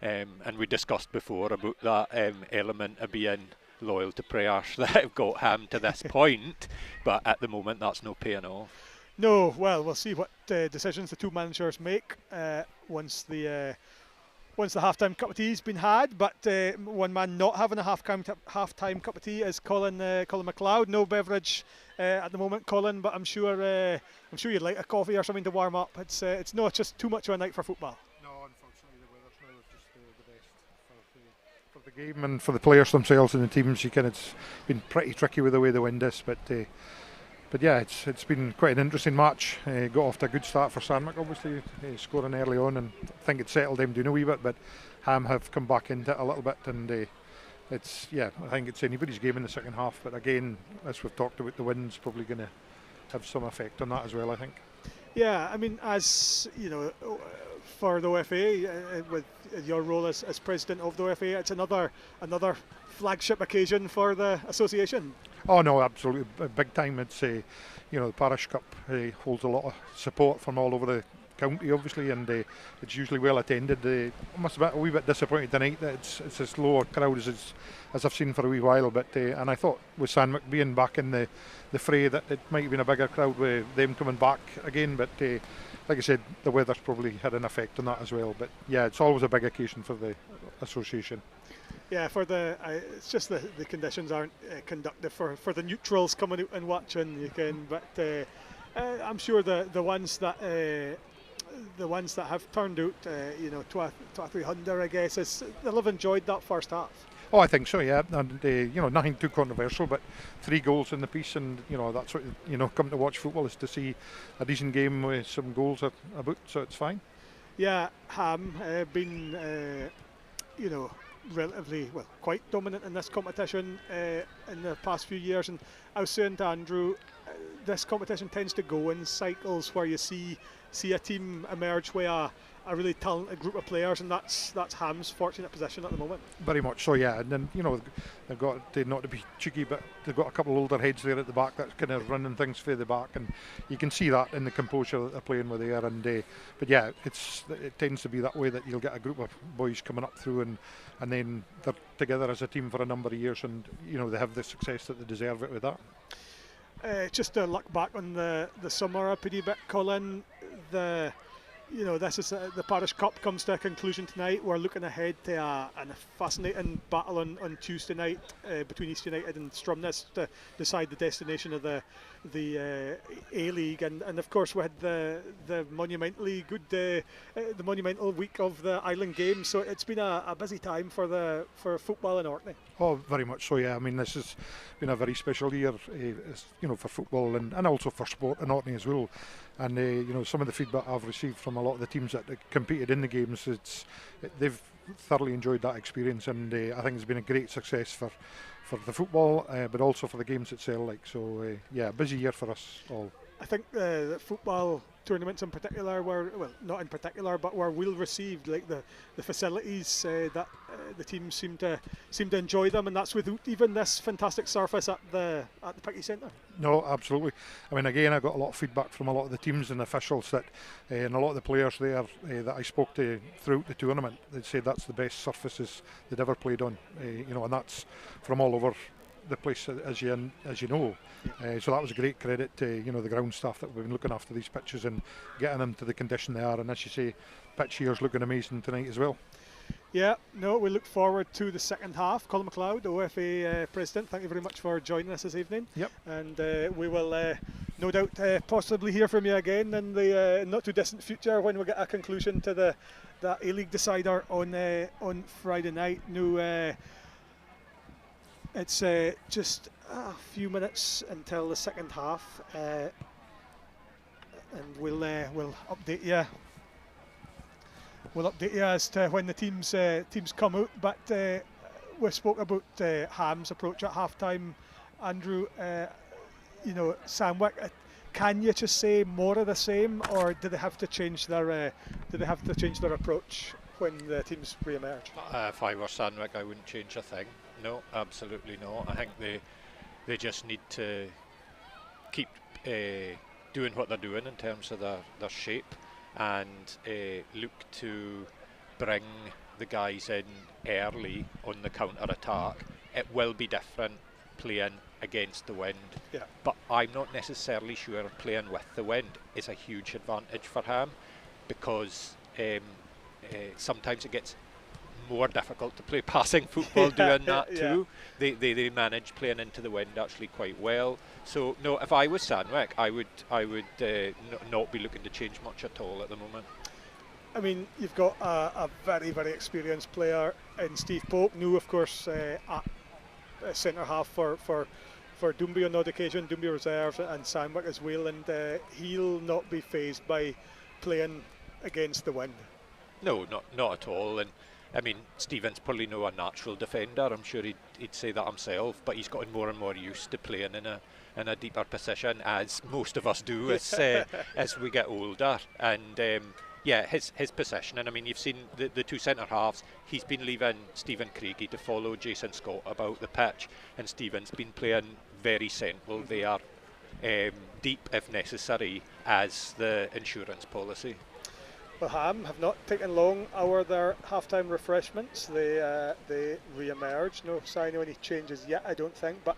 And we discussed before about that element of being loyal to prayers that have got Ham to this point, but at the moment that's no paying off. No, well, we'll see what decisions the two managers make once the half-time cup of tea's been had. But one man not having a half-time cup of tea is Colin McLeod. No beverage at the moment, Colin, but I'm sure you'd like a coffee or something to warm up. It's not just too much of a night for football. No, unfortunately the weather's now just the best for the game and for the players themselves and the teams. It's been pretty tricky with the way the wind is, but yeah, it's been quite an interesting match. Got off to a good start for Sandwick, obviously, scoring early on, and I think it settled them down a wee bit, but Ham have come back into it a little bit, and I think it's anybody's game in the second half, but again, as we've talked about, the wind's probably going to have some effect on that as well, I think. Yeah, I mean, as you know, for the OFA, with your role as president of the OFA, it's another flagship occasion for the association. Oh no, absolutely, big time. It's the Parish Cup holds a lot of support from all over the county, obviously, and it's usually well attended. I must have been a wee bit disappointed tonight that it's as low a crowd as I've seen for a wee while, but and I thought with Sandwick being back in the fray that it might have been a bigger crowd with them coming back again, but like I said, the weather's probably had an effect on that as well. But yeah, it's always a big occasion for the association. Yeah, it's just the conditions aren't conducive for the neutrals coming out and watching. You can, but I'm sure the ones that have turned out, 200, I guess, they'll have enjoyed that first half. Oh, I think so, yeah, and nothing too controversial, but 3 goals in the piece, and that's what come to watch football, is to see a decent game with some goals about, so it's fine. Yeah, Ham been relatively quite dominant in this competition in the past few years, and I was saying to Andrew, this competition tends to go in cycles where you see a team emerge with a really talented group of players, and that's Ham's fortunate position at the moment. Very much so, yeah. And then they've got, not to be cheeky, but they've got a couple of older heads there at the back that's kind of running things through the back, and you can see that in the composure that they're playing with there. And but yeah, it tends to be that way, that you'll get a group of boys coming up through, and then they're together as a team for a number of years, and they have the success that they deserve it with that. Just to look back on the summer a pretty bit, Colin, this is the Parish Cup comes to a conclusion tonight. We're looking ahead to a fascinating battle on Tuesday night between East United and Stromness to decide the destination of the A-League, and of course we had the monumentally good the monumental week of the Island Games, so it's been a busy time for football in Orkney. Oh, very much so, yeah. I mean, this has been a very special year, for football and also for sport in Orkney as well. And some of the feedback I've received from a lot of the teams that competed in the games, they've thoroughly enjoyed that experience, and I think it's been a great success for the football, but also for the games itself. So, busy year for us all. I think the football tournaments in particular were, well, not in particular, but were well received. Like the facilities that the teams seem to enjoy them, and that's without even this fantastic surface at the Picky Centre. No, absolutely. I mean, again, I got a lot of feedback from a lot of the teams and officials that, and a lot of the players there that I spoke to throughout the tournament. They said that's the best surfaces they'd ever played on. And that's from all over the place, as you know. So that was a great credit to the ground staff that we've been looking after these pitches and getting them to the condition they are. And as you say, pitch here's looking amazing tonight as well. Yeah, no, we look forward to the second half. Colin McLeod, OFA President, thank you very much for joining us this evening. Yep. And we will no doubt possibly hear from you again in the not too distant future when we get a conclusion to the A-League decider on Friday night. No, it's just a few minutes until the second half, and we'll update you. We'll update you as to when the teams come out. But we spoke about Ham's approach at half-time, Andrew. Sandwick. Can you just say more of the same, or do they have to change their approach when the teams re-emerge? If I were Sandwick, I wouldn't change a thing. No, absolutely not. I think they just need to keep doing what they're doing in terms of their shape, and look to bring the guys in early on the counter-attack. It will be different playing against the wind, yeah. But I'm not necessarily sure playing with the wind is a huge advantage for Ham, because sometimes it gets more difficult to play passing football doing that too. They manage playing into the wind actually quite well. So no, if I was Sandwick, I would not be looking to change much at all at the moment. I mean, you've got a very, very experienced player in Steve Pope, new, of course, at centre half for Doumbia on odd occasion, Doumbia reserves and Sandwick as well, and he'll not be phased by playing against the wind. No, not at all. And I mean, Stephen's probably no unnatural defender. I'm sure he'd say that himself, but he's gotten more and more used to playing in a deeper position, as most of us do as we get older. And yeah, his positioning. I mean, you've seen the two centre halves. He's been leaving Stephen Craigie to follow Jason Scott about the pitch, and Stephen's been playing very central there, deep if necessary, as the insurance policy. Well, Ham have not taken long over their half-time refreshments. They re-emerge. No sign of any changes yet, I don't think. But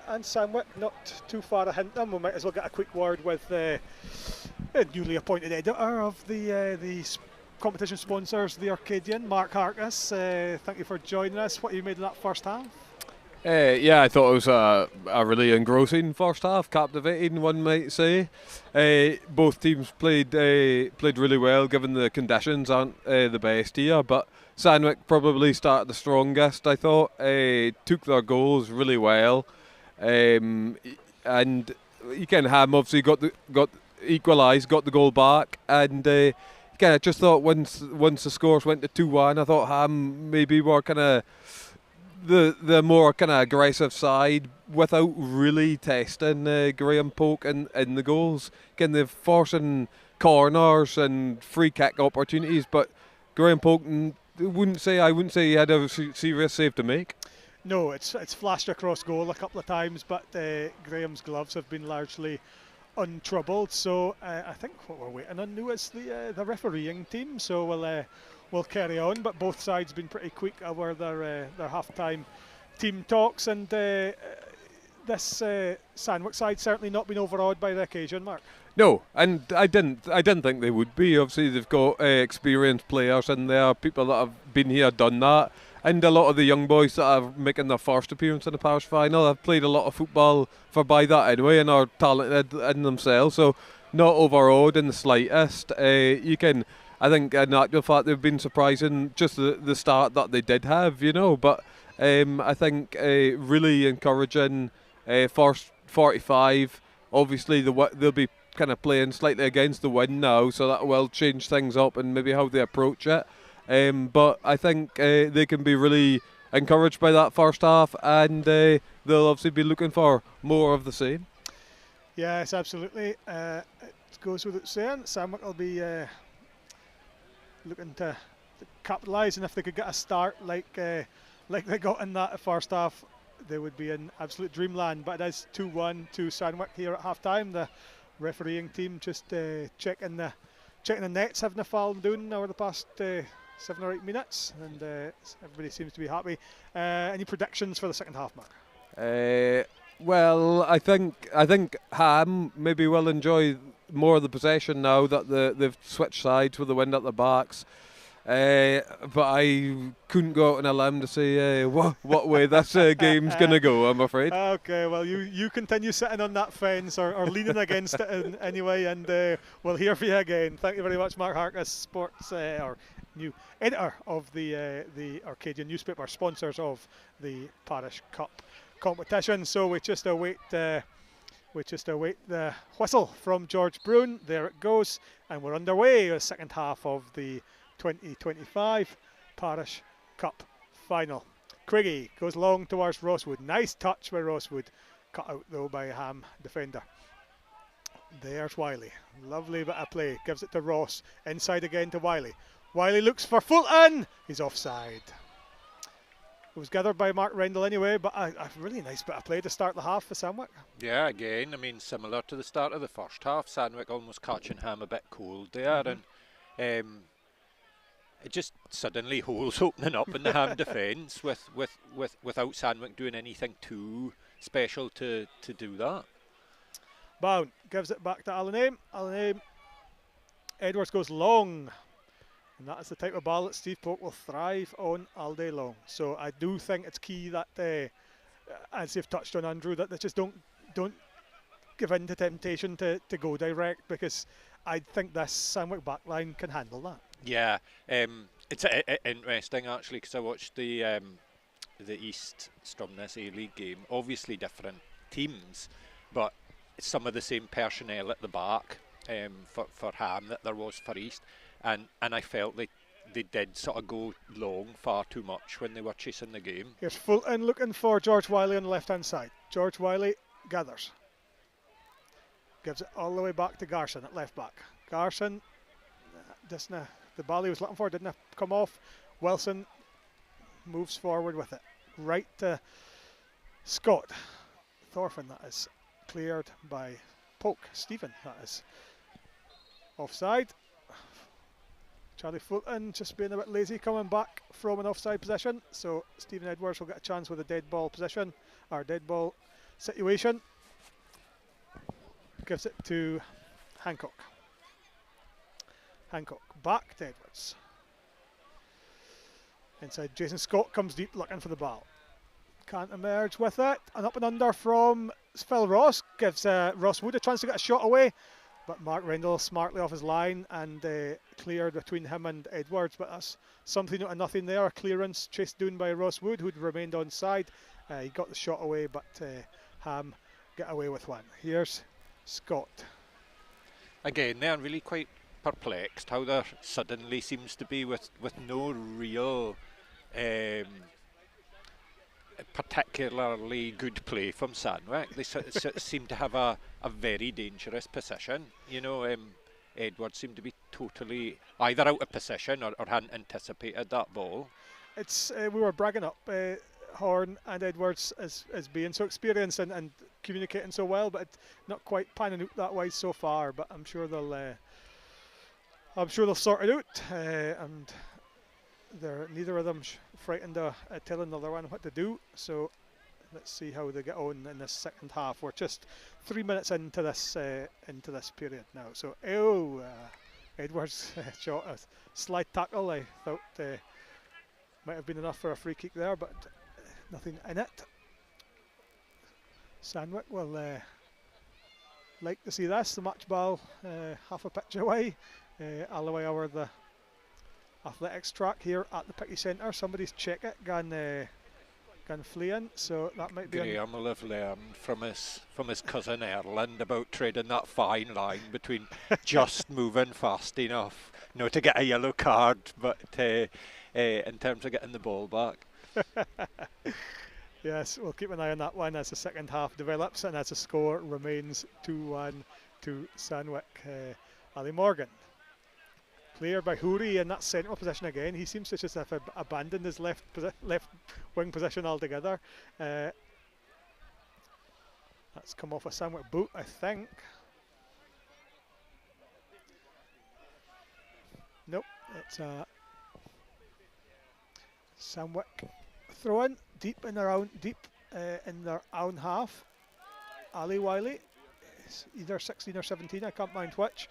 and Sandwick not too far ahead them. We might as well get a quick word with the newly appointed editor of the competition sponsors, the Arcadian, Mark Harkness. Thank you for joining us. What you made of that first half? Yeah, I thought it was a really engrossing first half, captivating, one might say. Both teams played really well, given the conditions aren't the best here. But Sandwick probably started the strongest, I thought. Took their goals really well, and you kind of Ham obviously got equalised, got the goal back, and I just thought once the scores went to 2-1, I thought Ham maybe were kind of the more kind of aggressive side without really testing Graham Polk in the goals. Again, they're forcing corners and free kick opportunities, but Graham Polk I wouldn't say he had a serious save to make. No, it's flashed across goal a couple of times, but Graham's gloves have been largely untroubled. So I think what we're waiting on now is the refereeing team. So we'll carry on, but both sides been pretty quick over their half-time team talks, and this Sandwick side certainly not been overawed by the occasion, Mark. No, and I didn't think they would be. Obviously, they've got experienced players in there, people that have been here, done that, and a lot of the young boys that are making their first appearance in the parish final have played a lot of football for by that anyway, and are talented in themselves. So not overawed in the slightest. I think in actual fact they've been surprising, just the start that they did have, but I think really encouraging first 45. Obviously they'll be kind of playing slightly against the wind now, so that will change things up and maybe how they approach it. But I think they can be really encouraged by that first half, and they'll obviously be looking for more of the same. Yes, absolutely. It goes without saying, Sandwick will be looking to capitalise, and if they could get a start like they got in that first half, they would be in absolute dreamland. But it is 2-1 to Sandwick here at half time. The refereeing team just checking the nets, having a foul down over the past 7 or 8 minutes, and everybody seems to be happy. Any predictions for the second half, Mark? Well, I think Ham maybe will enjoy more of the possession now that they've switched sides with the wind at their backs. But I couldn't go out on a limb to say what way this game's going to go, I'm afraid. Okay, well, you continue sitting on that fence or leaning against it anyway, and we'll hear from you again. Thank you very much, Mark Harkness, sports or new editor of the Arcadian newspaper, sponsors of the Parish Cup competition. So we just await the whistle from George Brune. There it goes, and we're underway with the second half of the 2025 Parish Cup Final. Craigie goes long towards Rosswood. Nice touch by Rosswood, cut out though by a Ham defender. There's Wiley, lovely bit of play, gives it to Ross, inside again to Wiley. Wiley looks for Fulton, he's offside. It was gathered by Mark Rendell anyway, but a really nice bit of play to start the half for Sandwick. Yeah, again, I mean, similar to the start of the first half, Sandwick almost catching Ham a bit cold there, and it just suddenly holes opening up in the Ham defence without Sandwick doing anything too special to do that. Bound gives it back to Alan Aim. Alan Aim. Edwards goes long. And that is the type of ball that Steve Polk will thrive on all day long. So I do think it's key that, as you've touched on, Andrew, that they just don't give in to temptation to go direct, because I think this Sandwich backline can handle that. Yeah, it's interesting actually because I watched the East Stromness A-League game. Obviously different teams, but some of the same personnel at the back for Ham that there was for East, and I felt they did sort of go long far too much when they were chasing the game. Here's Fulton looking for George Wiley on the left-hand side. George Wiley gathers. Gives it all the way back to Garson at left back. Garson, the ball he was looking for didn't come off. Wilson moves forward with it. Right to Scott. Thorfinn, that is. Cleared by Polk. Stephen, that is. Offside. Charlie Fulton just being a bit lazy coming back from an offside position. So Stephen Edwards will get a chance with a dead ball position, or dead ball situation. Gives it to Hancock. Hancock back to Edwards. Inside, Jason Scott comes deep looking for the ball. Can't emerge with it. An up and under from Phil Ross. Gives Ross Wood a chance to get a shot away. But Mark Rendell smartly off his line and cleared between him and Edwards. But that's something out of nothing there. A clearance chased down by Ross Wood, who'd remained on side. He got the shot away, but Ham get away with one. Here's Scott. Again, they're really quite perplexed how there suddenly seems to be with no real particularly good play from Sandwich. They seem to have a very dangerous position. You know, Edwards seemed to be totally either out of position or hadn't anticipated that ball. It's we were bragging up Horn and Edwards as being so experienced and communicating so well, but not quite panning out that way so far. But I'm sure they'll sort it out, and they're neither of them frightened of telling the other one what to do. So let's see how they get on in this second half. We're just 3 minutes into this period now. So Edwards shot a slide tackle. I thought might have been enough for a free kick there, but nothing in it. Sandwich will like to see this. The match ball half a pitch away, all the way over the athletics track here at the Picky Centre. Somebody's check it, gone fleeing, so that might be. Graham will have learned from his cousin Erland about trading that fine line between just moving fast enough, to get a yellow card, but in terms of getting the ball back. Yes, we'll keep an eye on that one as the second half develops and as the score remains 2-1 to Sandwich. Ali Morgan. Cleared by Hoori in that central position again. He seems to just have abandoned his left wing position altogether. That's come off a Sandwich boot, I think. Nope, it's a Sandwich throw in deep in their own half. Ali Wiley, either 16 or 17, I can't mind which.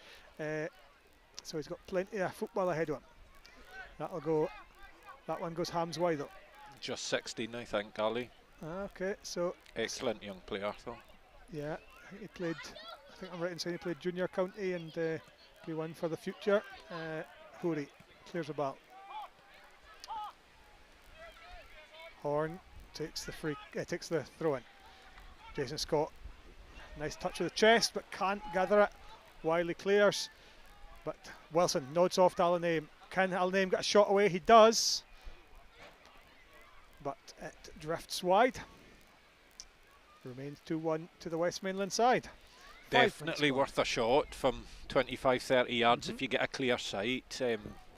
So he's got plenty of football ahead of him. That one goes Ham's way though. Just 16, I think, Ali. Okay, so excellent young player though. Yeah, I think I'm right in saying he played junior county and be one for the future. Hoori clears the ball. Horn takes the throw in. Jason Scott, nice touch of the chest, but can't gather it. Wiley clears, but Wilson nods off to Alan. Can Alan get a shot away? He does, but it drifts wide. Remains 2-1 to the West Mainland side. Definitely worth a shot from 25-30 yards if you get a clear sight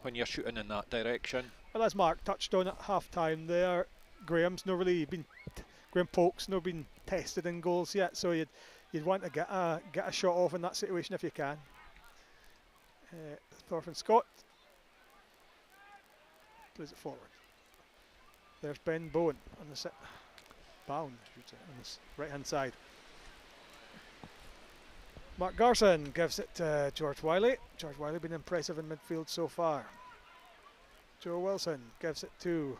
when you're shooting in that direction. Well, as Mark touched on at half time there, Graham Polk's not been tested in goals yet, so you'd want to get a shot off in that situation if you can. Thorfinn Scott plays it forward. There's Ben Bowen on the on the right hand side. Mark Garson gives it to George Wiley. George Wiley been impressive in midfield so far. Joe Wilson gives it to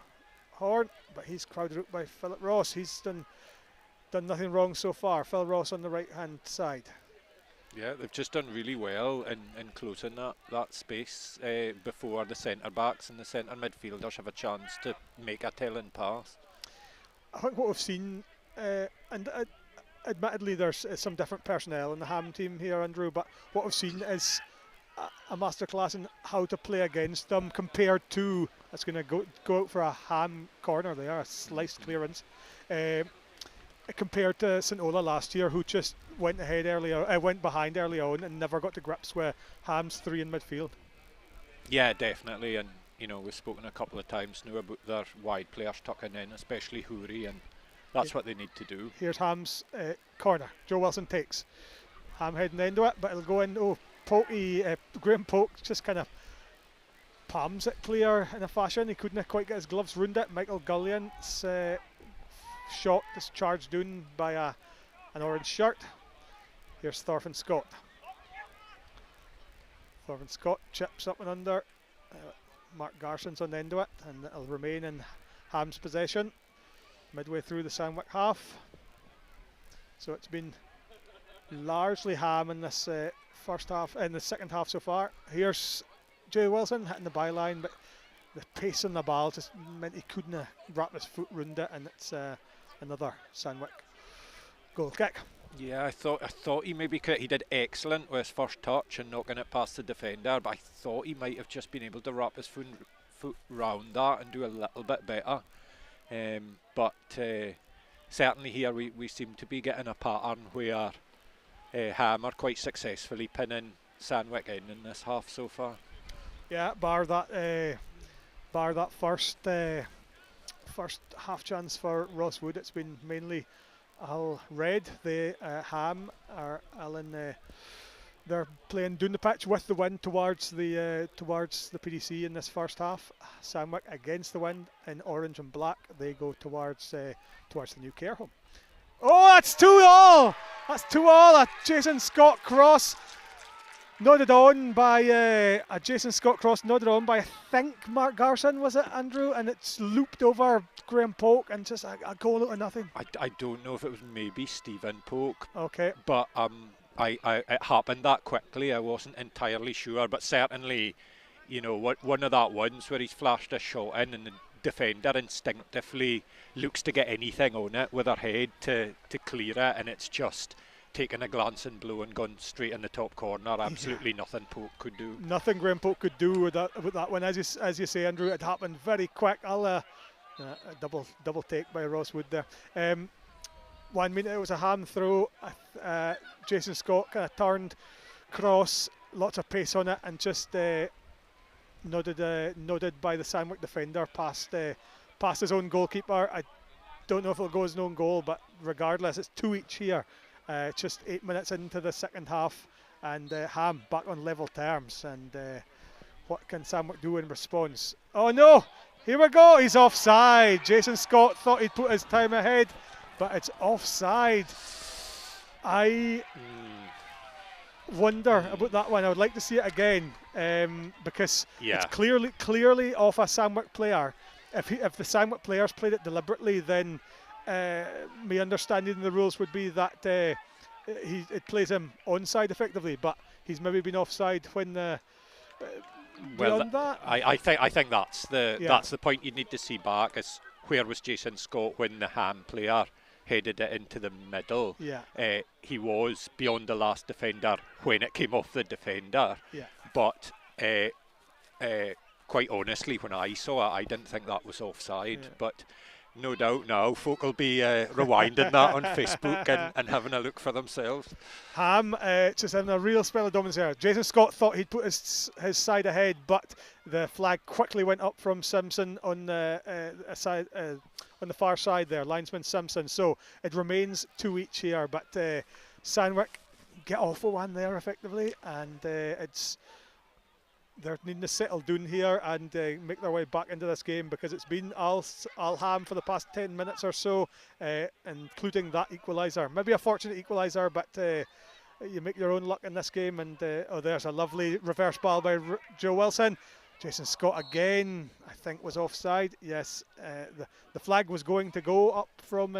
Horn, but he's crowded out by Philip Ross. He's done nothing wrong so far. Phil Ross on the right hand side. Yeah, they've just done really well in closing that space before the centre backs and the centre midfielders have a chance to make a telling pass. I think what we've seen, and admittedly there's some different personnel in the Ham team here, Andrew, but what we've seen is a masterclass in how to play against them compared to, it's going to go out for a Ham corner there, a sliced clearance, compared to St Ola last year, who just went behind early on and never got to grips with Ham's three in midfield. Yeah, definitely, and we've spoken a couple of times now about their wide players tucking in, especially Houri, and that's what they need to do. Here's Ham's corner. Joe Wilson takes. Ham heading into it, but it'll go in. Graham Polk just kind of palms it clear in a fashion. He couldn't quite get his gloves round it. Michael Gulliant's shot is charged down by an orange shirt. Here's Thorfinn Scott. Thorfinn Scott chips up and under. Mark Garson's on the end of it, and it'll remain in Ham's possession midway through the Sandwick half. So it's been largely Ham in this first half, in the second half so far. Here's Joe Wilson hitting the byline, but the pace on the ball just meant he couldn't wrap his foot round it, and it's another Sandwick goal kick. Yeah, I thought he maybe he did excellent with his first touch and knocking it past the defender, but I thought he might have just been able to wrap his foot round that and do a little bit better. But certainly here we seem to be getting a pattern where Ham are quite successfully pinning Sandwick in this half so far. Yeah, bar that first half chance for Ross Wood, it's been mainly all red. The Ham are they're playing down the pitch with the wind towards the PDC in this first half. Sandwick against the wind in orange and black. They go towards the new care home. Oh, that's 2-all. That's 2-all. A Jason Scott cross nodded on by I think Mark Garson, was it, Andrew? And it's looped over Graham Polk and just a goal out of nothing. I don't know if it was maybe Stephen Polk. Okay. But it happened that quickly. I wasn't entirely sure, but certainly, one of that ones where he's flashed a shot in and the defender instinctively looks to get anything on it with her head to clear it, and it's just taken a glance and blow and gone straight in the top corner. Absolutely nothing Polk could do. Nothing Graham Polk could do with that one. As you say, Andrew, it happened very quick. A double take by Ross Wood there. 1 minute it was a Ham throw. Jason Scott kind of turned, cross, lots of pace on it, and just nodded by the Sandwick defender past his own goalkeeper. I don't know if it'll go as an own goal, but regardless, it's 2 each here. Just 8 minutes into the second half, and Ham back on level terms. And what can Sandwick do in response? Oh no! Here we go. He's offside. Jason Scott thought he'd put his time ahead, but it's offside. I wonder about that one. I would like to see it again, because it's clearly off a Sandwick player. If the Sandwick players played it deliberately, then my understanding of the rules would be that it plays him onside effectively, but he's maybe been offside when. I think that's the point you need to see back, is where was Jason Scott when the Ham player headed it into the middle. He was beyond the last defender when it came off the defender, but quite honestly, when I saw it, I didn't think that was offside. But no doubt now folk will be rewinding that on Facebook and having a look for themselves. Ham just having a real spell of dominance here. Jason Scott thought he'd put his side ahead, but the flag quickly went up from Simpson on the far side there, linesman Simpson. So it remains 2 each here, but Sandwick get off with one there effectively, and they're needing to settle down here and make their way back into this game, because it's been all Ham for the past 10 minutes or so, including that equaliser. Maybe a fortunate equaliser, but you make your own luck in this game. And there's a lovely reverse ball by Joe Wilson. Jason Scott again, I think, was offside. Yes, the flag was going to go up from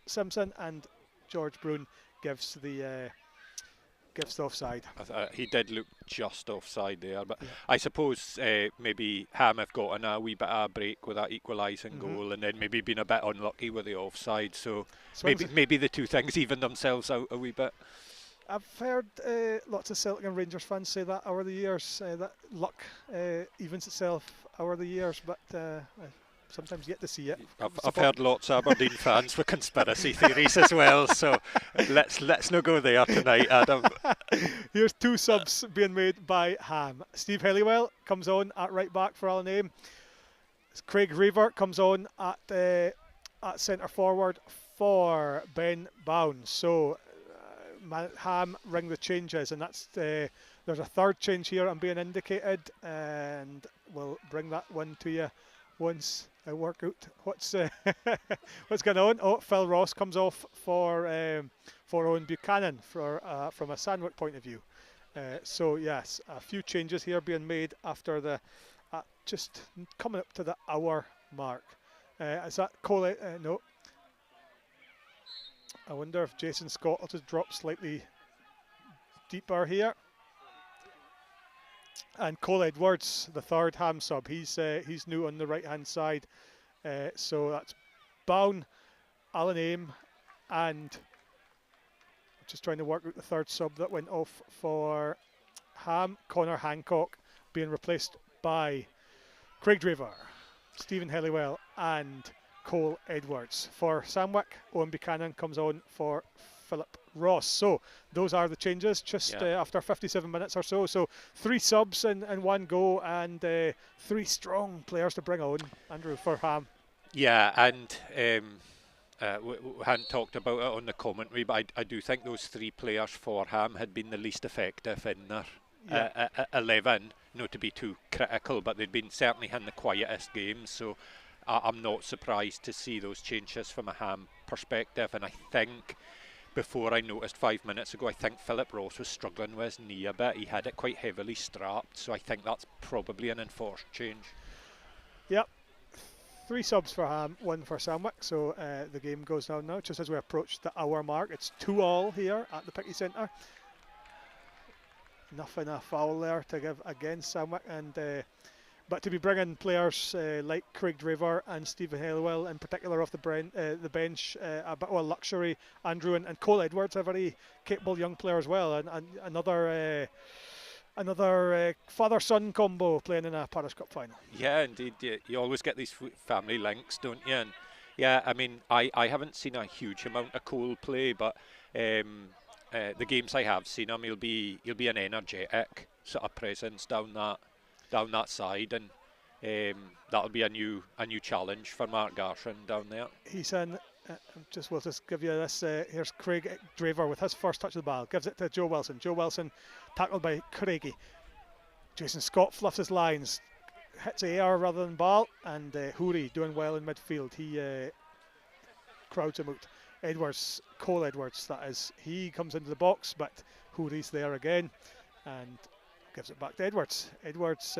Simpson, and George Brune gives the gives the offside. He did look just offside there, but Yeah. I suppose maybe Ham have gotten a wee bit of a break with that equalising goal, and then maybe been a bit unlucky with the offside. So maybe the two things even themselves out a wee bit. I've heard lots of Celtic and Rangers fans say that over the years, that luck evens itself over the years, but sometimes yet to see it. I've heard lots of Aberdeen fans with conspiracy theories as well, so let's not go there tonight, Adam. Here's two subs being made by Ham. Steve Helliwell comes on at right back for Alan Aim. Craig Reaver comes on at centre forward for Ben Bounds. So Ham ring the changes, and that's there's a third change here I'm being indicated, and we'll bring that one to you once I work out what's going on. Oh, Phil Ross comes off for Owen Buchanan from a Sandwick point of view. So yes, a few changes here being made after the just coming up to the hour mark. Is that Cole? No. I wonder if Jason Scott will just drop slightly deeper here. And Cole Edwards, the third Ham sub, he's new on the right hand side. So that's Bown, Alan Aim, and just trying to work out the third sub that went off for Ham. Connor Hancock being replaced by Craig Draver, Stephen Helliwell, and Cole Edwards. For Samwick, Owen Buchanan comes on for Philip Ross. So those are the changes just after 57 minutes or so. So 3 subs in one go, and 3 strong players to bring on, Andrew, for Ham. Yeah, and we hadn't talked about it on the commentary, but I do think those 3 players for Ham had been the least effective in their 11. Not to be too critical, but they'd been certainly in the quietest games. So I'm not surprised to see those changes from a Ham perspective. And I think, before I noticed 5 minutes ago, I think Philip Ross was struggling with his knee a bit. He had it quite heavily strapped, so I think that's probably an enforced change. Yep. 3 subs for Ham, 1 for Samwick. So the game goes down now, just as we approach the hour mark. It's 2-2 here at the Picky Centre. Nothing a foul there to give against Samwick, and but to be bringing players like Craig Draver and Stephen Helliwell in particular off the bench, a bit of a luxury. Andrew and Cole Edwards, a very capable young player as well, and another father-son combo playing in a Parish Cup Final. Yeah, indeed. You always get these family links, don't you? And yeah, I mean, I haven't seen a huge amount of Cole play, but the games I have seen him, he'll be an energetic sort of presence down that side, and that'll be a new challenge for Mark Garson down there. He's in. We'll just give you this. Here's Craig Draver with his first touch of the ball. Gives it to Joe Wilson. Joe Wilson tackled by Craigie. Jason Scott fluffs his lines, hits the air rather than ball, and Houri doing well in midfield. He crowds him out. Edwards, Cole Edwards, that is. He comes into the box, but Houri's there again, and gives it back to Edwards. Edwards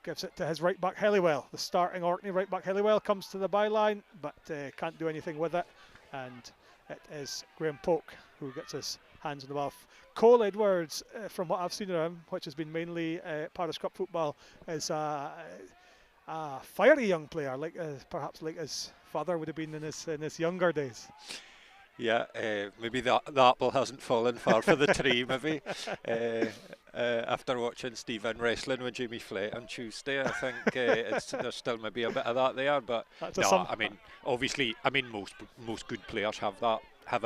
gives it to his right back Helliwell. The starting Orkney right back Helliwell comes to the byline, but can't do anything with it, and it is Graham Polk who gets his hands on the ball. Cole Edwards, from what I've seen of him, which has been mainly Parish Cup football, is a fiery young player, like perhaps like his father would have been in his younger days. Yeah, maybe the apple hasn't fallen far for the tree, maybe. After watching Stephen wrestling with Jamie Flett on Tuesday, I think there's still maybe a bit of that there. But no, I mean, obviously, most good players have a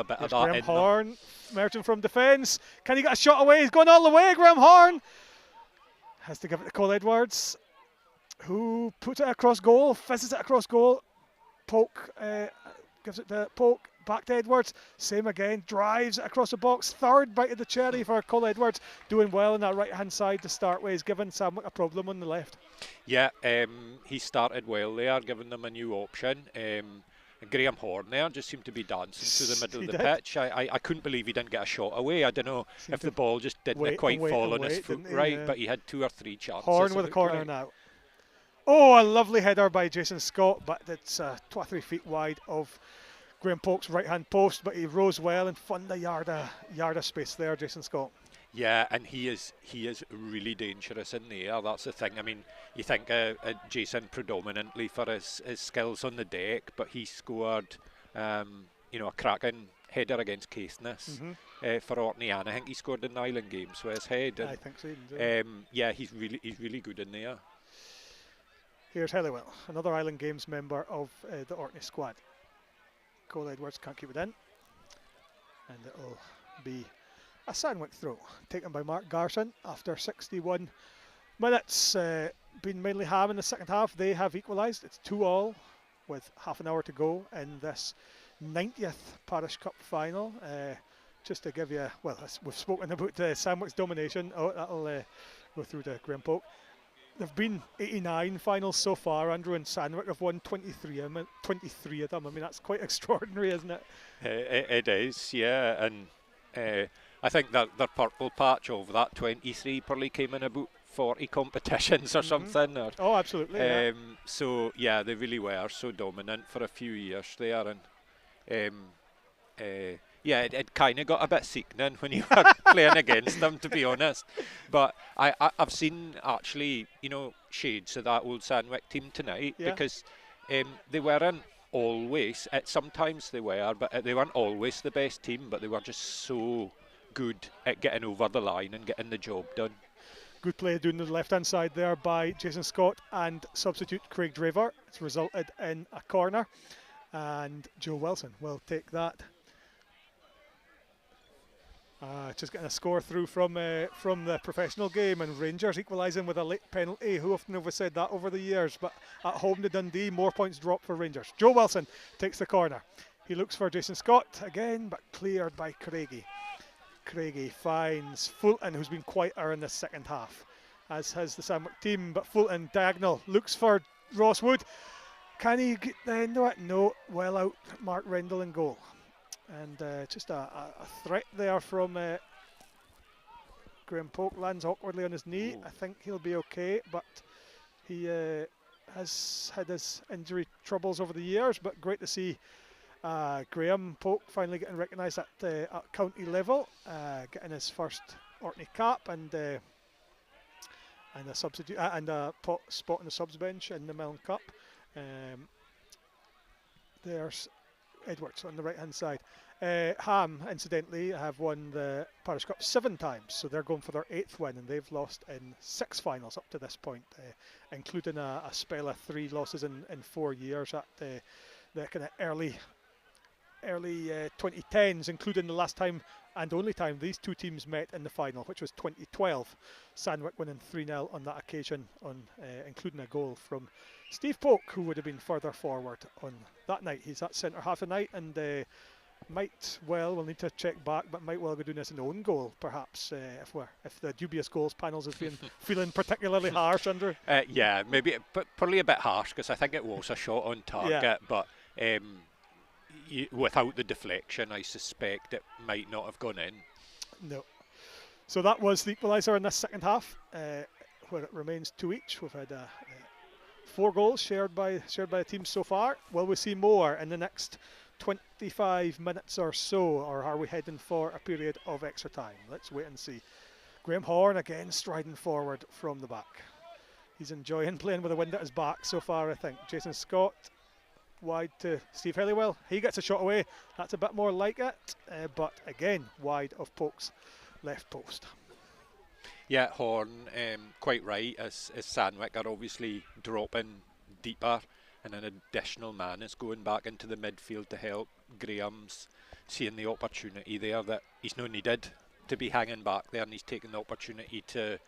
bit of that Graham in Horn them. emerging from defence. Can he get a shot away? He's going all the way. Graham Horn has to give it to Cole Edwards, who puts it across goal, fizzes it across goal. Polk gives it to Polk. Back to Edwards, same again, drives it across the box. Third bite of the cherry for Cole Edwards, doing well on that right hand side to start with. He's given Samwick a problem on the left. Yeah, he started well there, giving them a new option. Graham Horn there just seemed to be dancing through the middle of the pitch. I couldn't believe he didn't get a shot away. I don't know if the ball just didn't quite fall on his foot right, but he had 2 or 3 chances. Horn with a corner now. Oh, a lovely header by Jason Scott, but it's 2 or 3 feet wide of Graham Polk's right-hand post, but he rose well and found a yard of space there, Jason Scott. Yeah, and he is really dangerous in the air. That's the thing. I mean, you think Jason predominantly for his skills on the deck, but he scored, a cracking header against Caithness for Orkney, and I think he scored in the Island Games with his head. And, I think so. yeah, he's really good in the air. Here's Helliwell, another Island Games member of the Orkney squad. Cole Edwards can't keep it in, and it'll be a Sandwick throw taken by Mark Garson after 61 minutes. Been mainly Ham in the second half. They have equalised. It's 2-2 with half an hour to go in this 90th Parish Cup final. Just to give you, well, we've spoken about Sandwick's domination. That'll go through to Graham Polk. There have been 89 finals so far, Andrew, and Sandwick have won 23 of them. I mean, that's quite extraordinary, isn't it? It is, yeah. And I think that their purple patch over that 23 probably came in about 40 competitions or something. Or, oh, absolutely. Yeah. So, yeah, they really were so dominant for a few years there. And yeah, it kind of got a bit sickening when you were playing against them, to be honest. But I've seen actually, shades of that old Sandwick team tonight, because they weren't always, sometimes they were, but they weren't always the best team, but they were just so good at getting over the line and getting the job done. Good play doing the left-hand side there by Jason Scott and substitute Craig Draver. It's resulted in a corner, and Joe Wilson will take that. Just getting a score through from the professional game, and Rangers equalising with a late penalty. Who often have we said that over the years? But at home to Dundee, more points dropped for Rangers. Joe Wilson takes the corner. He looks for Jason Scott again, but cleared by Craigie. Craigie finds Fulton, who's been quieter in the second half, as has the Sandwick team. But Fulton, diagonal, looks for Ross Wood. Can he get the end of it? No, well out. Mark Rendell in goal. And just a threat there from Graham Polk. Lands awkwardly on his knee. Ooh. I think he'll be okay, but he has had his injury troubles over the years. But great to see Graham Polk finally getting recognised at county level, getting his first Orkney cap and a substitute and a spot on the subs bench in the Mellon Cup. There's Edwards on the right hand side. Ham, incidentally, have won the Parish Cup 7 times, so they're going for their 8th win, and they've lost in 6 finals up to this point, including a spell of 3 losses in 4 years at the kind of early 2010s, including the last time and only time these two teams met in the final, which was 2012. Sandwick winning 3-0 on that occasion, including a goal from Steve Polk, who would have been further forward on that night. He's at centre half tonight, and we'll need to check back, but might well be doing this an own goal, perhaps, if the dubious goals panels has been feeling particularly harsh, Andrew. Yeah, maybe, but probably a bit harsh, because I think it was a shot on target, but without the deflection, I suspect it might not have gone in. No. So that was the equaliser in this second half, where it remains 2 each. We've had 4 goals shared by the team so far. Will we see more in the next 25 minutes or so, or are we heading for a period of extra time? Let's wait and see. Graham Horn again striding forward from the back. He's enjoying playing with the wind at his back so far, I think. Jason Scott wide to Steve Helliwell. He gets a shot away. That's a bit more like it, but again wide of Polk's left post. Yeah, Horn, quite right, as Sandwick are obviously dropping deeper, and an additional man is going back into the midfield to help. Graham's seeing the opportunity there that he's not needed to be hanging back there, and he's taking the opportunity to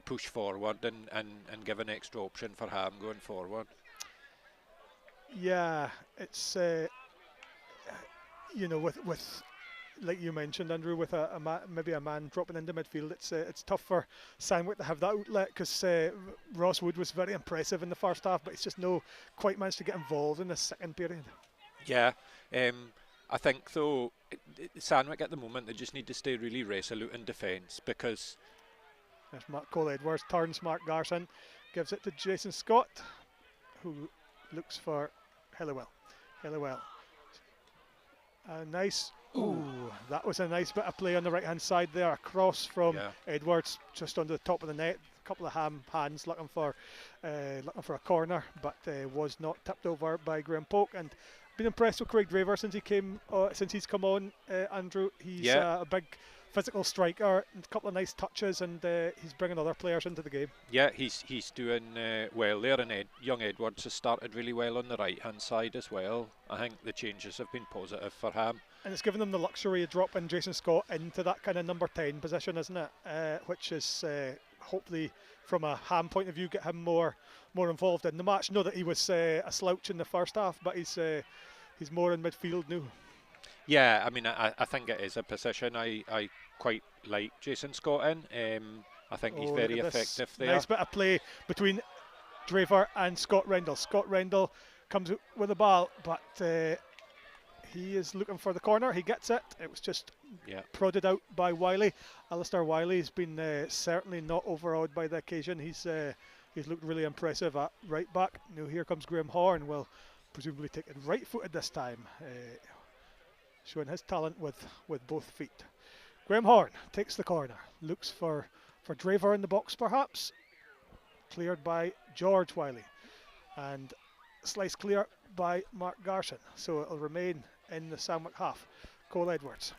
push forward and give an extra option for Ham going forward. Yeah, it's with like you mentioned, Andrew, with maybe a man dropping into midfield, it's tough for Sandwick to have that outlet, because Ross Wood was very impressive in the first half, but he's just no quite managed to get involved in the second period. Yeah, I think though Sandwick at the moment, they just need to stay really resolute in defence, because there's Cole Edwards turns. Mark Garson gives it to Jason Scott, who looks for Helliwell. Helliwell A nice. Ooh, that was a nice bit of play on the right hand side there. A cross from Edwards just under the top of the net. A couple of hands looking for a corner, but was not tipped over by Graham Polk. And been impressed with Craig Draver since he's come on. Andrew, he's a big physical striker, and a couple of nice touches, and he's bringing other players into the game. Yeah, he's doing well there, and young Edwards has started really well on the right hand side as well. I think the changes have been positive for him. And it's given them the luxury of dropping Jason Scott into that kind of number 10 position, isn't it? Which is hopefully, from a Ham point of view, get him more involved in the match. Know that he was a slouch in the first half, but he's more in midfield now. Yeah, I mean, I think it is a position I quite like Jason Scott in. I think he's very effective there. Nice bit of play between Draver and Scott Rendell. Scott Rendell comes out with the ball, but he is looking for the corner. He gets it. It was just prodded out by Wiley. Alistair Wiley's been certainly not overawed by the occasion. He's looked really impressive at right back. Now here comes Graham Horn. Will presumably take it right-footed this time, showing his talent with both feet. Graham Horn takes the corner. Looks for Draver in the box perhaps. Cleared by George Wiley. And sliced clear by Mark Garson. So it'll remain in the Sandwick half. Cole Edwards.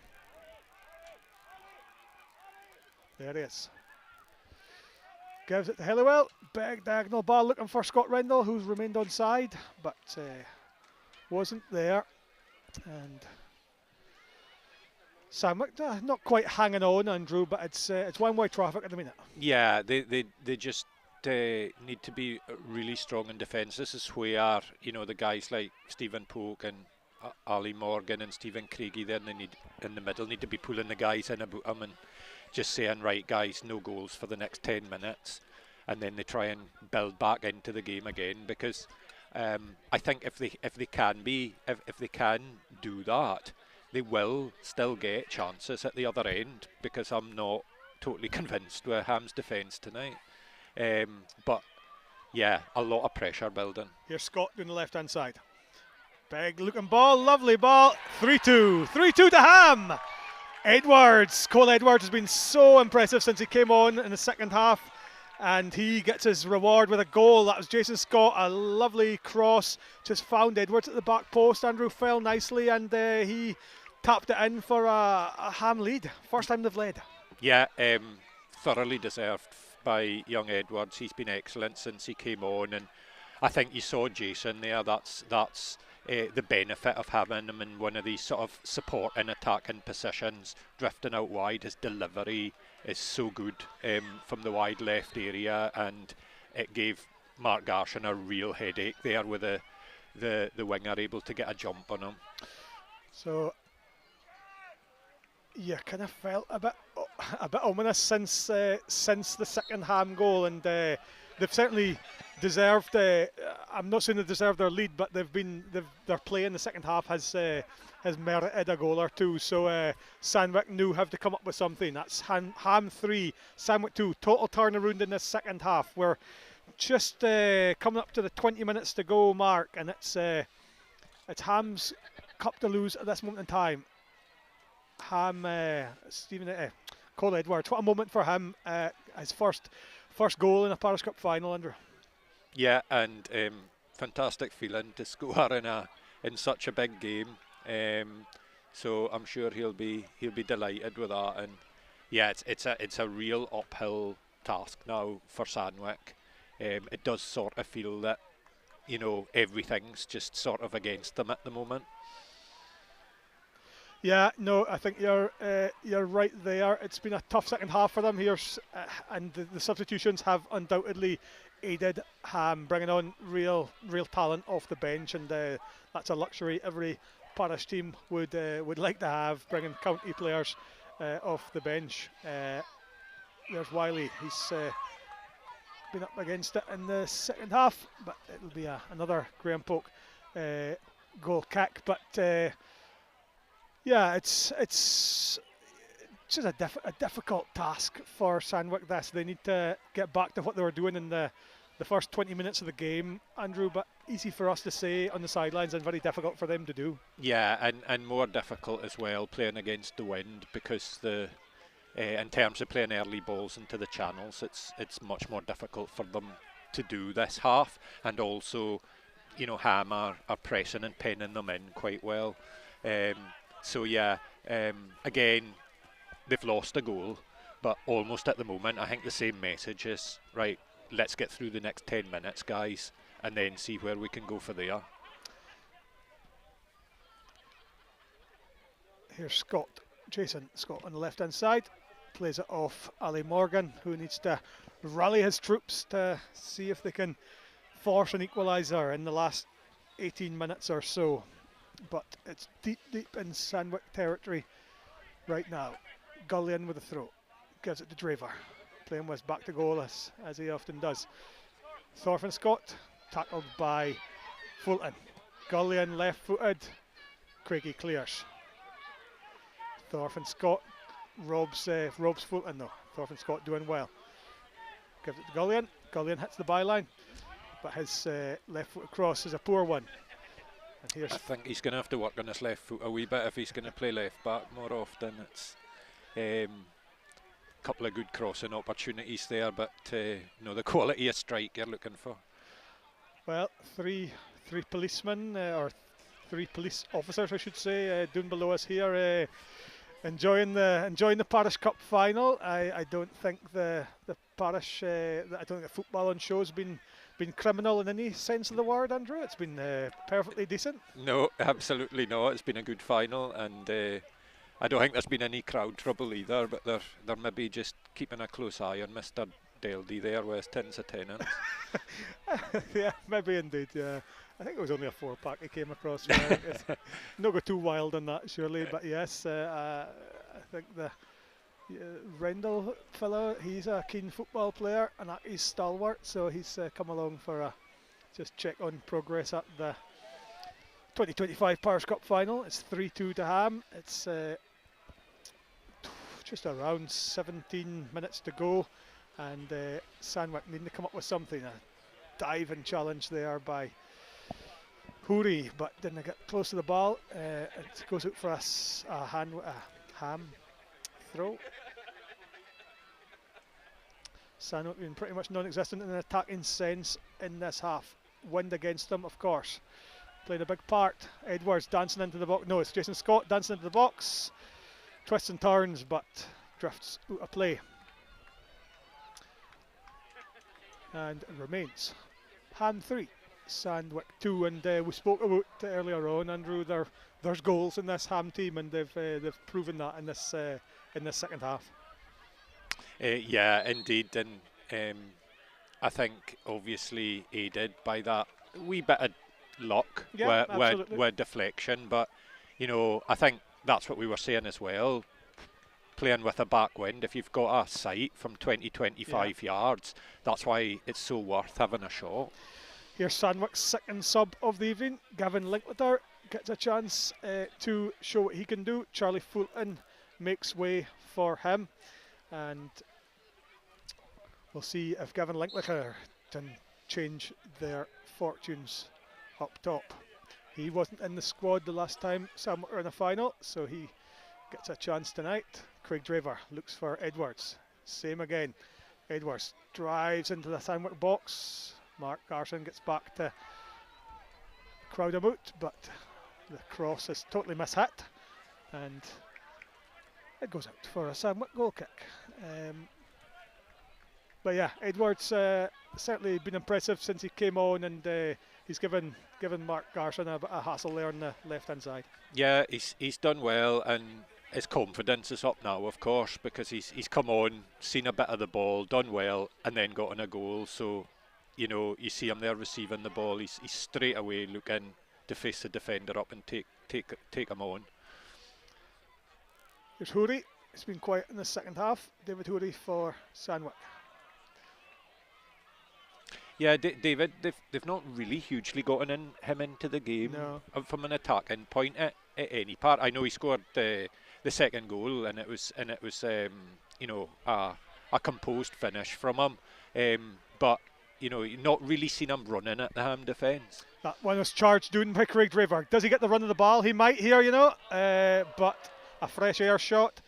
There it is. Gives it to Helliwell. Big diagonal ball looking for Scott Rendell, who's remained onside, but wasn't there. And Sandwick not quite hanging on, Andrew, but it's one-way traffic at the minute. Yeah, they just need to be really strong in defence. This is where the guys like Stephen Polk and Ali Morgan and Stephen Craigie there in the middle need to be pulling the guys in about them and just saying, right guys, no goals for the next 10 minutes, and then they try and build back into the game again, because I think if they can do that, they will still get chances at the other end, because I'm not totally convinced with Ham's defence tonight. But yeah, a lot of pressure building. Here's Scott down the left hand side. Big looking ball, lovely ball. 3-2. 3-2 to Ham. Cole Edwards has been so impressive since he came on in the second half, and he gets his reward with a goal. That was Jason Scott, a lovely cross, just found Edwards at the back post. Andrew fell nicely, and he tapped it in for a Ham lead. First time they've led. Yeah, thoroughly deserved by young Edwards. He's been excellent since he came on, and I think you saw Jason there. That's the benefit of having him in one of these sort of support and attacking positions, drifting out wide. His delivery is so good from the wide left area, and it gave Mark Garson a real headache there with the winger able to get a jump on him. So yeah, kind of felt a bit ominous since the second Ham goal, and they've certainly deserved. I'm not saying they deserve their lead, but their play in the second half has merited a goal or two. So Sandwick now have to come up with something. That's Ham 3, Sandwick 2. Total turnaround in the second half. We're just coming up to the 20 minutes to go mark, and it's Ham's cup to lose at this moment in time. Cole Edwards. What a moment for him! His first goal in a Parish Cup Final, Andrew. Yeah, and fantastic feeling to score in such a big game. So I'm sure he'll be delighted with that. And yeah, it's a real uphill task now for Sandwick. It does sort of feel that everything's just sort of against them at the moment. Yeah, no, I think you're right there. It's been a tough second half for them here, and the substitutions have undoubtedly aided Ham, bringing on real talent off the bench, and that's a luxury every Parish team would like to have, bringing county players off the bench. There's Wiley. He's been up against it in the second half, but it'll be another Graham Polk goal kick. But yeah, it's just a difficult task for Sandwick. They need to get back to what they were doing in the the first 20 minutes of the game, Andrew, but easy for us to say on the sidelines and very difficult for them to do. Yeah, and more difficult as well playing against the wind, because in terms of playing early balls into the channels, it's much more difficult for them to do this half, and also, Ham are pressing and pinning them in quite well. So yeah, again, they've lost a goal, but almost at the moment, I think the same message is, right, let's get through the next 10 minutes, guys, and then see where we can go for there. Here's Jason Scott on the left-hand side. Plays it off Ali Morgan, who needs to rally his troops to see if they can force an equaliser in the last 18 minutes or so. But it's deep in Sandwick territory right now. Gullion with a throw. Gives it to Draver. Playing with back to goal as he often does. Thorfinn Scott tackled by Fulton. Gullion left-footed. Craigie clears. Thorfinn Scott robs Fulton though. Thorfinn Scott doing well. Gives it to Gullion. Gullion hits the byline, but his left-footed cross is a poor one. And here's I think he's going to have to work on his left foot a wee bit if he's going to play left back more often. It's couple of good crossing opportunities there, but the quality of strike you're looking for. Well, three policemen or three police officers, I should say, down below us here, enjoying the Parish Cup Final. I don't think the parish, I don't think the football on show has been criminal in any sense of the word, Andrew. It's been perfectly decent. No, absolutely not. It's been a good final, and I don't think there's been any crowd trouble either, but they're maybe just keeping a close eye on Mr. Daldy there with his tins of tenants. Yeah, maybe indeed. Yeah, I think it was only a 4-pack he came across. Not go too wild on that, surely. But yes, I think the Rendell fellow, he's a keen football player and he's stalwart, so he's come along for a just check on progress at the 2025 Parish Cup Final. It's 3-2 to Ham. It's just around 17 minutes to go, and Sandwick needing to come up with something. A diving challenge there by Hoori, but didn't get close to the ball. It goes out for a Ham throw. Sandwick being pretty much non-existent in an attacking sense in this half. Wind against them, of course, playing a big part. Edwards dancing into the box. No, it's Jason Scott dancing into the box. Twists and turns, but drifts out of play. And it remains Ham 3, Sandwick 2. And we spoke about earlier on, Andrew, there's goals in this Ham team, and they've proven that in this second half. Yeah, indeed, and I think obviously aided by that wee bit of luck, with deflection, but I think that's what we were saying as well. Playing with a backwind, if you've got a sight from 20-25 yards, that's why it's so worth having a shot. Here's Sandwick's second sub of the evening. Gavin Linklater gets a chance to show what he can do. Charlie Fulton makes way for him, and we'll see if Gavin Linklater can change their fortunes up top. He wasn't in the squad the last time Sandwick were in the final, so he gets a chance tonight. Craig Draver looks for Edwards. Same again. Edwards drives into the Sandwick box. Mark Garson gets back to crowd about, but the cross is totally mishit, and it goes out for a Sandwick goal kick. But yeah, Edwards certainly been impressive since he came on, and he's given Mark Garson a hassle there on the left-hand side. Yeah, he's done well, and his confidence is up now, of course, because he's come on, seen a bit of the ball, done well, and then gotten a goal. So, you see him there receiving the ball. He's straight away looking to face the defender up and take him on. There's Hoori. It's been quiet in the second half. David Hoori for Sandwick. Yeah, David, they've not really hugely gotten him into the game from an attacking point at any part. I know he scored the second goal, and it was a composed finish from him. But you've not really seen him running at the Ham defence. That one was charged down by Craig Draver. Does he get the run of the ball? He might here, but a fresh air shot.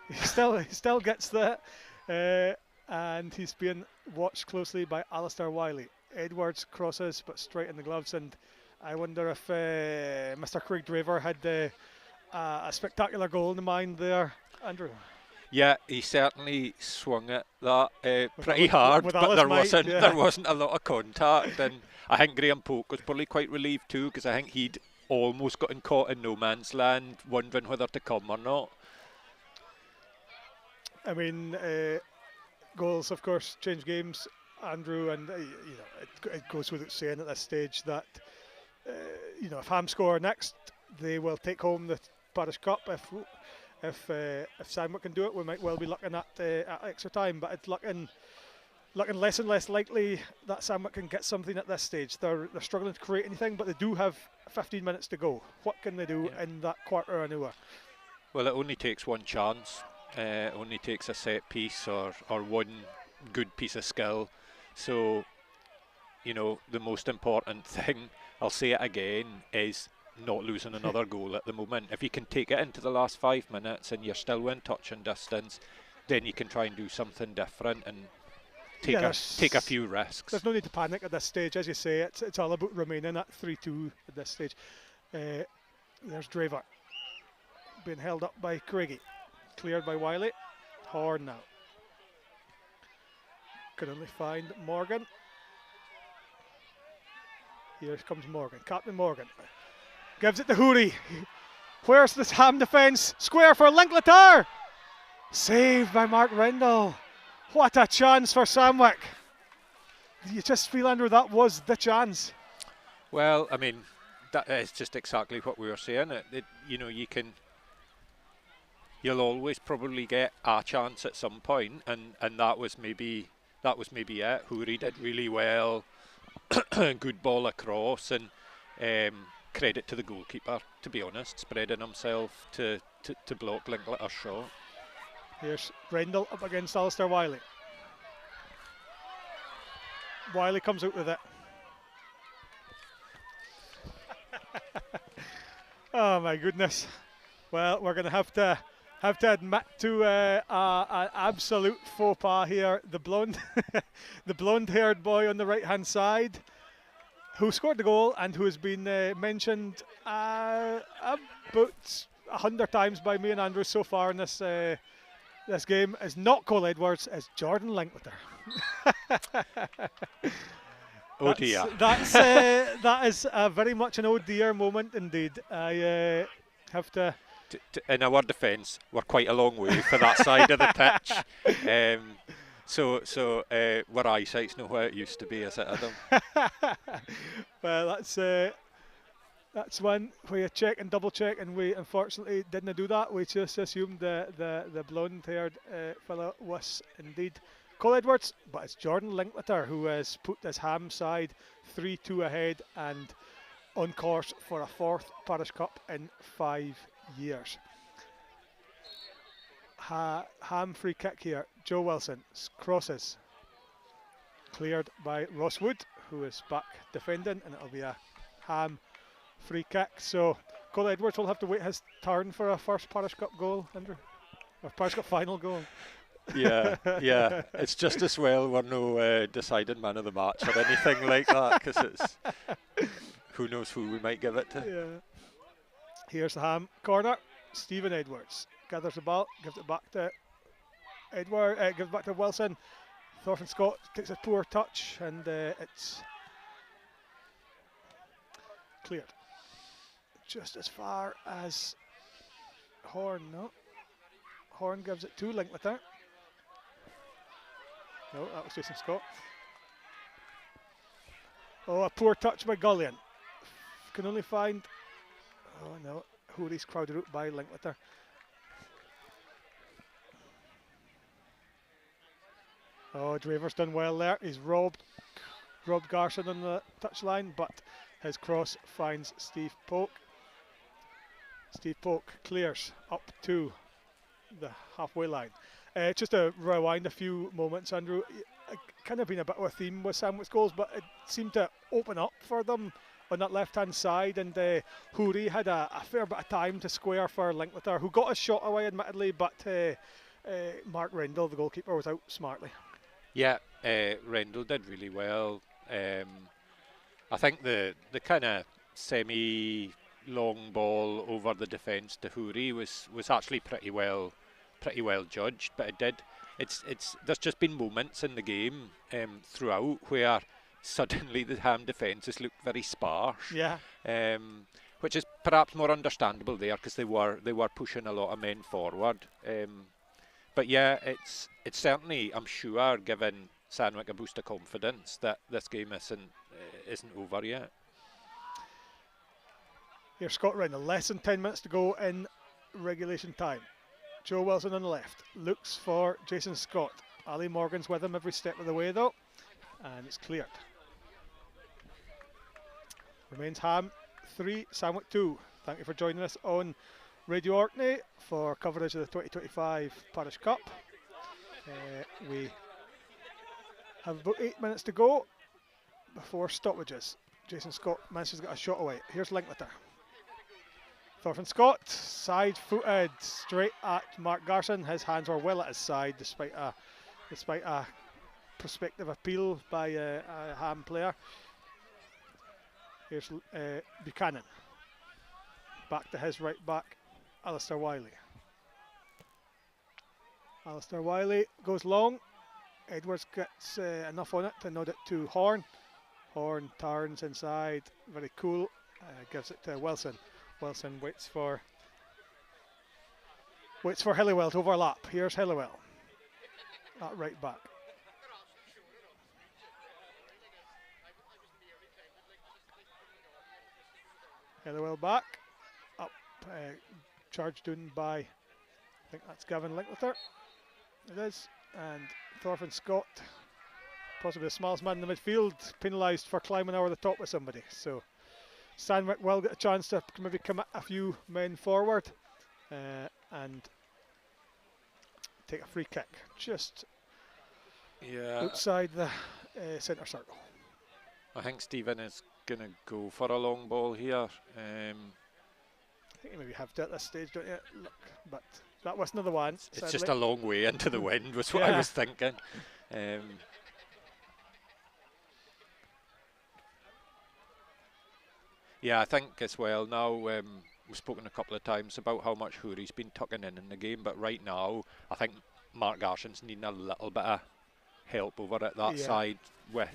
He still gets that. And he's being watched closely by Alistair Wiley. Edwards crosses, but straight in the gloves. And I wonder if Mr. Craig Draver had a spectacular goal in the mind there, Andrew. Yeah, he certainly swung at that pretty hard, but there wasn't a lot of contact. And I think Graham Polk was probably quite relieved too, because I think he'd almost gotten caught in no man's land, wondering whether to come or not. I mean, goals, of course, change games, Andrew, and it goes without saying at this stage that if Ham score next, they will take home the Parish Cup. If Sandwick can do it, we might well be looking at extra time, but it's looking less and less likely that Sandwick can get something at this stage. They're struggling to create anything, but they do have 15 minutes to go. What can they do in that quarter an hour? Well, it only takes one chance. It only takes a set piece or one good piece of skill. So, the most important thing, I'll say it again, is not losing another goal at the moment. If you can take it into the last 5 minutes and you're still in touching distance, then you can try and do something different and take a few risks. There's no need to panic at this stage. As you say, it's all about remaining at 3-2 at this stage. There's Draver being held up by Craigie. Cleared by Wiley. Horn now. Could only find Morgan. Here comes Morgan. Captain Morgan. Gives it to Hoori. Where's this Ham defence? Square for Linklater. Saved by Mark Rendell. What a chance for Sandwick. You just feel, Andrew, that was the chance. Well, I mean, that is just exactly what we were saying. You'll always probably get a chance at some point, and that was maybe it. Hoori did really well. Good ball across, and credit to the goalkeeper, to be honest, spreading himself to block Linklater's shot. Here's Rendell up against Alistair Wiley. Wiley comes out with it. Oh my goodness. Well, we're going to have to admit to an absolute faux pas here. The blonde-haired boy on the right-hand side, who scored the goal and who has been mentioned about 100 times by me and Andrew so far in this game, is not Cole Edwards, is Jordan Linklater. Oh dear. That is very much an oh dear moment indeed. I have to. In our defence, we're quite a long way for that side of the pitch. So our eyesight's not where it used to be, is it, Adam? Well, that's one where you check and double check, and we unfortunately didn't do that. We just assumed the blonde-haired fellow was indeed Cole Edwards, but it's Jordan Linklater who has put his Ham side 3-2 ahead and on course for a 4th Parish Cup in 5 years. Ham free kick here. Joe Wilson crosses. Cleared by Ross Wood, who is back defending, and it'll be a Ham free kick. So Cole Edwards will have to wait his turn for a first Parish Cup goal, Andrew. Or Parish Cup final goal. Yeah. It's just as well we're no decided man of the match or anything like that, because it's who knows who we might give it to. Yeah. Here's the Ham corner. Stephen Edwards gathers the ball, gives it back to gives it back to Wilson. Thorfinn Scott takes a poor touch, and it's cleared. Just as far as Horn. No. Horn gives it to Linklater. No, that was Jason Scott. Oh, a poor touch by Gullion. Can only find. Oh no, Hoori's crowded out by Linklater. Oh, Draver's done well there. He's robbed Garson on the touchline, but his cross finds Steve Polk. Steve Polk clears up to the halfway line. Just to rewind a few moments, Andrew, kind of been a bit of a theme with Sandwich's goals, but it seemed to open up for them on that left-hand side, and Houri had a fair bit of time to square for Linklater, who got a shot away admittedly, but Mark Rendell, the goalkeeper, was out smartly. Yeah, Rendell did really well. I think the kind of semi-long ball over the defence to Houri was actually pretty well judged, but there's just been moments in the game throughout where suddenly the Ham defence has looked very sparse. Yeah. Which is perhaps more understandable there because they were pushing a lot of men forward. But yeah, it's certainly, I'm sure, given Sandwich a boost of confidence that this game isn't over yet. Here's Scott Rendell, less than 10 minutes to go in regulation time. Joe Wilson on the left, looks for Jason Scott. Ali Morgan's with him every step of the way though, and it's cleared. Remains Ham 3, Sandwich 2. Thank you for joining us on Radio Orkney for coverage of the 2025 Parish Cup. We have about 8 minutes to go before stoppages. Jason Scott manages to get a shot away. Here's Linklater. Thorfinn Scott, side-footed, straight at Mark Garson. His hands were well at his side despite a prospective appeal by a Ham player. Here's Buchanan. Back to his right back, Alistair Wiley. Alistair Wiley goes long. Edwards gets enough on it to nod it to Horn. Horn turns inside, very cool. Gives it to Wilson. Wilson waits for Hillywell to overlap. Here's Hillywell at right back. Hillywell back up, charged down by, I think that's Gavin Linklater. It is, and Thorfinn Scott, possibly the smallest man in the midfield, penalised for climbing over the top of somebody. So Sandwich will get a chance to maybe commit a few men forward and take a free kick just outside the centre circle. I think Stephen is going to go for a long ball here. I think you maybe have to at this stage, don't you? Look, but that wasn't the one. It's sadly. just a long way into the wind was what I was thinking. Yeah, I think as well now, we've spoken a couple of times about how much Houri's been tucking in the game, but right now I think Mark Garson's needing a little bit of help over at that side with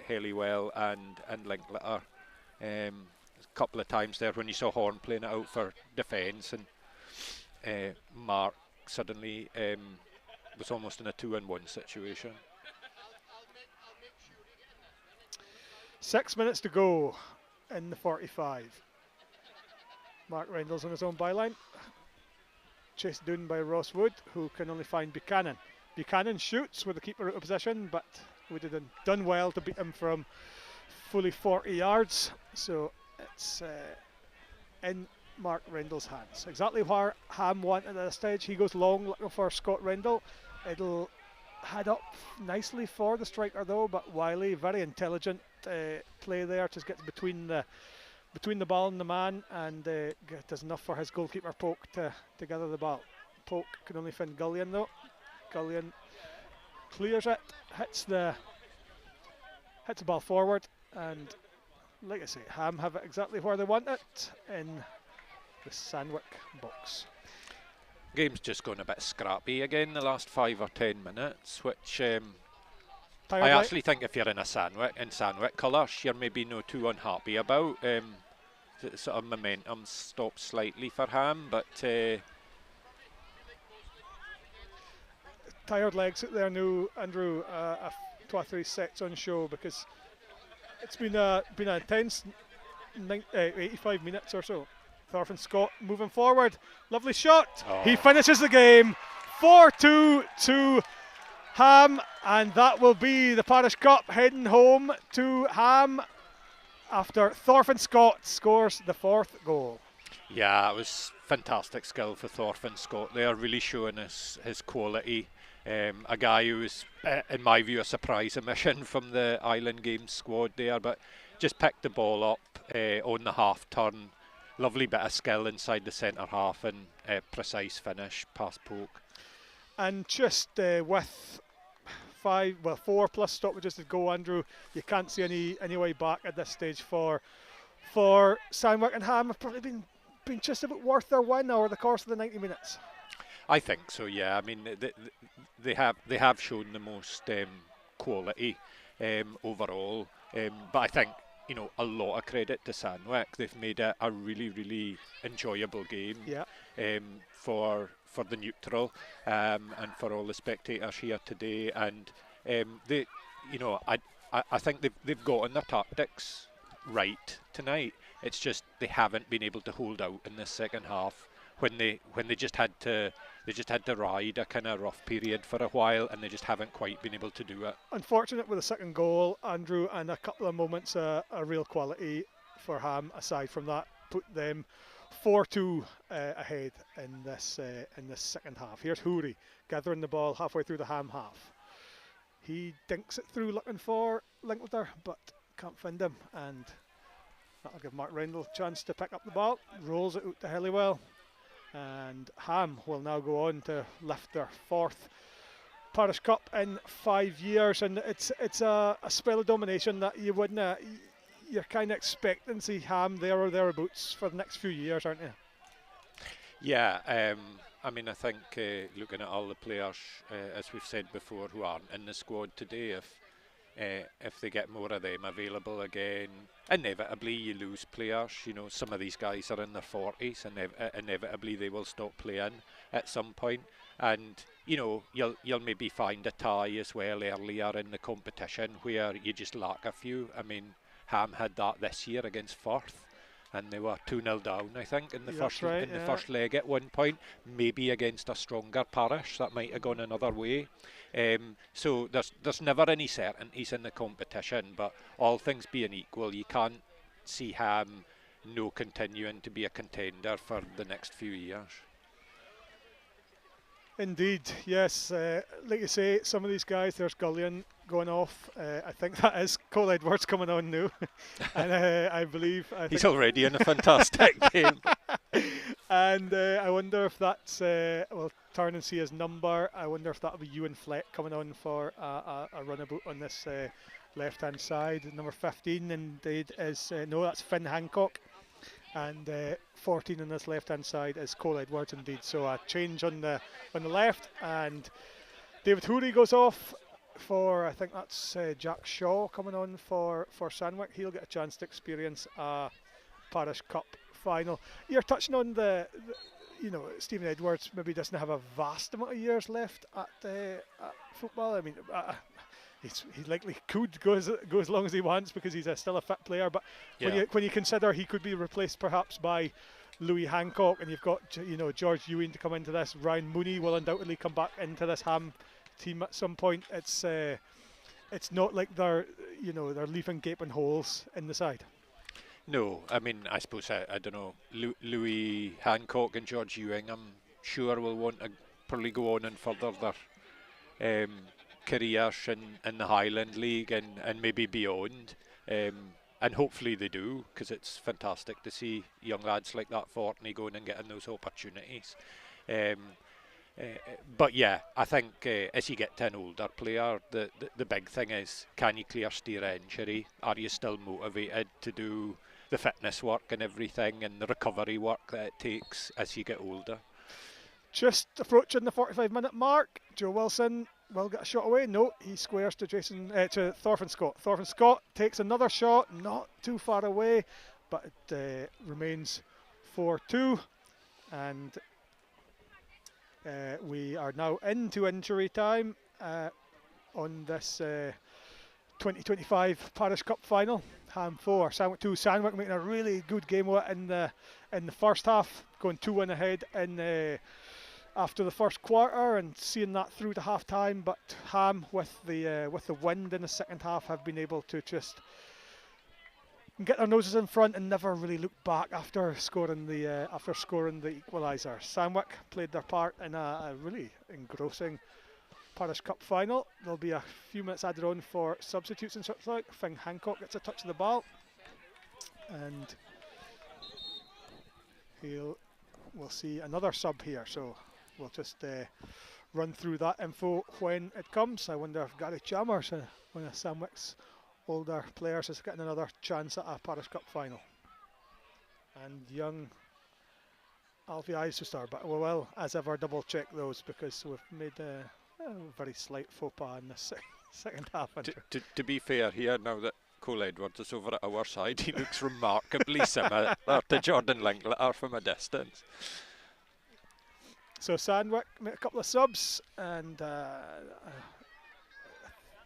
Halliwell and Linklater. A couple of times there when you saw Horn playing it out for defence, and Mark suddenly was almost in a 2-on-1 situation. 6 minutes to go in the 45. Mark Rendell's on his own byline, chased down by Ross Wood, who can only find Buchanan. Buchanan shoots with the keeper out of position, but Wood had done well to beat him from fully 40 yards. So it's in Mark Rendell's hands. Exactly where Ham wanted at this stage. He goes long looking for Scott Rendell. It'll head up nicely for the striker though, but Wiley, very intelligent play there, just gets between the ball and the man, and does enough for his goalkeeper Poke to gather the ball. Poke can only find Gullion though. Gullion clears it, hits the ball forward, and like I say, Ham have it exactly where they want it, in the Sandwich box. Game's just gone a bit scrappy again the last 5 or 10 minutes, which I actually think if you're in Sandwich colours, you're maybe no too unhappy about. The sort of momentum stopped slightly for Ham, but tired legs out there now, Andrew. 2 or 3 sets on show, because it's been a intense 85 minutes or so. Thorfinn Scott moving forward, lovely shot. He finishes the game 4-2 to Ham, and that will be the Parish Cup heading home to Ham after Thorfinn Scott scores the 4th goal. Yeah, it was fantastic skill for Thorfinn Scott there, really showing his quality. A guy who was, in my view, a surprise omission from the Island Games squad there, but just picked the ball up on the half turn. Lovely bit of skill inside the centre half and precise finish past poke. And just with 4 plus stoppages to go, Andrew, you can't see any way back at this stage for Sandwick and Ham have probably been just about worth their win over the course of the 90 minutes. I think so, yeah. I mean, they have shown the most quality overall, but I think, you know, a lot of credit to Sandwick. They've made it a really, really enjoyable game. Yeah. For the neutral and for all the spectators here today, and they, you know, I think they've gotten their tactics right tonight. It's just they haven't been able to hold out in the second half when they just had to ride a kind of rough period for a while, and they just haven't quite been able to do it. Unfortunate with the second goal, Andrew, and a couple of moments a real quality for Ham. Aside from that, put them 4-2 ahead in this second half. Here's Houri gathering the ball halfway through the Ham half. He dinks it through looking for Linkleter, but can't find him, and that'll give Mark Rendell a chance to pick up the ball. Rolls it out to Helliwell, and Ham will now go on to lift their 4th Parish Cup in 5 years, and it's a spell of domination that you wouldn't. You're kind of expecting to see Ham there or thereabouts for the next few years, aren't you? Yeah, I mean, I think looking at all the players, as we've said before, who aren't in the squad today, if they get more of them available again, inevitably you lose players. You know, some of these guys are in their 40s, and inevitably they will stop playing at some point. And you know, you'll maybe find a tie as well earlier in the competition where you just lack a few. I mean, Ham had that this year against Firth, and they were 2-0 down, I think, in the first leg at one point. Maybe against a stronger Parish, that might have gone another way. So there's never any certainties in the competition, but all things being equal, you can't see Ham no continuing to be a contender for the next few years. Indeed, yes. Like you say, some of these guys, there's Gullion going off. I think that is Cole Edwards coming on now. And I believe... He's already in a fantastic game. And I wonder if that's... we'll turn and see his number. I wonder if that'll be Ewan Fleck coming on for a runabout on this left-hand side. Number 15, indeed, is... no, that's Finn Hancock. And 14 on this left-hand side is Cole Edwards, indeed. So a change on the left, and David Houri goes off for, I think that's Jack Shaw coming on for Sandwick. He'll get a chance to experience a Parish Cup final. You're touching on the you know, Stephen Edwards maybe doesn't have a vast amount of years left at football. I mean, he likely could go as long as he wants because he's still a fit player. But when you consider he could be replaced perhaps by Louis Hancock, and you've got, you know, George Ewing to come into this, Ryan Mooney will undoubtedly come back into this Ham team at some point. It's not like they're leaving gaping holes in the side. No, I mean, I suppose I don't know. Louis Hancock and George Ewing, I'm sure will want to probably go on and further their careers in the Highland League and maybe beyond, and hopefully they do, because it's fantastic to see young lads like that Fortney going and getting those opportunities. But yeah, I think as you get to an older player, the big thing is, can you clear steer injury? Are you still motivated to do the fitness work and everything and the recovery work that it takes as you get older? Just approaching the 45-minute mark, Joe Wilson will get a shot away. No, he squares to Thorfinn Scott. Thorfinn Scott takes another shot, not too far away, but it remains 4-2, and we are now into injury time on this 2025 Parish Cup Final. Ham 4, Sandwick 2. Sandwick making a really good game of it in the first half, going 2-1 ahead after the first quarter and seeing that through to half time. But Ham, with the wind in the second half, have been able to just get their noses in front and never really look back after scoring the equaliser. Sandwick played their part in a really engrossing Parish Cup Final. There'll be a few minutes added on for substitutes and such like. Finn Hancock gets a touch of the ball, and we'll see another sub here. So we'll just run through that info when it comes. I wonder if Gary Chalmers, one of Sandwick's older players, is getting another chance at a Parish Cup Final. And young Alfie Eisestar, but we will, as ever, double check those because we've made a very slight faux pas in the second half. To be fair here, now that Cole Edwards is over at our side, he looks remarkably similar to Jordan Linklater from a distance. So Sandwick made a couple of subs, and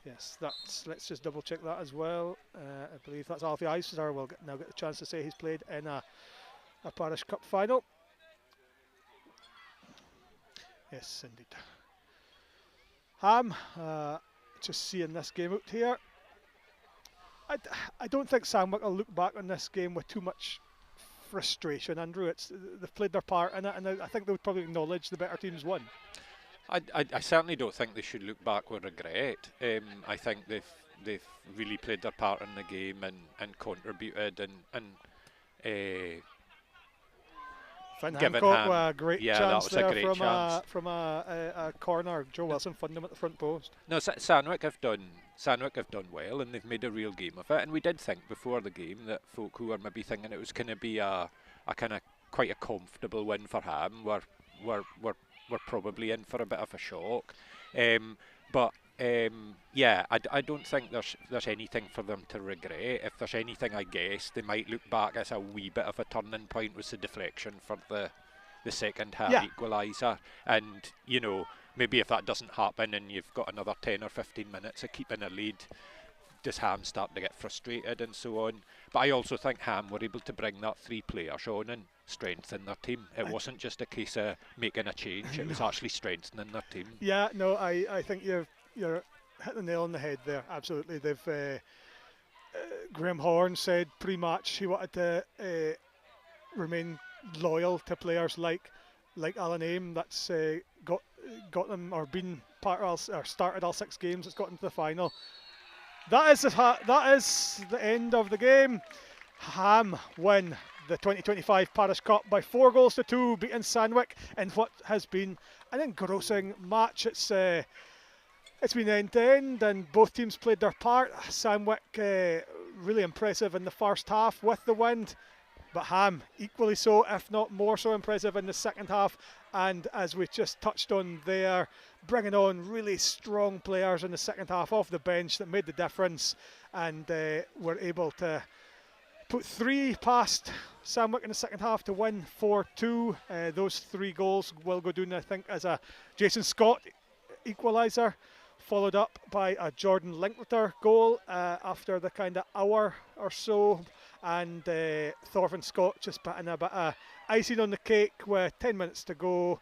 yes, let's just double check that as well. I believe that's Alfie Eisestar. We'll now get the chance to say he's played in a Parish Cup Final. Yes, indeed. Ham, just seeing this game out here. I don't think Sandwick will look back on this game with too much frustration, Andrew. They've played their part in it, and I think they would probably acknowledge the better teams won. I certainly don't think they should look back with regret. I think they've really played their part in the game and contributed and Finn given Hancock Ham with a great chance that was there a great chance from a corner. Joe Wilson funded him at the front post. No, Sandwick have done well, and they've made a real game of it. And we did think before the game that folk who were maybe thinking it was going to be a kind of quite a comfortable win for Ham were probably in for a bit of a shock. But I don't think there's anything for them to regret. If there's anything, I guess they might look back as a wee bit of a turning point was the deflection for the second half equaliser, and maybe if that doesn't happen and you've got another 10 or 15 minutes of keeping a lead, does Ham start to get frustrated and so on? But I also think Ham were able to bring that 3 players on and strengthen their team. It wasn't just a case of making a change, it was actually strengthening their team. Yeah, no, I think you're hit the nail on the head there. Absolutely. They've Graham Horn said pre-match he wanted to remain loyal to players like Alan Aim. That's got them or been part of or started all 6 games. It's got into the final. That is the end of the game. Ham win the 2025 Parish Cup by 4-2, beating Sandwick in what has been an engrossing match. It's been end to end, and both teams played their part. Sandwick really impressive in the first half with the wind, but Ham equally so, if not more so impressive in the second half. And as we just touched on there, bringing on really strong players in the second half off the bench that made the difference, and were able to put 3 past Sandwick in the second half to win 4-2. Those 3 goals will go down, I think, as a Jason Scott equaliser, followed up by a Jordan Linklater goal after the kind of hour or so, and Thorfinn Scott just putting a bit of icing on the cake with 10 minutes to go,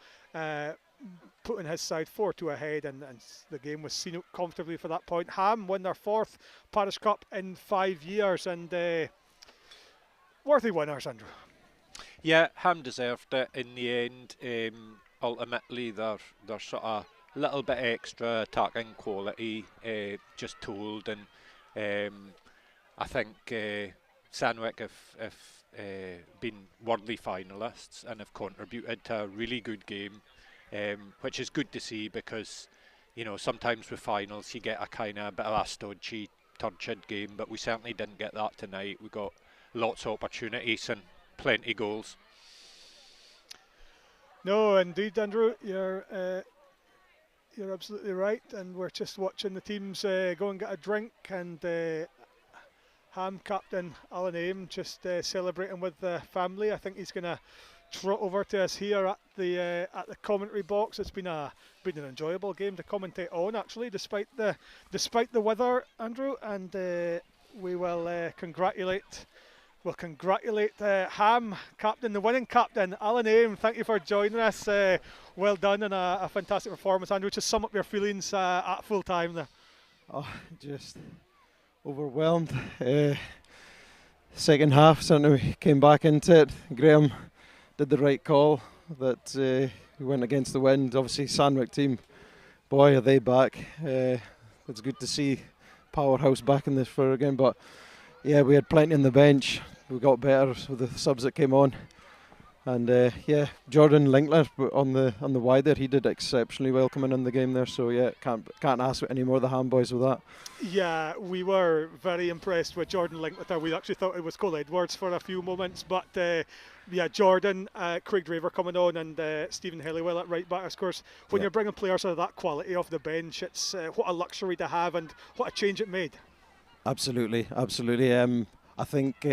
putting his side 4-2 ahead, and the game was seen out comfortably for that point. Ham won their 4th Parish Cup in 5 years, and worthy winners, Andrew. Yeah, Ham deserved it in the end. Ultimately, they're sort of little bit extra attacking quality just told, and I think Sandwick have been worthy finalists and have contributed to a really good game, which is good to see, because sometimes with finals you get a kind of bit of a stodgy, turgid game, but we certainly didn't get that tonight. We got lots of opportunities and plenty goals. No, indeed, Andrew, you're absolutely right, and we're just watching the teams go and get a drink, and Ham captain Alan Aim just celebrating with the family. I think he's going to trot over to us here at the commentary box. It's been an enjoyable game to commentate on, actually, despite the weather, Andrew, and we will congratulate Ham captain, the winning captain, Alan Aim. Thank you for joining us. Well done, and a fantastic performance, Andrew. Just sum up your feelings at full time there. Oh, just overwhelmed. Second half, certainly we came back into it. Graham did the right call that we went against the wind. Obviously, Sandwick team boy, are they back. It's good to see Powerhouse back in this for again, but yeah, we had plenty on the bench. We got better with the subs that came on. And yeah, Jordan Linkler on the wide there, he did exceptionally well coming in the game there. So yeah, can't ask any more of the Ham boys with that. Yeah, we were very impressed with Jordan Linkletter. We actually thought it was Cole Edwards for a few moments, but yeah, Jordan, Craig Draver coming on, and Stephen Helliwell at right back. Of course, when you're bringing players of that quality off the bench, it's what a luxury to have, and what a change it made. Absolutely. I think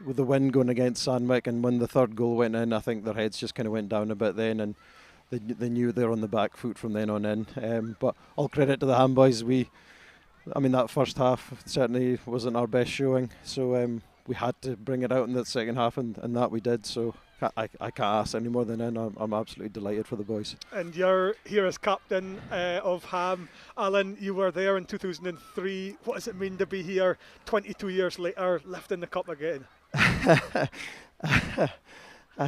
with the win going against Sandwick, and when the third goal went in, I think their heads just kind of went down a bit then, and they knew they were on the back foot from then on in. But all credit to the Ham boys. That first half certainly wasn't our best showing, so we had to bring it out in the second half, and that we did. So I can't ask any more than that. I'm absolutely delighted for the boys. And you're here as captain of Ham. Alan, you were there in 2003. What does it mean to be here 22 years later, lifting the cup again? I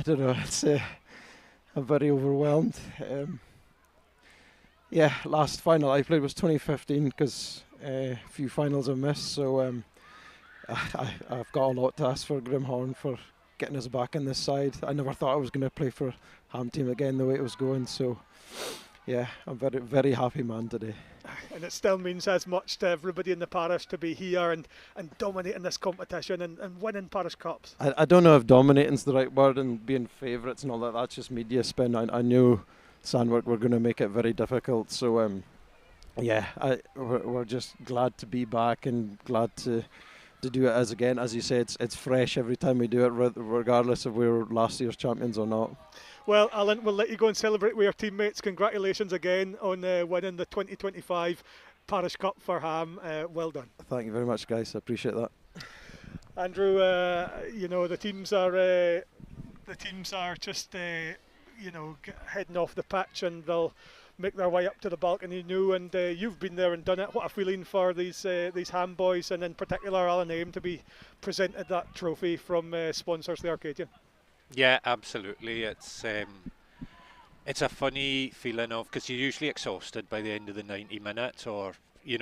don't know. I'm very overwhelmed. Yeah, last final I played was 2015 because a few finals I missed. So I've got a lot to ask for Grimhorn for getting us back in this side. I never thought I was going to play for Ham team again the way it was going. So yeah, I'm very, very happy man today. And it still means as much to everybody in the parish to be here and dominating this competition and winning parish cups. I don't know if dominating's the right word and being favourites and all that. That's just media spin. I knew Sandwick were going to make it very difficult. So yeah, we're just glad to be back and glad to do it as again. As you say, it's fresh every time we do it, regardless if we were last year's champions or not. Well, Alan, we'll let you go and celebrate with your teammates. Congratulations again on winning the 2025 Parish Cup for Ham. Well done. Thank you very much, guys. I appreciate that. Andrew, the teams are just heading off the pitch, and they'll make their way up to the balcony new. And you've been there and done it. What a feeling for these Ham boys, and in particular Alan Aim, to be presented that trophy from sponsors the Arcadian. Yeah, absolutely. It's a funny feeling of, because you're usually exhausted by the end of the 90 minutes, or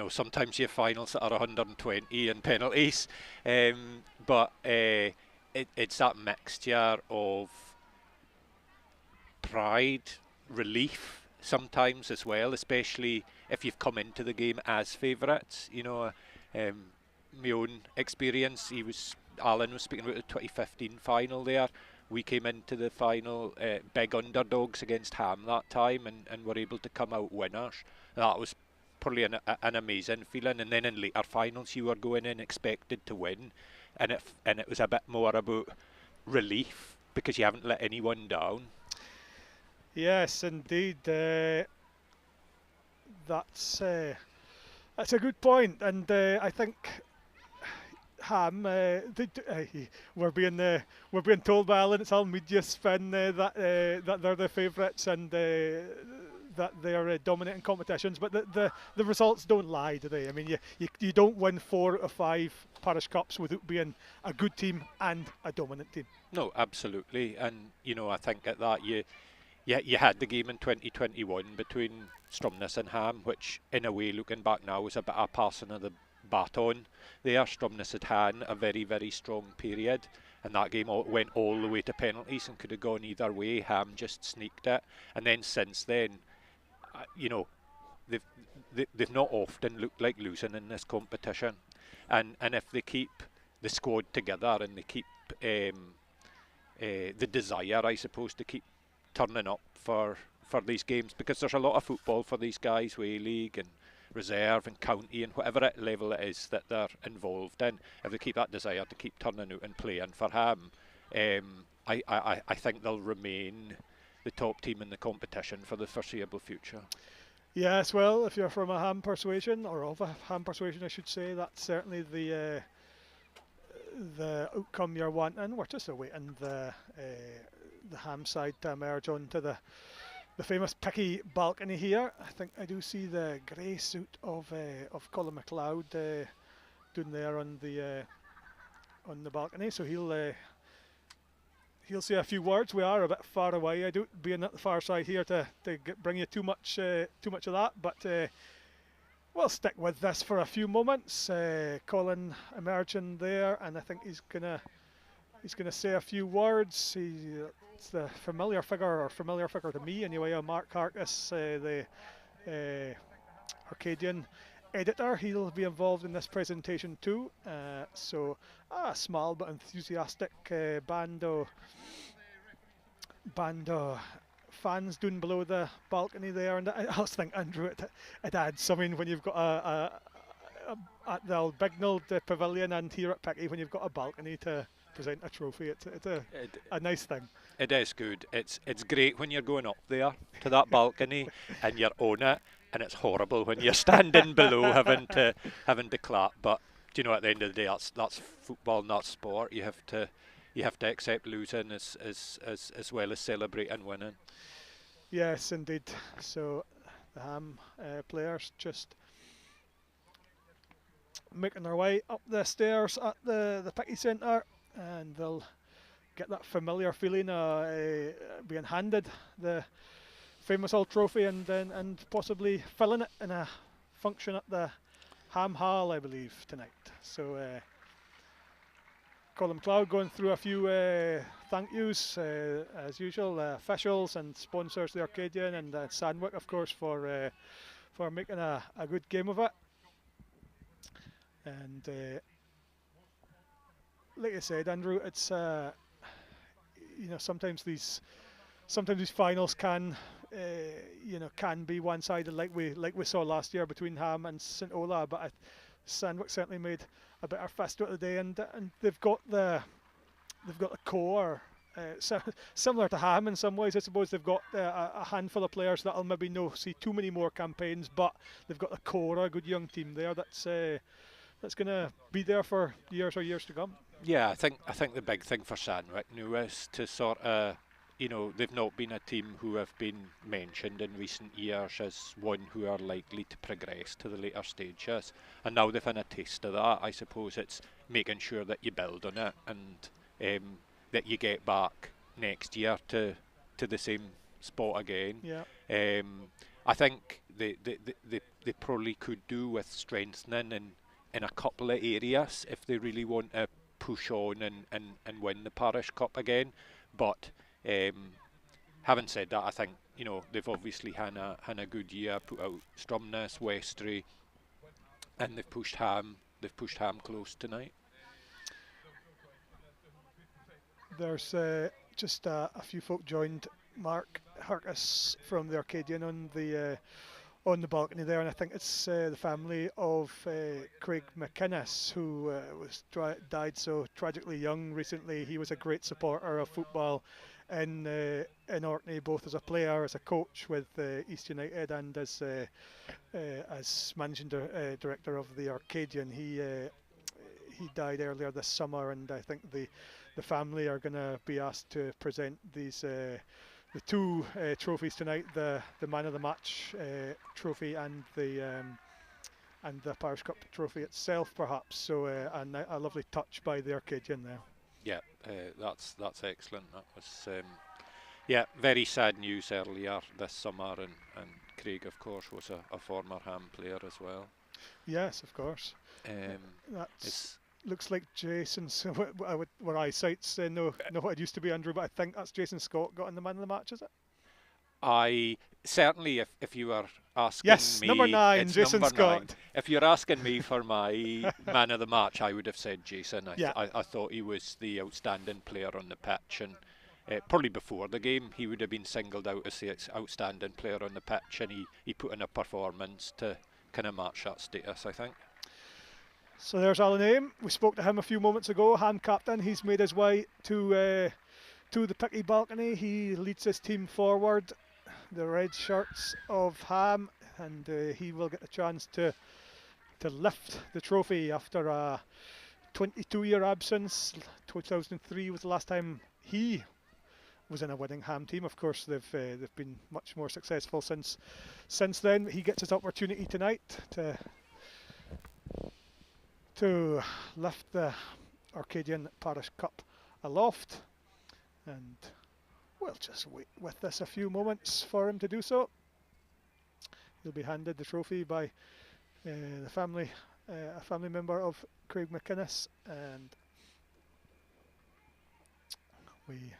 sometimes your finals are 120 and penalties, but it's that mixture of pride, relief sometimes as well, especially if you've come into the game as favourites. My own experience, Alan was speaking about the 2015 final there. We came into the final big underdogs against Ham that time, and were able to come out winners. That was probably an amazing feeling. And then in later finals, you were going in expected to win, and it was a bit more about relief because you haven't let anyone down. Yes, indeed. That's a good point, and I think Ham, we're being told by Alan, it's all media spin that they're the favourites and that they're dominating competitions, but the results don't lie, do they? I mean, you don't win 4 or 5 parish cups without being a good team and a dominant team. No, absolutely, and I think at that you had the game in 2021 between Stromness and Ham, which in a way, looking back now, was a bit of passing of the baton there. Stromness had had a very, very strong period, and that game went all the way to penalties and could have gone either way. Ham just sneaked it, and then since then, they've not often looked like losing in this competition, and if they keep the squad together and they keep the desire, I suppose, to keep turning up for these games, because there's a lot of football for these guys, Way League and reserve and county and whatever level it is that they're involved in. If they keep that desire to keep turning out and playing for Ham, I think they'll remain the top team in the competition for the foreseeable future. Yes, well, if you're from a Ham persuasion, or of a Ham persuasion I should say, that's certainly the outcome you're wanting. We're just awaiting the Ham side to emerge onto the famous picky balcony here. I think I do see the grey suit of Colin MacLeod down there on the balcony. So he'll say a few words. We are a bit far away. I don't being at the far side here to bring you too much of that, but we'll stick with this for a few moments. Colin emerging there, and I think he's gonna say a few words. It's the familiar figure to me anyway, Mark Harkis, the Arcadian editor. He'll be involved in this presentation too. So a small but enthusiastic band of fans down below the balcony there, and I also think, Andrew, it adds something when you've got at the old Bignell pavilion and here at Picky, when you've got a balcony to present a trophy. It's a nice thing. It is good. It's great when you're going up there to that balcony and you're on it, and it's horrible when you're standing below having to clap. But you know, at the end of the day, that's football, not sport. You have to accept losing as well as celebrating winning. Yes, indeed. So the Ham players just making their way up the stairs at the Picky Centre, and they'll get that familiar feeling being handed the famous old trophy and possibly filling it in a function at the Ham Hall, I believe, tonight. So Colin McLeod going through a few thank yous as usual, officials and sponsors, the Arcadian, and Sandwick, of course, for making a good game of it. And like I said, Andrew, it's sometimes these finals can be one-sided, like we saw last year between Ham and St Ola. But Sandwick certainly made a better fist out of the day, and they've got the core. Similar to Ham in some ways, I suppose. They've got a handful of players that'll maybe see too many more campaigns, but they've got the core, a good young team there that's going to be there for years to come. Yeah, I think the big thing for Sandwick now is to sort of, they've not been a team who have been mentioned in recent years as one who are likely to progress to the later stages, and now they've had a taste of that. I suppose it's making sure that you build on it and that you get back next year to the same spot again. Yeah. I think they probably could do with strengthening in a couple of areas if they really want to push on and win the Parish Cup again. But having said that, I think they've obviously had a good year, put out Stromness, Westray, and they've pushed Ham close tonight. There's just a few folk joined Mark Harkis from the Arcadian on the balcony there, and I think it's the family of Craig McInnes, who died so tragically young recently. He was a great supporter of football in Orkney, both as a player, as a coach with East United, and as managing director of the Arcadian. He died earlier this summer, and I think the family are going to be asked to present these the two trophies tonight: the man of the match trophy and the Parish Cup trophy itself, perhaps. So and a lovely touch by the Arcadian there. Yeah, that's excellent. That was very sad news earlier this summer, and Craig, of course, was a former Ham player as well. Yes, of course. Looks like Jason. So where eyesight's know what it used to be, Andrew, but I think that's Jason Scott got in the man of the match, is it? I certainly, if you were asking yes, me, number 9, Jason Scott. 9. If you're asking me for my man of the match, I would have said Jason. I thought he was the outstanding player on the pitch, and probably before the game he would have been singled out as the outstanding player on the pitch, and he put in a performance to kind of match that status, I think. So there's Alan Aim. We spoke to him a few moments ago, Ham captain. He's made his way to the Picky balcony. He leads his team forward, the red shirts of Ham, and he will get a chance to lift the trophy after a 22-year absence. 2003 was the last time he was in a winning Ham team. Of course, they've been much more successful since then. He gets his opportunity tonight to lift the Arcadian Parish Cup aloft. and we'll just wait with this a few moments for him to do so. He'll be handed the trophy by the family, a family member of Craig McInnes, and we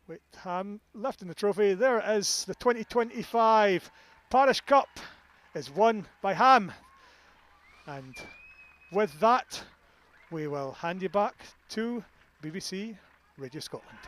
wait. Ham lifting the trophy. There it is. The 2025 Parish Cup is won by Ham, and with that, we will hand you back to BBC Radio Scotland.